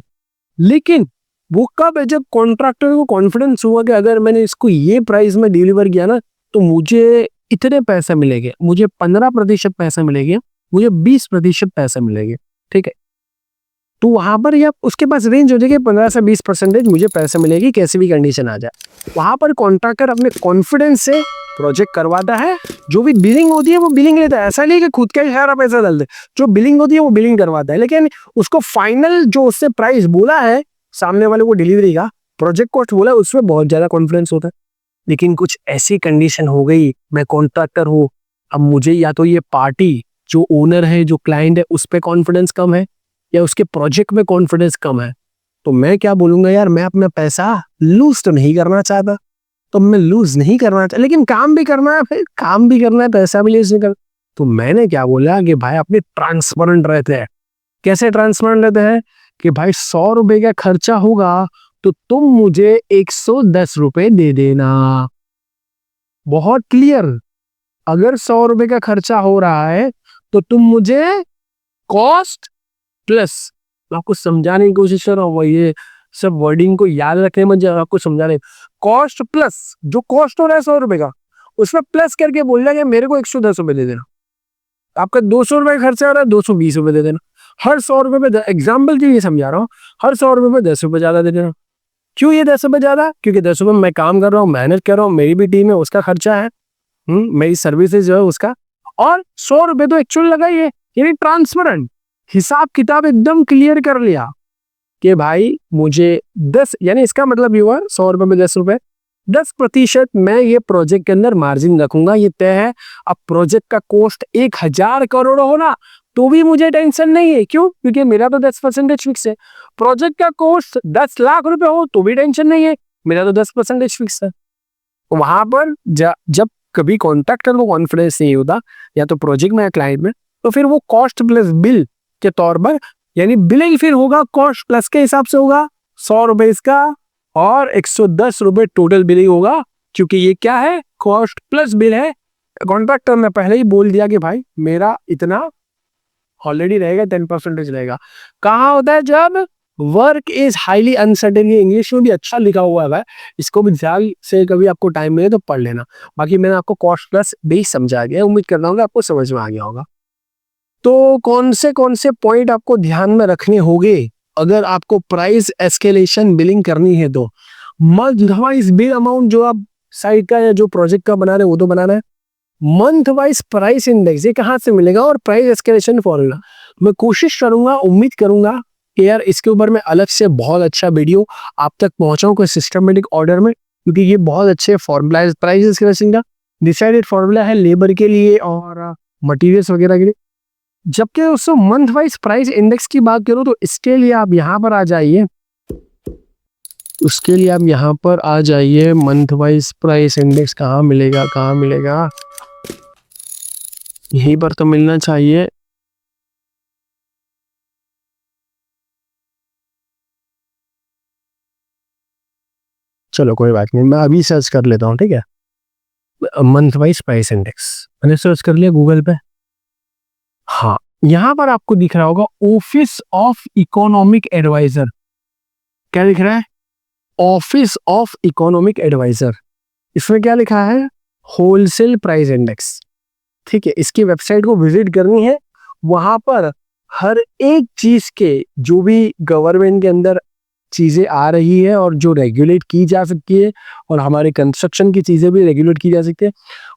A: लेकिन वो कब है? जब कॉन्ट्रैक्टर को कॉन्फिडेंस हुआ कि अगर मैंने इसको ये प्राइस में डिलीवर किया ना तो मुझे इतने पैसे मिलेंगे, मुझे 15% पैसे मिलेंगे, मुझे 20% पैसे मिलेंगे, ठीक है। तो वहां पर या उसके पास रेंज हो जाएगी 15 से 20% मुझे पैसे मिलेगी, कैसी भी कंडीशन आ जाए। वहां पर कॉन्ट्रैक्टर अपने कॉन्फिडेंस से प्रोजेक्ट करवाता है। जो भी बिलिंग होती है वो बिलिंग लेता है, ऐसा नहीं कि खुद का ही सारा पैसा डाल दे। जो बिलिंग होती है वो बिलिंग करवाता है, लेकिन उसको फाइनल जो उससे प्राइस बोला है सामने वाले को डिलीवरी का, प्रोजेक्ट कॉस्ट बोला है, उसमें बहुत ज्यादा कॉन्फिडेंस होता है। लेकिन कुछ ऐसी कंडीशन हो गई, मैं कॉन्ट्रैक्टर हूँ, अब मुझे या तो ये पार्टी जो ओनर है, जो क्लाइंट है, उस पर कॉन्फिडेंस कम है, या उसके प्रोजेक्ट में कॉन्फिडेंस कम है, तो मैं क्या बोलूंगा, यार मैं अपना पैसा लूज तो नहीं करना चाहता, तो मैं लूज नहीं करना चाहता, लेकिन काम भी करना है, फिर काम भी करना है, पैसा भी लूज नहीं करना। तो मैंने क्या बोला कि भाई अपने ट्रांसपेरेंट रहते हैं। कैसे ट्रांसपेरेंट रहते हैं कि भाई 100 रुपए का खर्चा होगा तो तुम मुझे 110 रुपए दे देना। बहुत क्लियर। अगर 100 रुपए का खर्चा हो रहा है तो तुम मुझे कॉस्ट प्लस, आपको समझाने की कोशिश कर रहा हूँ, ये सब वर्डिंग को याद रखने में आपको समझाने, कॉस्ट प्लस जो कॉस्ट हो रहा है 100 रुपए का, उसमें प्लस करके बोल रहा है मेरे को 110 रुपए दे देना, आपका 200 रुपए खर्चा हो रहा है 220 रुपए दे देना, हर 100 रुपए पे एग्जाम्पल के लिए समझा रहा हूँ, हर 100 रुपए पे 10 रुपए ज्यादा दे देना। क्यों ये 10 रुपए ज्यादा? क्योंकि 10 रुपए मैं काम कर रहा हूँ, मेहनत कर रहा हूँ, मेरी भी टीम है, उसका खर्चा है, मेरी सर्विसेज जो है उसका, और 100 रुपए तो एक्चुअल लगाइए। यानी ट्रांसपेरेंट हिसाब किताब एकदम क्लियर कर लिया कि भाई मुझे 10, यानी इसका मतलब ये हुआ 100 रुपए में 10 रुपए, 10% मैं ये प्रोजेक्ट के अंदर मार्जिन रखूंगा, ये तय है। अब प्रोजेक्ट का कॉस्ट 1000 करोड़ हो ना तो भी मुझे टेंशन नहीं है। क्यों? क्योंकि मेरा तो 10% फिक्स है। प्रोजेक्ट का कॉस्ट 10 लाख रुपए हो तो भी टेंशन नहीं है, मेरा तो 10% फिक्स है। वहां पर जब कभी कॉन्ट्रैक्टर को कॉन्फिडेंस नहीं होता या तो प्रोजेक्ट में या क्लाइंट में, तो फिर वो कॉस्ट प्लस बिल के तौर पर, यानी बिलिंग फिर होगा कॉस्ट प्लस के हिसाब से होगा, 100 रुपए इसका और 110 रुपए टोटल बिलिंग होगा, क्योंकि ये क्या है? कॉस्ट प्लस बिल है। कॉन्ट्रैक्टर ने पहले ही बोल दिया कि भाई मेरा इतना ऑलरेडी रहेगा, 10% रहेगा। कहाँ होता है? जब वर्क इज हाईली अनसर्टेन, ये इंग्लिश में भी अच्छा लिखा हुआ है, इसको भी ध्यान से कभी आपको टाइम मिले तो पढ़ लेना। बाकी मैंने आपको कॉस्ट प्लस बेस समझा दिया, उम्मीद करता हूँ आपको समझ में आ गया होगा। तो कौन से पॉइंट आपको ध्यान में रखने होंगे अगर आपको प्राइस एस्केलेशन बिलिंग करनी है? तो मंथ वाइज बिल अमाउंट जो आप साइट का या जो प्रोजेक्ट का बना रहे हो वो तो बनाना है। मंथ वाइज प्राइस इंडेक्स ये कहाँ से मिलेगा, और प्राइस एस्केलेशन फॉर्मूला मैं कोशिश करूंगा, उम्मीद करूंगा कि यार इसके ऊपर मैं अलग से बहुत अच्छा वीडियो आप तक पहुंचाऊं कोई सिस्टमेटिक ऑर्डर में, क्योंकि ये बहुत अच्छे फॉर्मूला है। प्राइस एस्केलेशन का डिसाइडेड फॉर्मूला है लेबर के लिए और मटेरियल्स वगैरह के लिए। जबकि दोस्तों मंथ वाइज प्राइस इंडेक्स की बात करो तो इसके लिए आप यहाँ पर आ जाइए, उसके लिए आप यहाँ पर आ जाइए। मंथ वाइज प्राइस इंडेक्स कहाँ मिलेगा, कहाँ मिलेगा? यहीं पर तो मिलना चाहिए। चलो कोई बात नहीं, मैं अभी सर्च कर लेता हूँ, ठीक है। मंथ वाइज प्राइस इंडेक्स मैंने सर्च कर लिया गूगल पे। हाँ, यहां पर आपको दिख रहा होगा ऑफिस ऑफ इकोनॉमिक एडवाइजर। क्या लिख रहा है? Office of economic adviser. इसमें क्या लिखा है? Wholesale price index. ठीक है, इसकी वेबसाइट को विजिट करनी है। वहां पर हर एक चीज के जो भी गवर्नमेंट के अंदर चीजें आ रही है और जो रेगुलेट की जा सकती है, और हमारे कंस्ट्रक्शन की चीजें भी रेगुलेट की जा सकती है,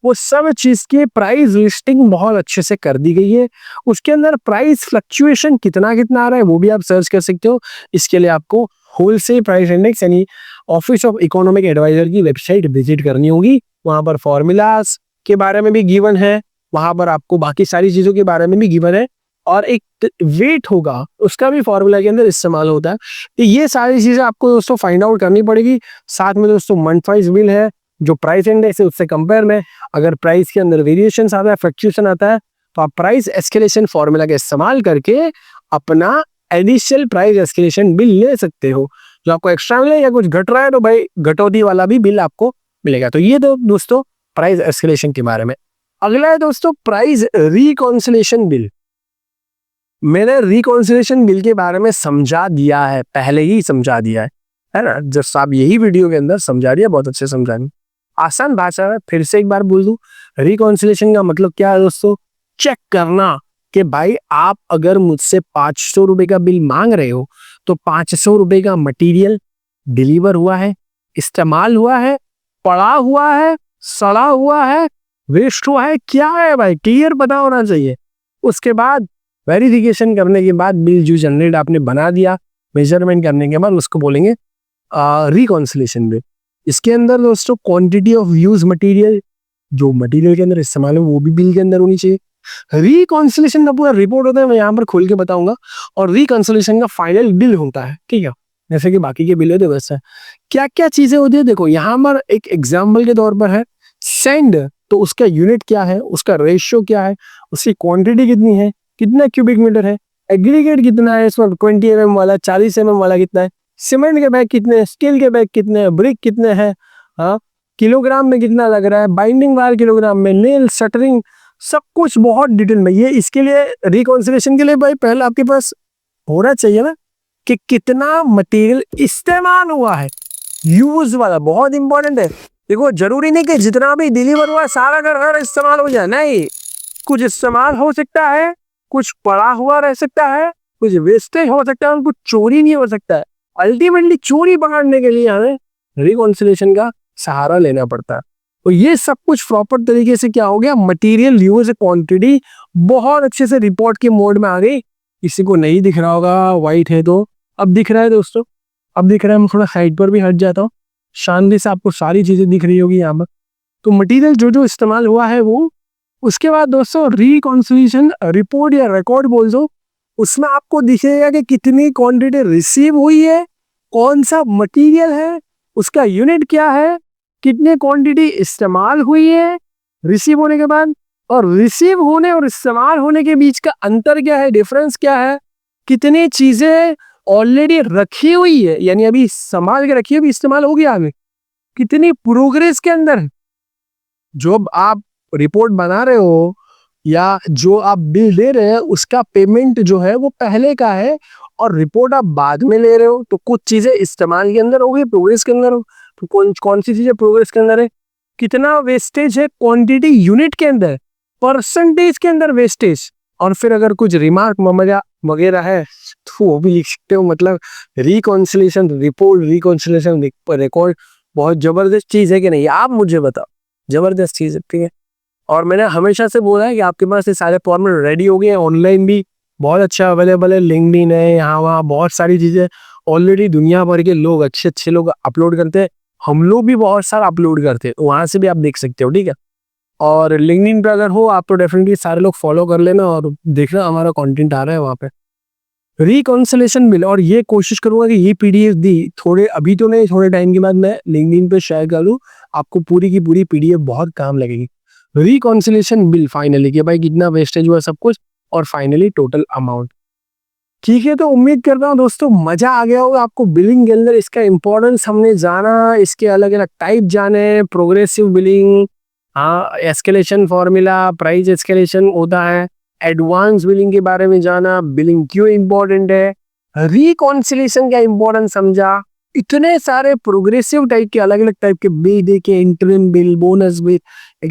A: वो सब चीज की प्राइस लिस्टिंग बहुत अच्छे से कर दी गई है। उसके अंदर प्राइस फ्लक्चुएशन कितना कितना आ रहा है वो भी आप सर्च कर सकते हो। इसके लिए आपको होलसेल प्राइस इंडेक्स यानी ऑफिस ऑफ इकोनॉमिक एडवाइजर की वेबसाइट विजिट करनी होगी। वहां पर फॉर्मूलाज के बारे में भी गिवन है, वहां पर आपको बाकी सारी चीजों के बारे में भी गिवन है, और एक वेट होगा उसका भी फॉर्मूला के अंदर इस्तेमाल होता है। तो ये सारी चीजें आपको दोस्तों फाइंड आउट करनी पड़ेगी। साथ में दोस्तों मंथ वाइज बिल है, जो प्राइस इंडेक्स है उससे कंपेयर में अगर प्राइस के अंदर वेरिएशन आता है, फ्लक्चुएशन आता है, तो आप प्राइस एस्केलेशन फॉर्मूला का इस्तेमाल करके अपना एडिशनल प्राइस एस्केलेशन बिल ले सकते हो। जो आपको एक्स्ट्रा मिले या कुछ घट रहा है तो भाई घटौती वाला भी बिल आपको मिलेगा। तो ये तो दोस्तों प्राइस एस्केलेशन के बारे में। अगला है दोस्तों प्राइस रिकॉन्सिलेशन बिल। मैंने रिकॉन्सिलेशन बिल के बारे में समझा दिया है, पहले ही समझा दिया है ना। जस्ट आप यही वीडियो के अंदर समझा दिया, बहुत अच्छे समझा दिया, आसान भाषा है। फिर से एक बार बोल दूं, रिकॉन्सिलेशन का मतलब क्या है दोस्तों? चेक करना कि भाई आप अगर मुझसे 500 रुपए का बिल मांग रहे हो तो 500 रुपए का मटेरियल डिलीवर हुआ है, इस्तेमाल हुआ है, पड़ा हुआ है, सड़ा हुआ है, वेस्ट हुआ है, क्या है भाई, क्लियर पता होना चाहिए। उसके बाद वेरिफिकेशन करने के बाद बिल जो जनरेट आपने बना दिया, मेजरमेंट करने के बाद उसको बोलेंगे रिकॉन्सिलेशन बिल। इसके अंदर दोस्तों क्वांटिटी ऑफ यूज मटेरियल, जो मटेरियल के अंदर इस्तेमाल है वो भी बिल के अंदर होनी चाहिए। रिकॉन्सिलेशन का पूरा रिपोर्ट होता है, मैं यहाँ पर खोल के बताऊंगा, और रिकॉन्सिलेशन का फाइनल बिल होता है, ठीक है, जैसे कि बाकी के बिल होते हैं वैसे। क्या क्या चीजें होती है देखो, यहाँ पर एक एग्जाम्पल के तौर पर है सेंड, तो उसका यूनिट क्या है, उसका रेशियो क्या है, उसकी क्वांटिटी कितनी है, कितना क्यूबिक मीटर है, एग्रीगेट कितना है, इसमें 20 mm वाला, 40 mm वाला कितना है, सीमेंट के बैग कितने हैं, स्टील के बैग कितने हैं, ब्रिक कितने हैं, हाँ, किलोग्राम में कितना लग रहा है, बाइंडिंग वायर किलोग्राम में, नेल शटरिंग, सब कुछ बहुत डिटेल में। ये इसके लिए रिकॉन्सिलेशन के लिए भाई पहले आपके पास होना चाहिए ना कि कितना मटेरियल इस्तेमाल हुआ है, यूज वाला बहुत इंपॉर्टेंट है। देखो जरूरी नहीं कि जितना भी डिलीवर हुआ सारा का सारा इस्तेमाल हो जाए, नहीं, कुछ इस्तेमाल हो सकता है, कुछ पड़ा हुआ रह सकता है, कुछ वेस्टेज हो सकता है, कुछ चोरी नहीं हो सकता है। अल्टीमेटली चोरी पकड़ने के लिए हमें रिकॉन्सिलेशन का सहारा लेना पड़ता है। तो ये सब कुछ प्रॉपर तरीके से क्या हो गया, मटेरियल यूज क्वांटिटी बहुत अच्छे से रिपोर्ट के मोड में आ गई। किसी को नहीं दिख रहा होगा, वाइट है तो अब दिख रहा है दोस्तों, अब दिख रहा है। मैं थोड़ा साइड पर भी हट जाता हूँ, शांति से आपको सारी चीजें दिख रही होगी यहाँ पर। तो मटेरियल जो जो इस्तेमाल हुआ है वो, उसके बाद दोस्तों रिकॉन्सिलेशन रिपोर्ट या रिकॉर्ड बोल दो, उसमें आपको दिखेगा कि कितनी क्वांटिटी रिसीव हुई है, कौन सा मटेरियल है, उसका यूनिट क्या है, कितने क्वांटिटी इस्तेमाल हुई है रिसीव होने के बाद, और रिसीव होने और इस्तेमाल होने के बीच का अंतर क्या है, डिफरेंस क्या है, कितनी चीजें ऑलरेडी रखी हुई है, यानी अभी संभाल के रखी है, अभी इस्तेमाल हो गया, हमें कितनी प्रोग्रेस के अंदर। जो आप रिपोर्ट बना रहे हो या जो आप बिल दे रहे हैं, उसका पेमेंट जो है वो पहले का है और रिपोर्ट आप बाद में ले रहे हो। तो कुछ चीजें इस्तेमाल के अंदर हो गई, प्रोग्रेस के अंदर हो। तो कौन कौन सी चीजें प्रोग्रेस के अंदर है, कितना वेस्टेज है क्वांटिटी यूनिट के अंदर, परसेंटेज के अंदर वेस्टेज, और फिर अगर कुछ रिमार्क वगैरह है तो वो भी लिख सकते हो। मतलब रिकॉन्सिलेशन रिपोर्ट, रिकॉन्सिलेशन रिकॉर्ड बहुत जबरदस्त चीज है कि नहीं, आप मुझे बताओ। जबरदस्त चीज है। और मैंने हमेशा से बोला है कि आपके पास ये सारे फॉर्मेट रेडी हो गए हैं, ऑनलाइन भी बहुत अच्छा अवेलेबल है, लिंक्डइन है, यहाँ वहाँ बहुत सारी चीजें ऑलरेडी दुनिया भर के लोग, अच्छे अच्छे लोग अपलोड करते हैं। हम लोग भी बहुत सारा अपलोड करते हैं, वहां से भी आप देख सकते हो, ठीक है। और लिंक्डइन पे अगर हो आप तो डेफिनेटली सारे लोग फॉलो कर लेना और देखना हमारा कंटेंट आ रहा है वहाँ पे। रिकॉन्सिलेशन बिल, और ये कोशिश करूंगा कि ये पीडीएफ दी थोड़े, अभी तो नहीं, थोड़े टाइम के बाद मैं लिंक्डइन पे शेयर कर दूं, आपको पूरी की पूरी पीडीएफ बहुत काम लगेगी। रिकॉन्सिलेशन बिल फाइनली कि भाई कितना वेस्टेज हुआ सब कुछ, और फाइनली टोटल अमाउंट। ठीक है, तो उम्मीद करता हूँ दोस्तों मजा आ गया होगा आपको बिलिंग के अंदर। इसका इंपॉर्टेंस हमने जाना, इसके अलग अलग टाइप जाने, प्रोग्रेसिव बिलिंग, हाँ, एस्केलेशन फॉर्मूला, प्राइस एस्केलेशन होता है, एडवांस बिलिंग के बारे में जाना, बिलिंग क्यों इंपॉर्टेंट है, रिकॉन्सिलेशन का इंपॉर्टेंस समझा, इतने सारे प्रोग्रेसिव टाइप के अलग अलग टाइप के बिल देखे, interim bill, bonus bill,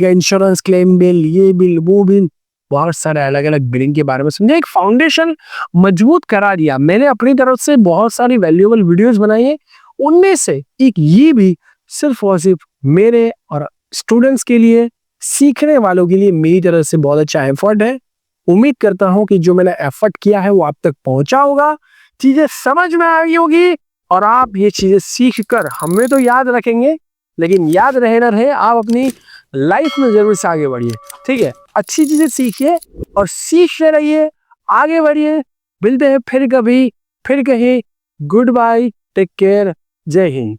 A: insurance claim bill, ये बिल वो बिल, बहुत सारे अलग अलग बिलिंग के बारे में समझा। एक फाउंडेशन मजबूत करा दिया मैंने अपनी तरफ से। बहुत सारी वैल्यूएबल वीडियोस बनाई है, उनमें से एक ये भी सिर्फ और सिर्फ मेरे और स्टूडेंट्स के लिए, सीखने वालों के लिए मेरी तरफ से बहुत अच्छा एफर्ट है। उम्मीद करता हूं कि जो मैंने एफर्ट किया है वो आप तक पहुंचा होगा, चीजें समझ में आई होगी, और आप ये चीजें सीख कर हमें तो याद रखेंगे, लेकिन याद रहे ना रहे, आप अपनी लाइफ में जरूर से आगे बढ़िए। ठीक है, अच्छी चीजें सीखिए और सीखते रहिए, आगे बढ़िए। मिलते हैं फिर कभी, फिर कहीं। गुड बाय, टेक केयर, जय हिंद।